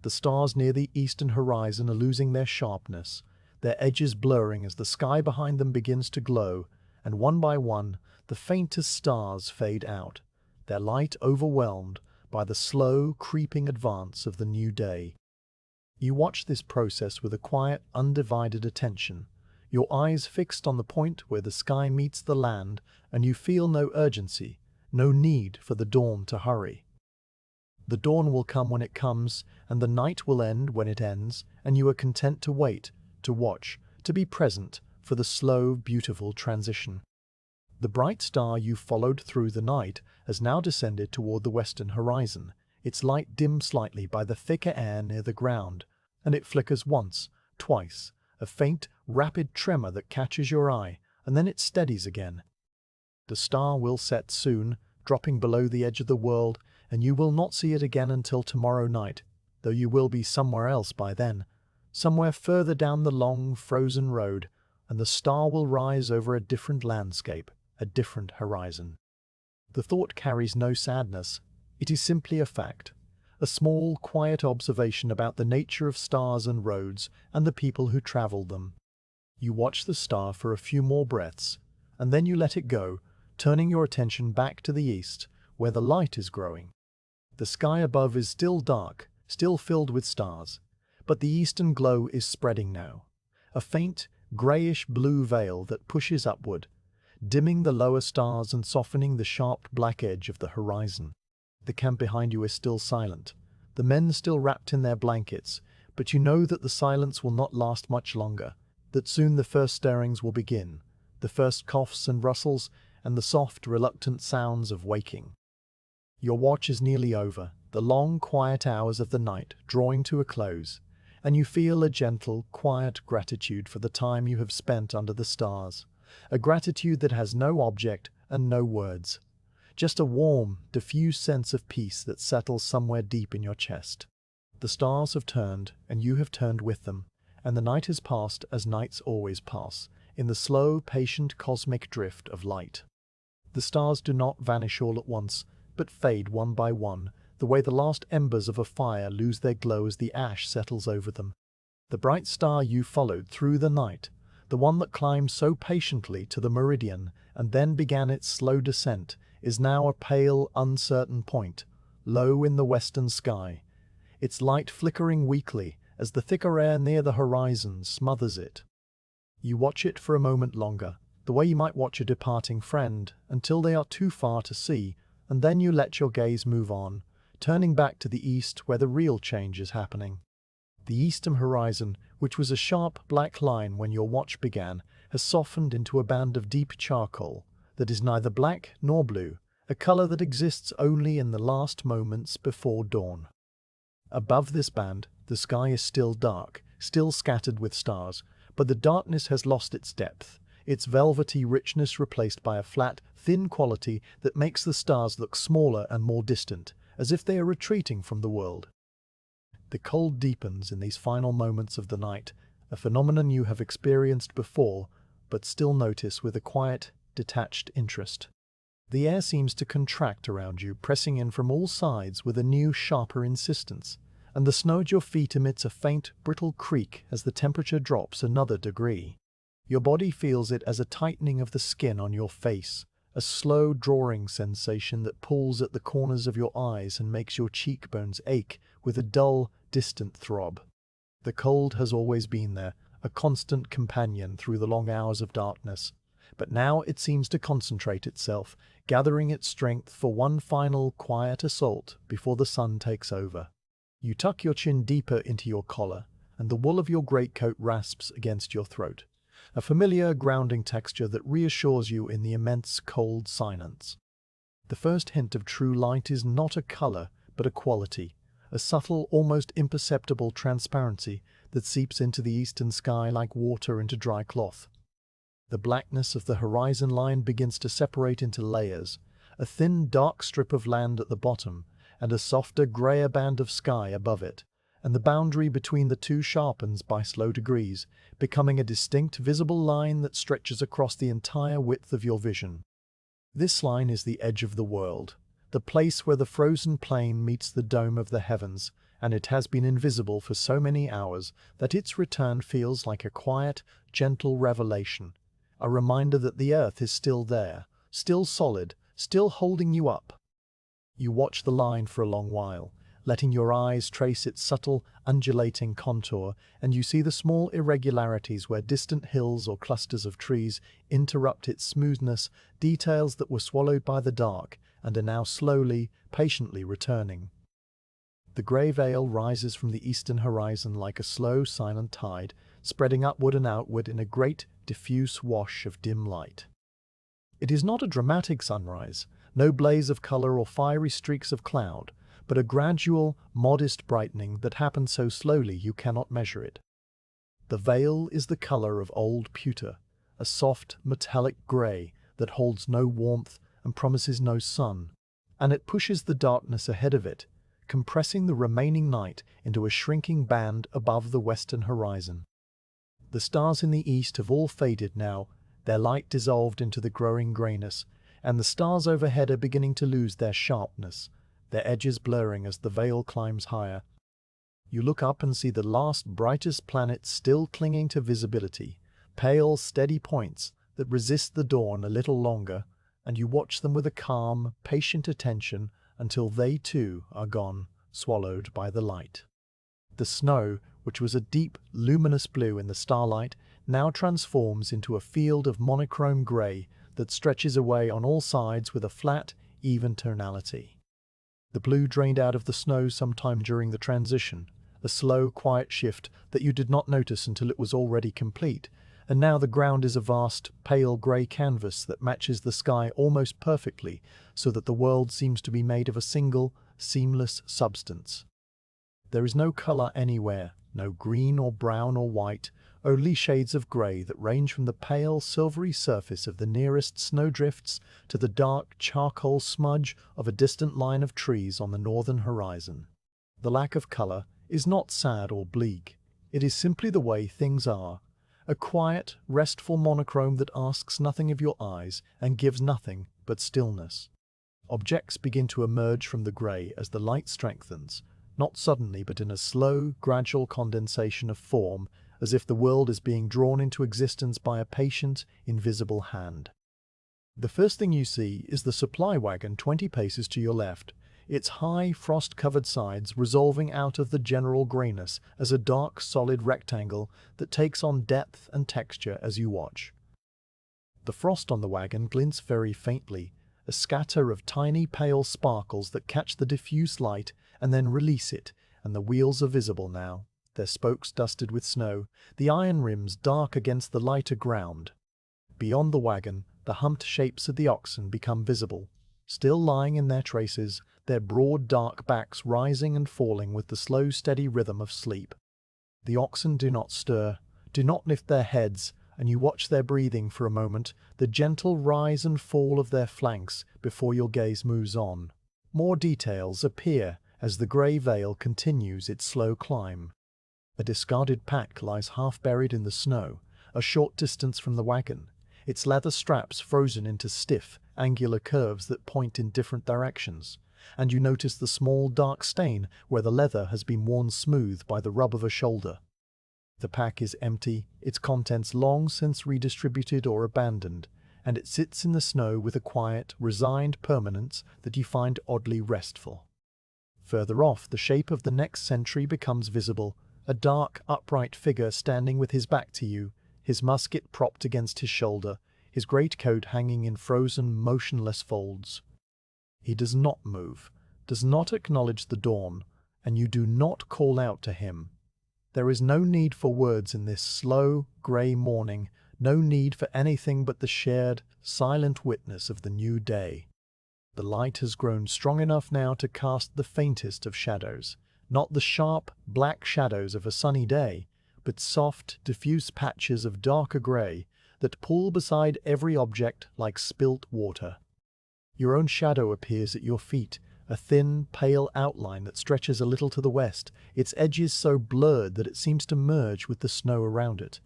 The stars near the eastern horizon are losing their sharpness, their edges blurring as the sky behind them begins to glow, and one by one, the faintest stars fade out, their light overwhelmed by the slow, creeping advance of the new day. You watch this process with a quiet, undivided attention, your eyes fixed on the point where the sky meets the land, and you feel no urgency, no need for the dawn to hurry. The dawn will come when it comes, and the night will end when it ends, and you are content to wait, to watch, to be present for the slow, beautiful transition. The bright star you followed through the night has now descended toward the western horizon, its light dimmed slightly by the thicker air near the ground, and it flickers once, twice, a faint, rapid tremor that catches your eye, and then it steadies again. The star will set soon, dropping below the edge of the world, and you will not see it again until tomorrow night, though you will be somewhere else by then, somewhere further down the long, frozen road, and the star will rise over a different landscape, a different horizon. The thought carries no sadness. It is simply a fact, a small, quiet observation about the nature of stars and roads and the people who travel them. You watch the star for a few more breaths, and then you let it go, turning your attention back to the east, where the light is growing. The sky above is still dark, still filled with stars, but the eastern glow is spreading now, a faint, grayish-blue veil that pushes upward, dimming the lower stars and softening the sharp black edge of the horizon. The camp behind you is still silent, the men still wrapped in their blankets, but you know that the silence will not last much longer, that soon the first stirrings will begin, the first coughs and rustles, and the soft, reluctant sounds of waking. Your watch is nearly over, the long, quiet hours of the night drawing to a close, and you feel a gentle, quiet gratitude for the time you have spent under the stars, a gratitude that has no object and no words, just a warm, diffuse sense of peace that settles somewhere deep in your chest. The stars have turned, and you have turned with them, and the night has passed as nights always pass, in the slow, patient cosmic drift of light. The stars do not vanish all at once, but fade one by one, the way the last embers of a fire lose their glow as the ash settles over them. The bright star you followed through the night, the one that climbed so patiently to the meridian and then began its slow descent, is now a pale, uncertain point, low in the western sky, its light flickering weakly as the thicker air near the horizon smothers it. You watch it for a moment longer, the way you might watch a departing friend, until they are too far to see, and then you let your gaze move on, turning back to the east where the real change is happening. The eastern horizon, which was a sharp black line when your watch began, has softened into a band of deep charcoal that is neither black nor blue, a color that exists only in the last moments before dawn. Above this band, the sky is still dark, still scattered with stars, but the darkness has lost its depth, its velvety richness replaced by a flat, thin quality that makes the stars look smaller and more distant, as if they are retreating from the world. The cold deepens in these final moments of the night, a phenomenon you have experienced before, but still notice with a quiet, detached interest. The air seems to contract around you, pressing in from all sides with a new, sharper insistence, and the snow at your feet emits a faint, brittle creak as the temperature drops another degree. Your body feels it as a tightening of the skin on your face, a slow drawing sensation that pulls at the corners of your eyes and makes your cheekbones ache with a dull, distant throb. The cold has always been there, a constant companion through the long hours of darkness, but now it seems to concentrate itself, gathering its strength for one final, quiet assault before the sun takes over. You tuck your chin deeper into your collar, and the wool of your greatcoat rasps against your throat, a familiar grounding texture that reassures you in the immense cold silence. The first hint of true light is not a color, but a quality, a subtle, almost imperceptible transparency that seeps into the eastern sky like water into dry cloth. The blackness of the horizon line begins to separate into layers, a thin, dark strip of land at the bottom, and a softer, grayer band of sky above it, and the boundary between the two sharpens by slow degrees, becoming a distinct, visible line that stretches across the entire width of your vision. This line is the edge of the world, the place where the frozen plain meets the dome of the heavens, and it has been invisible for so many hours that its return feels like a quiet, gentle revelation, a reminder that the earth is still there, still solid, still holding you up. You watch the line for a long while, letting your eyes trace its subtle, undulating contour, and you see the small irregularities where distant hills or clusters of trees interrupt its smoothness, details that were swallowed by the dark and are now slowly, patiently returning. The grey veil rises from the eastern horizon like a slow, silent tide, spreading upward and outward in a great, diffuse wash of dim light. It is not a dramatic sunrise, no blaze of colour or fiery streaks of cloud, but a gradual, modest brightening that happens so slowly you cannot measure it. The veil is the colour of old pewter, a soft, metallic grey that holds no warmth and promises no sun, and it pushes the darkness ahead of it, compressing the remaining night into a shrinking band above the western horizon. The stars in the east have all faded now, their light dissolved into the growing greyness, and the stars overhead are beginning to lose their sharpness, their edges blurring as the veil climbs higher. You look up and see the last brightest planets still clinging to visibility, pale, steady points that resist the dawn a little longer, and you watch them with a calm, patient attention until they too are gone, swallowed by the light. The snow, which was a deep, luminous blue in the starlight, now transforms into a field of monochrome grey that stretches away on all sides with a flat, even tonality. The blue drained out of the snow sometime during the transition, a slow, quiet shift that you did not notice until it was already complete, and now the ground is a vast, pale grey canvas that matches the sky almost perfectly, so that the world seems to be made of a single, seamless substance. There is no colour anywhere, no green or brown or white, only shades of grey that range from the pale, silvery surface of the nearest snowdrifts to the dark charcoal smudge of a distant line of trees on the northern horizon. The lack of colour is not sad or bleak. It is simply the way things are, a quiet, restful monochrome that asks nothing of your eyes and gives nothing but stillness. Objects begin to emerge from the grey as the light strengthens, not suddenly but in a slow, gradual condensation of form, as if the world is being drawn into existence by a patient, invisible hand. The first thing you see is the supply wagon 20 paces to your left, its high, frost-covered sides resolving out of the general greyness as a dark, solid rectangle that takes on depth and texture as you watch. The frost on the wagon glints very faintly, a scatter of tiny, pale sparkles that catch the diffuse light and then release it, and the wheels are visible now, their spokes dusted with snow, the iron rims dark against the lighter ground. Beyond the wagon, the humped shapes of the oxen become visible, still lying in their traces, their broad dark backs rising and falling with the slow steady rhythm of sleep. The oxen do not stir, do not lift their heads, and you watch their breathing for a moment, the gentle rise and fall of their flanks before your gaze moves on. More details appear as the grey veil continues its slow climb. A discarded pack lies half buried in the snow, a short distance from the wagon, its leather straps frozen into stiff, angular curves that point in different directions, and you notice the small dark stain where the leather has been worn smooth by the rub of a shoulder. The pack is empty, its contents long since redistributed or abandoned, and it sits in the snow with a quiet, resigned permanence that you find oddly restful. Further off, the shape of the next sentry becomes visible, a dark, upright figure standing with his back to you, his musket propped against his shoulder, his greatcoat hanging in frozen, motionless folds. He does not move, does not acknowledge the dawn, and you do not call out to him. There is no need for words in this slow, grey morning, no need for anything but the shared, silent witness of the new day. The light has grown strong enough now to cast the faintest of shadows, not the sharp, black shadows of a sunny day, but soft, diffuse patches of darker grey that pool beside every object like spilt water. Your own shadow appears at your feet, a thin, pale outline that stretches a little to the west, its edges so blurred that it seems to merge with the snow around it.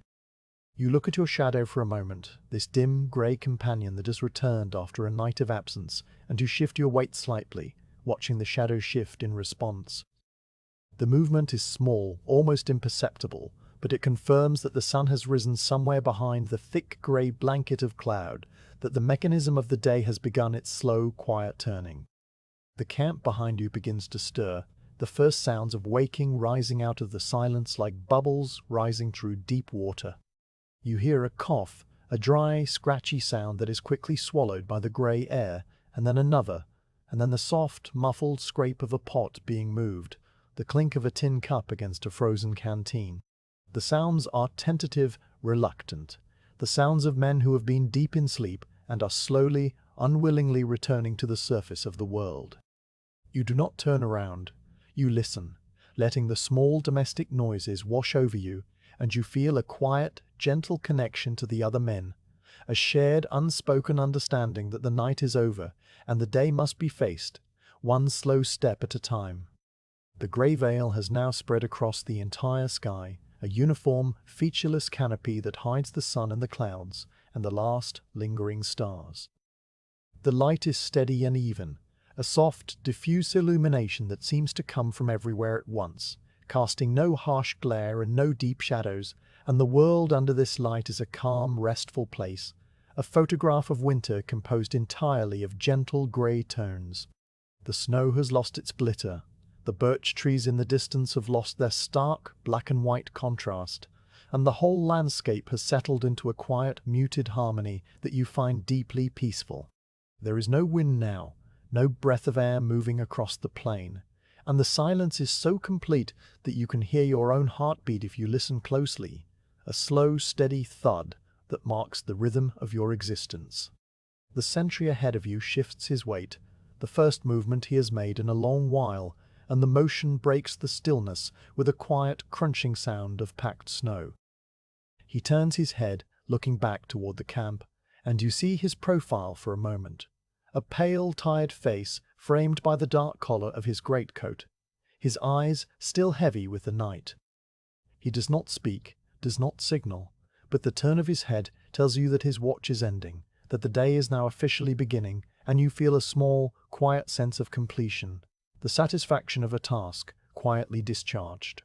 You look at your shadow for a moment, this dim, grey companion that has returned after a night of absence, and you shift your weight slightly, watching the shadow shift in response. The movement is small, almost imperceptible, but it confirms that the sun has risen somewhere behind the thick grey blanket of cloud, that the mechanism of the day has begun its slow, quiet turning. The camp behind you begins to stir, the first sounds of waking rising out of the silence like bubbles rising through deep water. You hear a cough, a dry, scratchy sound that is quickly swallowed by the grey air, and then another, and then the soft, muffled scrape of a pot being moved, the clink of a tin cup against a frozen canteen. The sounds are tentative, reluctant, the sounds of men who have been deep in sleep and are slowly, unwillingly returning to the surface of the world. You do not turn around. You listen, letting the small domestic noises wash over you, and you feel a quiet, gentle connection to the other men, a shared, unspoken understanding that the night is over and the day must be faced, one slow step at a time. The grey veil has now spread across the entire sky, a uniform, featureless canopy that hides the sun and the clouds and the last lingering stars. The light is steady and even, a soft, diffuse illumination that seems to come from everywhere at once, casting no harsh glare and no deep shadows, and the world under this light is a calm, restful place, a photograph of winter composed entirely of gentle grey tones. The snow has lost its glitter, the birch trees in the distance have lost their stark, black and white contrast, and the whole landscape has settled into a quiet, muted harmony that you find deeply peaceful. There is no wind now, no breath of air moving across the plain, and the silence is so complete that you can hear your own heartbeat if you listen closely, a slow, steady thud that marks the rhythm of your existence. The sentry ahead of you shifts his weight, the first movement he has made in a long while, and the motion breaks the stillness with a quiet, crunching sound of packed snow. He turns his head, looking back toward the camp, and you see his profile for a moment. A pale, tired face framed by the dark collar of his greatcoat, his eyes still heavy with the night. He does not speak, does not signal, but the turn of his head tells you that his watch is ending, that the day is now officially beginning, and you feel a small, quiet sense of completion, the satisfaction of a task quietly discharged.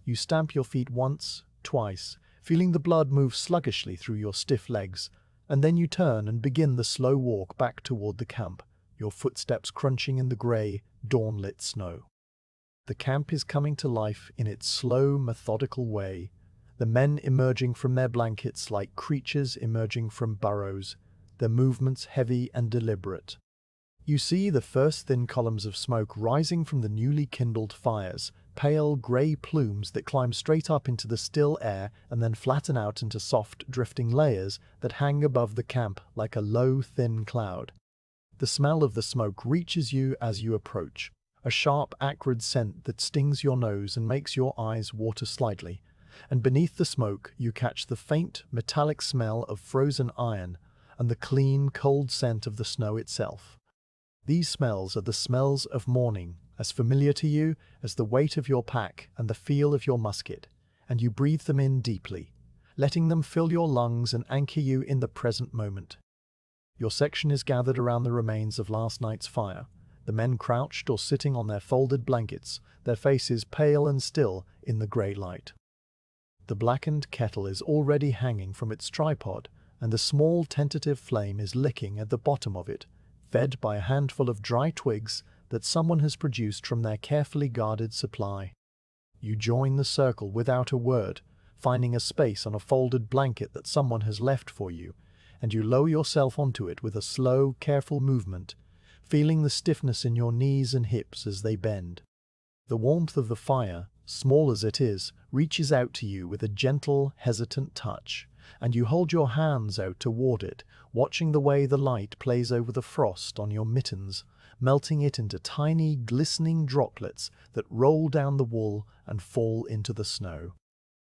You stamp your feet once, twice, feeling the blood move sluggishly through your stiff legs, and then you turn and begin the slow walk back toward the camp, your footsteps crunching in the grey, dawn-lit snow. The camp is coming to life in its slow, methodical way, the men emerging from their blankets like creatures emerging from burrows, their movements heavy and deliberate. You see the first thin columns of smoke rising from the newly kindled fires, pale grey plumes that climb straight up into the still air and then flatten out into soft, drifting layers that hang above the camp like a low, thin cloud. The smell of the smoke reaches you as you approach, a sharp, acrid scent that stings your nose and makes your eyes water slightly, and beneath the smoke you catch the faint, metallic smell of frozen iron and the clean, cold scent of the snow itself. These smells are the smells of morning, as familiar to you as the weight of your pack and the feel of your musket, and you breathe them in deeply, letting them fill your lungs and anchor you in the present moment. Your section is gathered around the remains of last night's fire, the men crouched or sitting on their folded blankets, their faces pale and still in the grey light. The blackened kettle is already hanging from its tripod, and the small tentative flame is licking at the bottom of it, fed by a handful of dry twigs that someone has produced from their carefully guarded supply. You join the circle without a word, finding a space on a folded blanket that someone has left for you, and you lower yourself onto it with a slow, careful movement, feeling the stiffness in your knees and hips as they bend. The warmth of the fire, small as it is, reaches out to you with a gentle, hesitant touch, and you hold your hands out toward it, watching the way the light plays over the frost on your mittens, melting it into tiny, glistening droplets that roll down the wool and fall into the snow.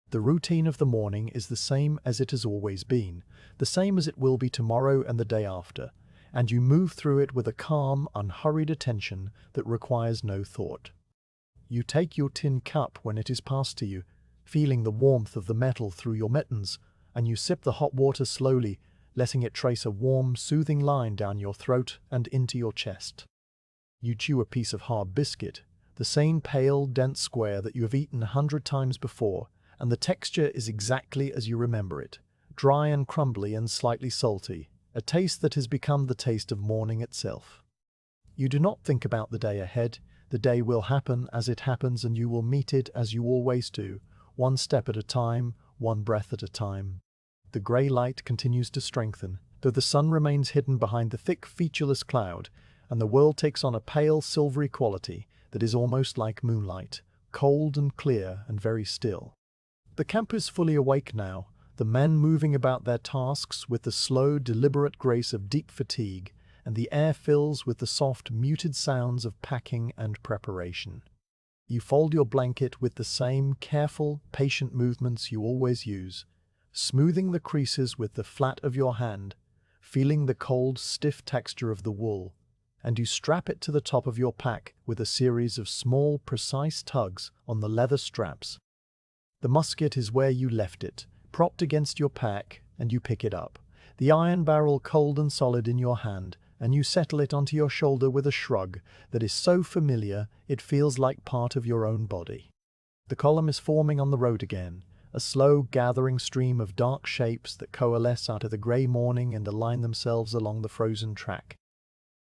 The routine of the morning is the same as it has always been, the same as it will be tomorrow and the day after, and you move through it with a calm, unhurried attention that requires no thought. You take your tin cup when it is passed to you, feeling the warmth of the metal through your mittens, and you sip the hot water slowly, letting it trace a warm, soothing line down your throat and into your chest. You chew a piece of hard biscuit, the same pale, dense square that you have eaten 100 times before, and the texture is exactly as you remember it, dry and crumbly and slightly salty, a taste that has become the taste of morning itself. You do not think about the day ahead. The day will happen as it happens, and you will meet it as you always do, one step at a time, one breath at a time. The grey light continues to strengthen, though the sun remains hidden behind the thick, featureless cloud, and the world takes on a pale, silvery quality that is almost like moonlight, cold and clear and very still. The camp is fully awake now, the men moving about their tasks with the slow, deliberate grace of deep fatigue, and the air fills with the soft, muted sounds of packing and preparation. You fold your blanket with the same careful, patient movements you always use, smoothing the creases with the flat of your hand, feeling the cold, stiff texture of the wool, and you strap it to the top of your pack with a series of small, precise tugs on the leather straps. The musket is where you left it, propped against your pack, and you pick it up, the iron barrel cold and solid in your hand, and you settle it onto your shoulder with a shrug that is so familiar it feels like part of your own body. The column is forming on the road again, a slow gathering stream of dark shapes that coalesce out of the grey morning and align themselves along the frozen track.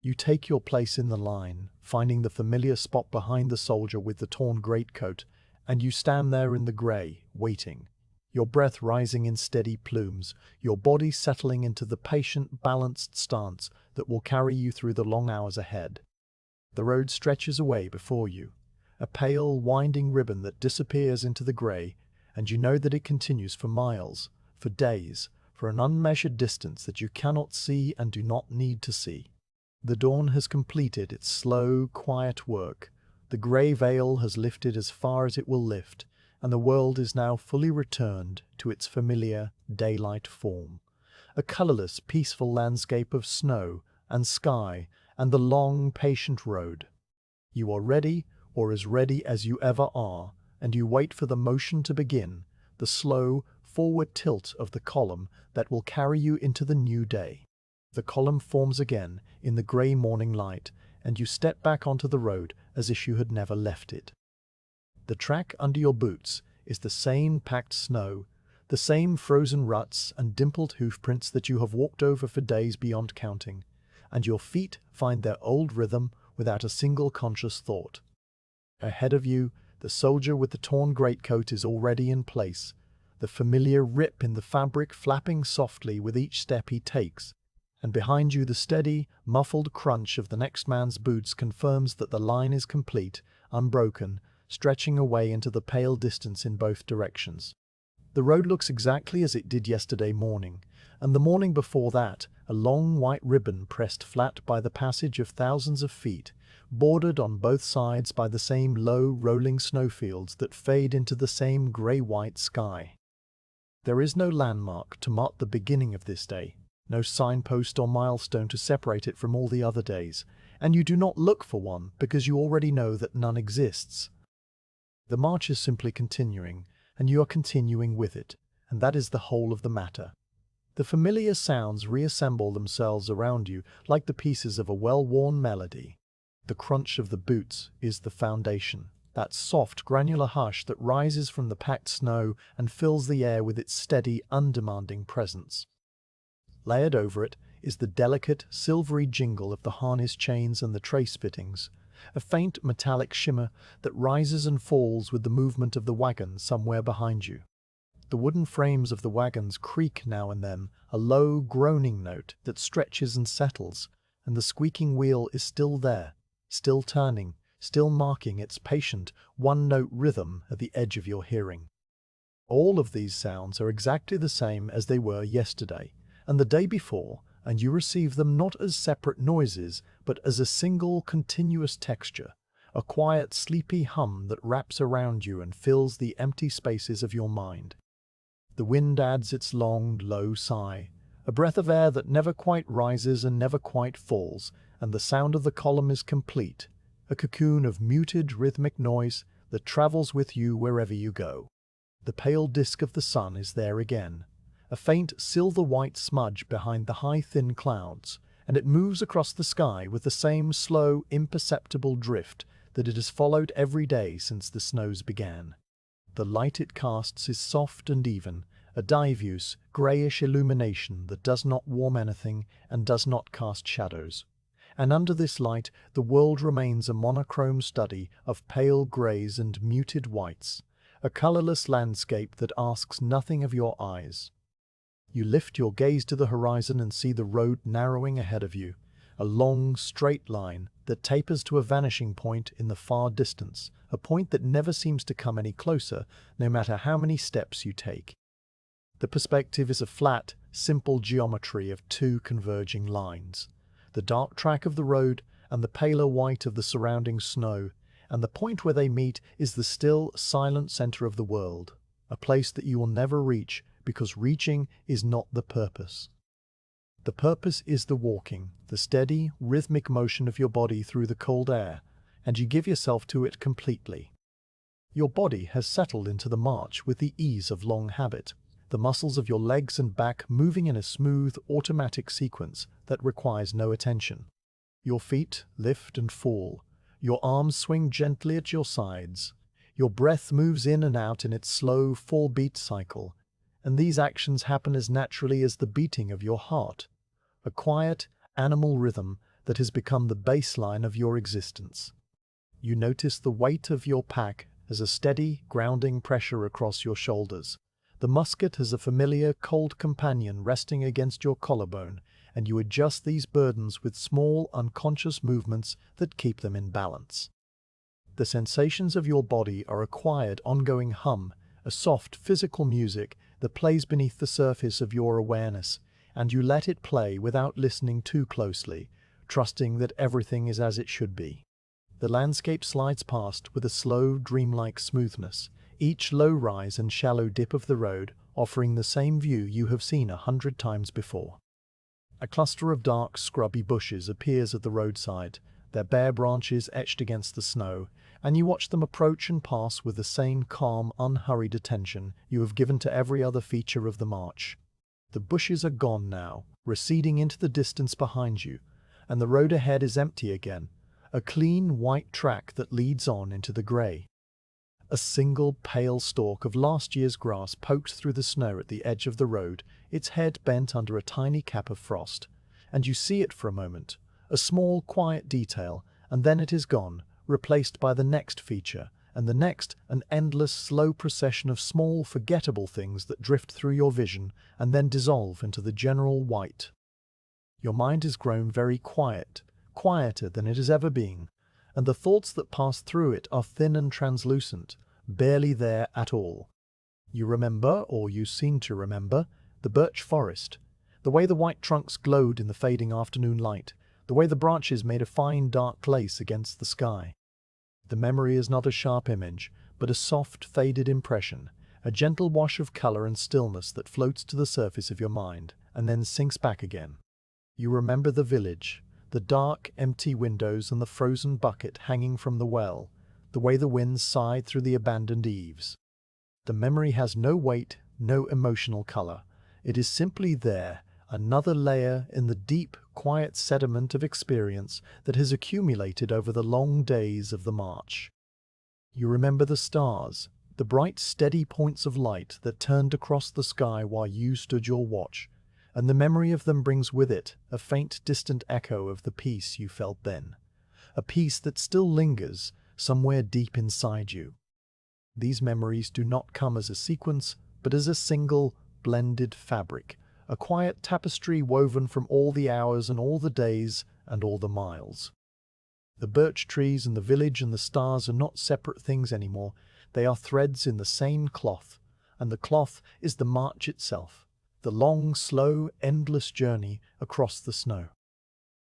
You take your place in the line, finding the familiar spot behind the soldier with the torn greatcoat, and you stand there in the grey, waiting, your breath rising in steady plumes, your body settling into the patient, balanced stance that will carry you through the long hours ahead. The road stretches away before you, a pale, winding ribbon that disappears into the grey, and you know that it continues for miles, for days, for an unmeasured distance that you cannot see and do not need to see. The dawn has completed its slow, quiet work. The grey veil has lifted as far as it will lift, and the world is now fully returned to its familiar daylight form. A colourless, peaceful landscape of snow and sky and the long, patient road. You are ready, or as ready as you ever are, and you wait for the motion to begin, the slow, forward tilt of the column that will carry you into the new day. The column forms again in the grey morning light, and you step back onto the road as if you had never left it. The track under your boots is the same packed snow, the same frozen ruts and dimpled hoofprints that you have walked over for days beyond counting, and your feet find their old rhythm without a single conscious thought. Ahead of you, the soldier with the torn greatcoat is already in place, the familiar rip in the fabric flapping softly with each step he takes, and behind you the steady, muffled crunch of the next man's boots confirms that the line is complete, unbroken, stretching away into the pale distance in both directions. The road looks exactly as it did yesterday morning, and the morning before that, a long white ribbon pressed flat by the passage of thousands of feet, bordered on both sides by the same low, rolling snowfields that fade into the same grey-white sky. There is no landmark to mark the beginning of this day, no signpost or milestone to separate it from all the other days, and you do not look for one because you already know that none exists. The march is simply continuing, and you are continuing with it, and that is the whole of the matter. The familiar sounds reassemble themselves around you like the pieces of a well-worn melody. The crunch of the boots is the foundation, that soft, granular hush that rises from the packed snow and fills the air with its steady, undemanding presence. Layered over it is the delicate, silvery jingle of the harness chains and the trace fittings, a faint metallic shimmer that rises and falls with the movement of the wagon somewhere behind you. The wooden frames of the wagons creak now and then, a low, groaning note that stretches and settles, and the squeaking wheel is still there, still turning, still marking its patient, one-note rhythm at the edge of your hearing. All of these sounds are exactly the same as they were yesterday, and the day before, and you receive them not as separate noises, but as a single continuous texture, a quiet, sleepy hum that wraps around you and fills the empty spaces of your mind. The wind adds its long, low sigh, a breath of air that never quite rises and never quite falls, and the sound of the column is complete, a cocoon of muted, rhythmic noise that travels with you wherever you go. The pale disk of the sun is there again, a faint silver-white smudge behind the high thin clouds, and it moves across the sky with the same slow, imperceptible drift that it has followed every day since the snows began. The light it casts is soft and even, a diffuse, greyish illumination that does not warm anything and does not cast shadows. And under this light the world remains a monochrome study of pale greys and muted whites, a colourless landscape that asks nothing of your eyes. You lift your gaze to the horizon and see the road narrowing ahead of you, a long, straight line that tapers to a vanishing point in the far distance, a point that never seems to come any closer, no matter how many steps you take. The perspective is a flat, simple geometry of two converging lines. The dark track of the road and the paler white of the surrounding snow, and the point where they meet is the still, silent center of the world, a place that you will never reach because reaching is not the purpose. The purpose is the walking, the steady, rhythmic motion of your body through the cold air, and you give yourself to it completely. Your body has settled into the march with the ease of long habit, the muscles of your legs and back moving in a smooth, automatic sequence that requires no attention. Your feet lift and fall, your arms swing gently at your sides, your breath moves in and out in its slow, full-beat cycle, and these actions happen as naturally as the beating of your heart, a quiet, animal rhythm that has become the baseline of your existence. You notice the weight of your pack as a steady, grounding pressure across your shoulders, the musket as a familiar, cold companion resting against your collarbone, and you adjust these burdens with small, unconscious movements that keep them in balance. The sensations of your body are a quiet, ongoing hum, a soft, physical music that plays beneath the surface of your awareness, and you let it play without listening too closely, trusting that everything is as it should be. The landscape slides past with a slow, dreamlike smoothness, each low rise and shallow dip of the road offering the same view you have seen 100 times before. A cluster of dark, scrubby bushes appears at the roadside, their bare branches etched against the snow, and you watch them approach and pass with the same calm, unhurried attention you have given to every other feature of the march. The bushes are gone now, receding into the distance behind you, and the road ahead is empty again, a clean, white track that leads on into the grey. A single pale stalk of last year's grass pokes through the snow at the edge of the road, its head bent under a tiny cap of frost, and you see it for a moment, a small, quiet detail, and then it is gone, replaced by the next feature, and the next, an endless, slow procession of small, forgettable things that drift through your vision and then dissolve into the general white. Your mind has grown very quiet, quieter than it has ever been, and the thoughts that pass through it are thin and translucent, barely there at all. You remember, or you seem to remember, the birch forest, the way the white trunks glowed in the fading afternoon light, the way the branches made a fine dark lace against the sky. The memory is not a sharp image, but a soft, faded impression, a gentle wash of color and stillness that floats to the surface of your mind and then sinks back again. You remember the village, the dark, empty windows and the frozen bucket hanging from the well, the way the wind sighed through the abandoned eaves. The memory has no weight, no emotional color. It is simply there, another layer in the deep, quiet sediment of experience that has accumulated over the long days of the march. You remember the stars, the bright, steady points of light that turned across the sky while you stood your watch, and the memory of them brings with it a faint, distant echo of the peace you felt then, a peace that still lingers somewhere deep inside you. These memories do not come as a sequence, but as a single, blended fabric, a quiet tapestry woven from all the hours and all the days and all the miles. The birch trees and the village and the stars are not separate things anymore. They are threads in the same cloth, and the cloth is the march itself, the long, slow, endless journey across the snow.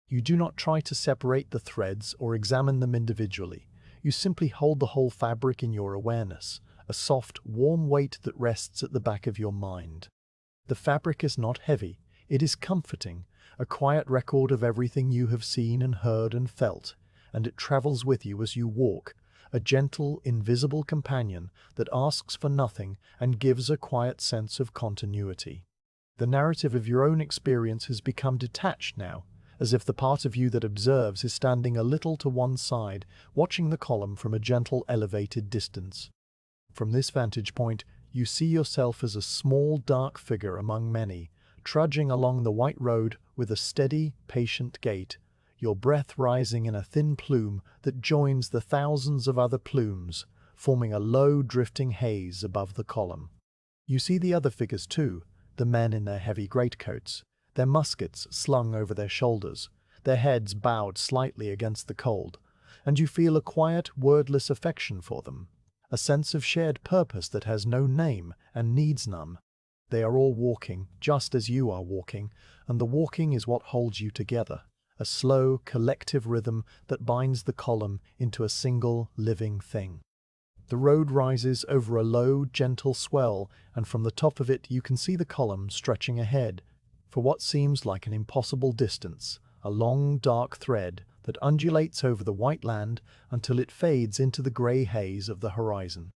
You do not try to separate the threads or examine them individually. You simply hold the whole fabric in your awareness, a soft, warm weight that rests at the back of your mind. The fabric is not heavy, it is comforting, a quiet record of everything you have seen and heard and felt, and it travels with you as you walk, a gentle, invisible companion that asks for nothing and gives a quiet sense of continuity. The narrative of your own experience has become detached now, as if the part of you that observes is standing a little to one side, watching the column from a gentle elevated distance. From this vantage point, you see yourself as a small dark figure among many, trudging along the white road with a steady, patient gait, your breath rising in a thin plume that joins the thousands of other plumes, forming a low drifting haze above the column. You see the other figures too, the men in their heavy greatcoats, their muskets slung over their shoulders, their heads bowed slightly against the cold, and you feel a quiet, wordless affection for them, a sense of shared purpose that has no name and needs none. They are all walking, just as you are walking, and the walking is what holds you together, a slow, collective rhythm that binds the column into a single, living thing. The road rises over a low, gentle swell, and from the top of it you can see the column stretching ahead, for what seems like an impossible distance, a long, dark thread that undulates over the white land until it fades into the grey haze of the horizon.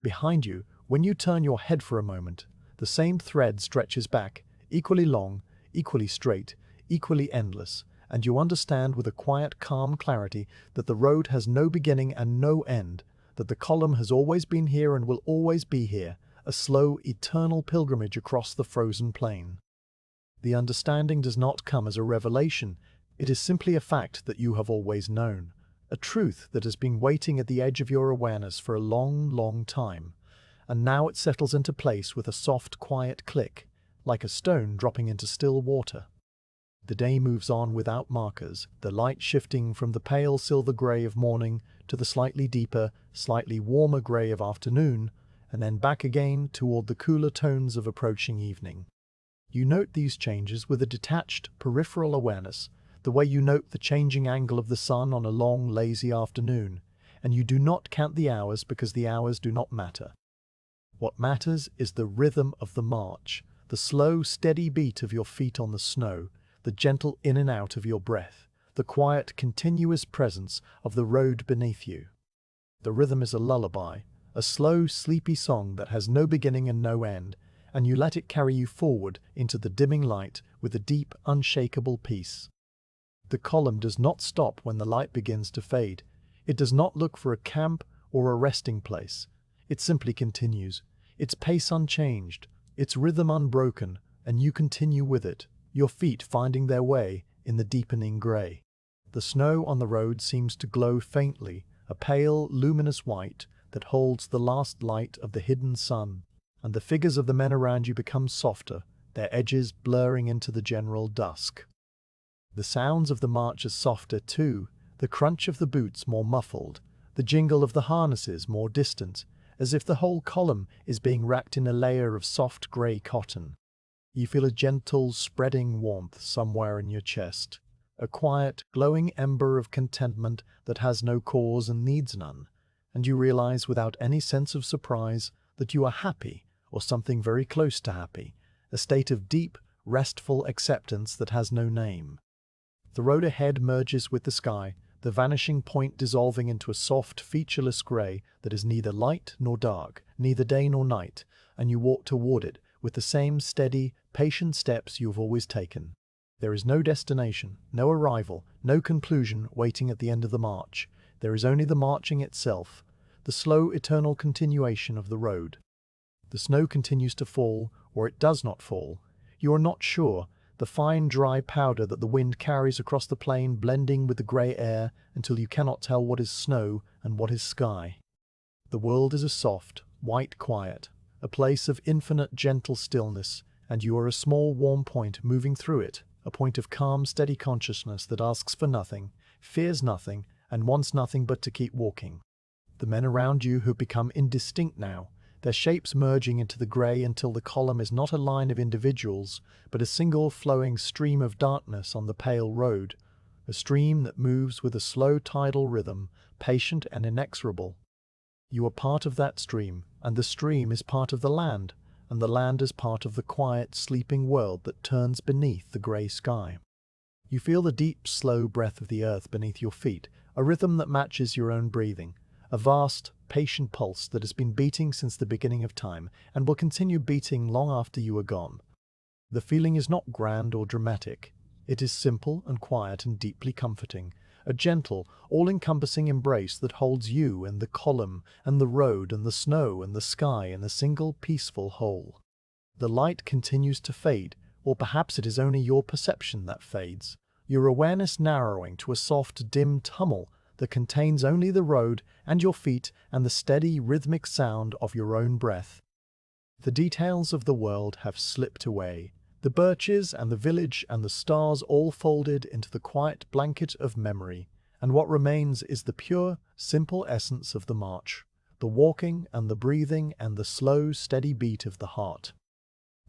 Behind you, when you turn your head for a moment, the same thread stretches back, equally long, equally straight, equally endless, and you understand with a quiet, calm clarity that the road has no beginning and no end, that the column has always been here and will always be here, a slow, eternal pilgrimage across the frozen plain. The understanding does not come as a revelation, it is simply a fact that you have always known, a truth that has been waiting at the edge of your awareness for a long, long time, and now it settles into place with a soft, quiet click, like a stone dropping into still water. The day moves on without markers, the light shifting from the pale silver grey of morning to the slightly deeper, slightly warmer grey of afternoon, and then back again toward the cooler tones of approaching evening. You note these changes with a detached, peripheral awareness, the way you note the changing angle of the sun on a long, lazy afternoon, and you do not count the hours because the hours do not matter. What matters is the rhythm of the march, the slow, steady beat of your feet on the snow, the gentle in and out of your breath, the quiet, continuous presence of the road beneath you. The rhythm is a lullaby, a slow, sleepy song that has no beginning and no end, and you let it carry you forward into the dimming light with a deep, unshakable peace. The column does not stop when the light begins to fade. It does not look for a camp or a resting place. It simply continues, its pace unchanged, its rhythm unbroken, and you continue with it, your feet finding their way in the deepening grey. The snow on the road seems to glow faintly, a pale, luminous white that holds the last light of the hidden sun, and the figures of the men around you become softer, their edges blurring into the general dusk. The sounds of the march are softer too, the crunch of the boots more muffled, the jingle of the harnesses more distant, as if the whole column is being wrapped in a layer of soft grey cotton. You feel a gentle, spreading warmth somewhere in your chest, a quiet, glowing ember of contentment that has no cause and needs none, and you realize without any sense of surprise that you are happy, or something very close to happy, a state of deep, restful acceptance that has no name. The road ahead merges with the sky, the vanishing point dissolving into a soft, featureless grey that is neither light nor dark, neither day nor night, and you walk toward it with the same steady, patient steps you have always taken. There is no destination, no arrival, no conclusion waiting at the end of the march. There is only the marching itself, the slow, eternal continuation of the road. The snow continues to fall, or it does not fall. You are not sure, the fine, dry powder that the wind carries across the plain blending with the grey air until you cannot tell what is snow and what is sky. The world is a soft, white quiet, a place of infinite gentle stillness, and you are a small warm point moving through it, a point of calm, steady consciousness that asks for nothing, fears nothing, and wants nothing but to keep walking. The men around you have become indistinct now, their shapes merging into the grey until the column is not a line of individuals, but a single flowing stream of darkness on the pale road, a stream that moves with a slow tidal rhythm, patient and inexorable. You are part of that stream, and the stream is part of the land, and the land is part of the quiet, sleeping world that turns beneath the grey sky. You feel the deep, slow breath of the earth beneath your feet, a rhythm that matches your own breathing, a vast, patient pulse that has been beating since the beginning of time and will continue beating long after you are gone. The feeling is not grand or dramatic. It is simple and quiet and deeply comforting, a gentle, all-encompassing embrace that holds you and the column and the road and the snow and the sky in a single peaceful whole. The light continues to fade, or perhaps it is only your perception that fades, your awareness narrowing to a soft, dim tunnel that contains only the road and your feet and the steady, rhythmic sound of your own breath. The details of the world have slipped away, the birches and the village and the stars all folded into the quiet blanket of memory, and what remains is the pure, simple essence of the march, the walking and the breathing and the slow, steady beat of the heart.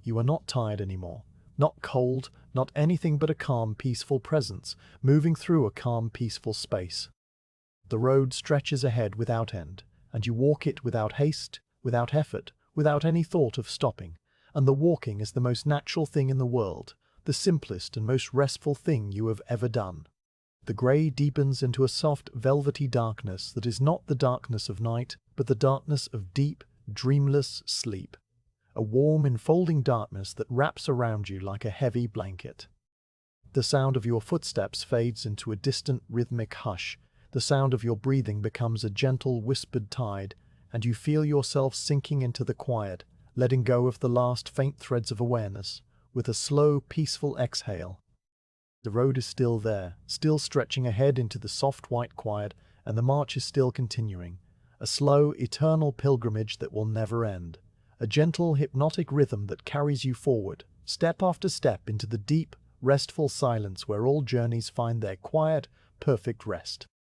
You are not tired anymore, not cold, not anything but a calm, peaceful presence, moving through a calm, peaceful space. The road stretches ahead without end, and you walk it without haste, without effort, without any thought of stopping, and the walking is the most natural thing in the world, the simplest and most restful thing you have ever done. The grey deepens into a soft, velvety darkness that is not the darkness of night, but the darkness of deep, dreamless sleep. A warm, enfolding darkness that wraps around you like a heavy blanket. The sound of your footsteps fades into a distant, rhythmic hush. The sound of your breathing becomes a gentle, whispered tide, and you feel yourself sinking into the quiet, letting go of the last faint threads of awareness, with a slow, peaceful exhale. The road is still there, still stretching ahead into the soft white quiet, and the march is still continuing, a slow, eternal pilgrimage that will never end, a gentle, hypnotic rhythm that carries you forward, step after step into the deep, restful silence where all journeys find their quiet, perfect rest.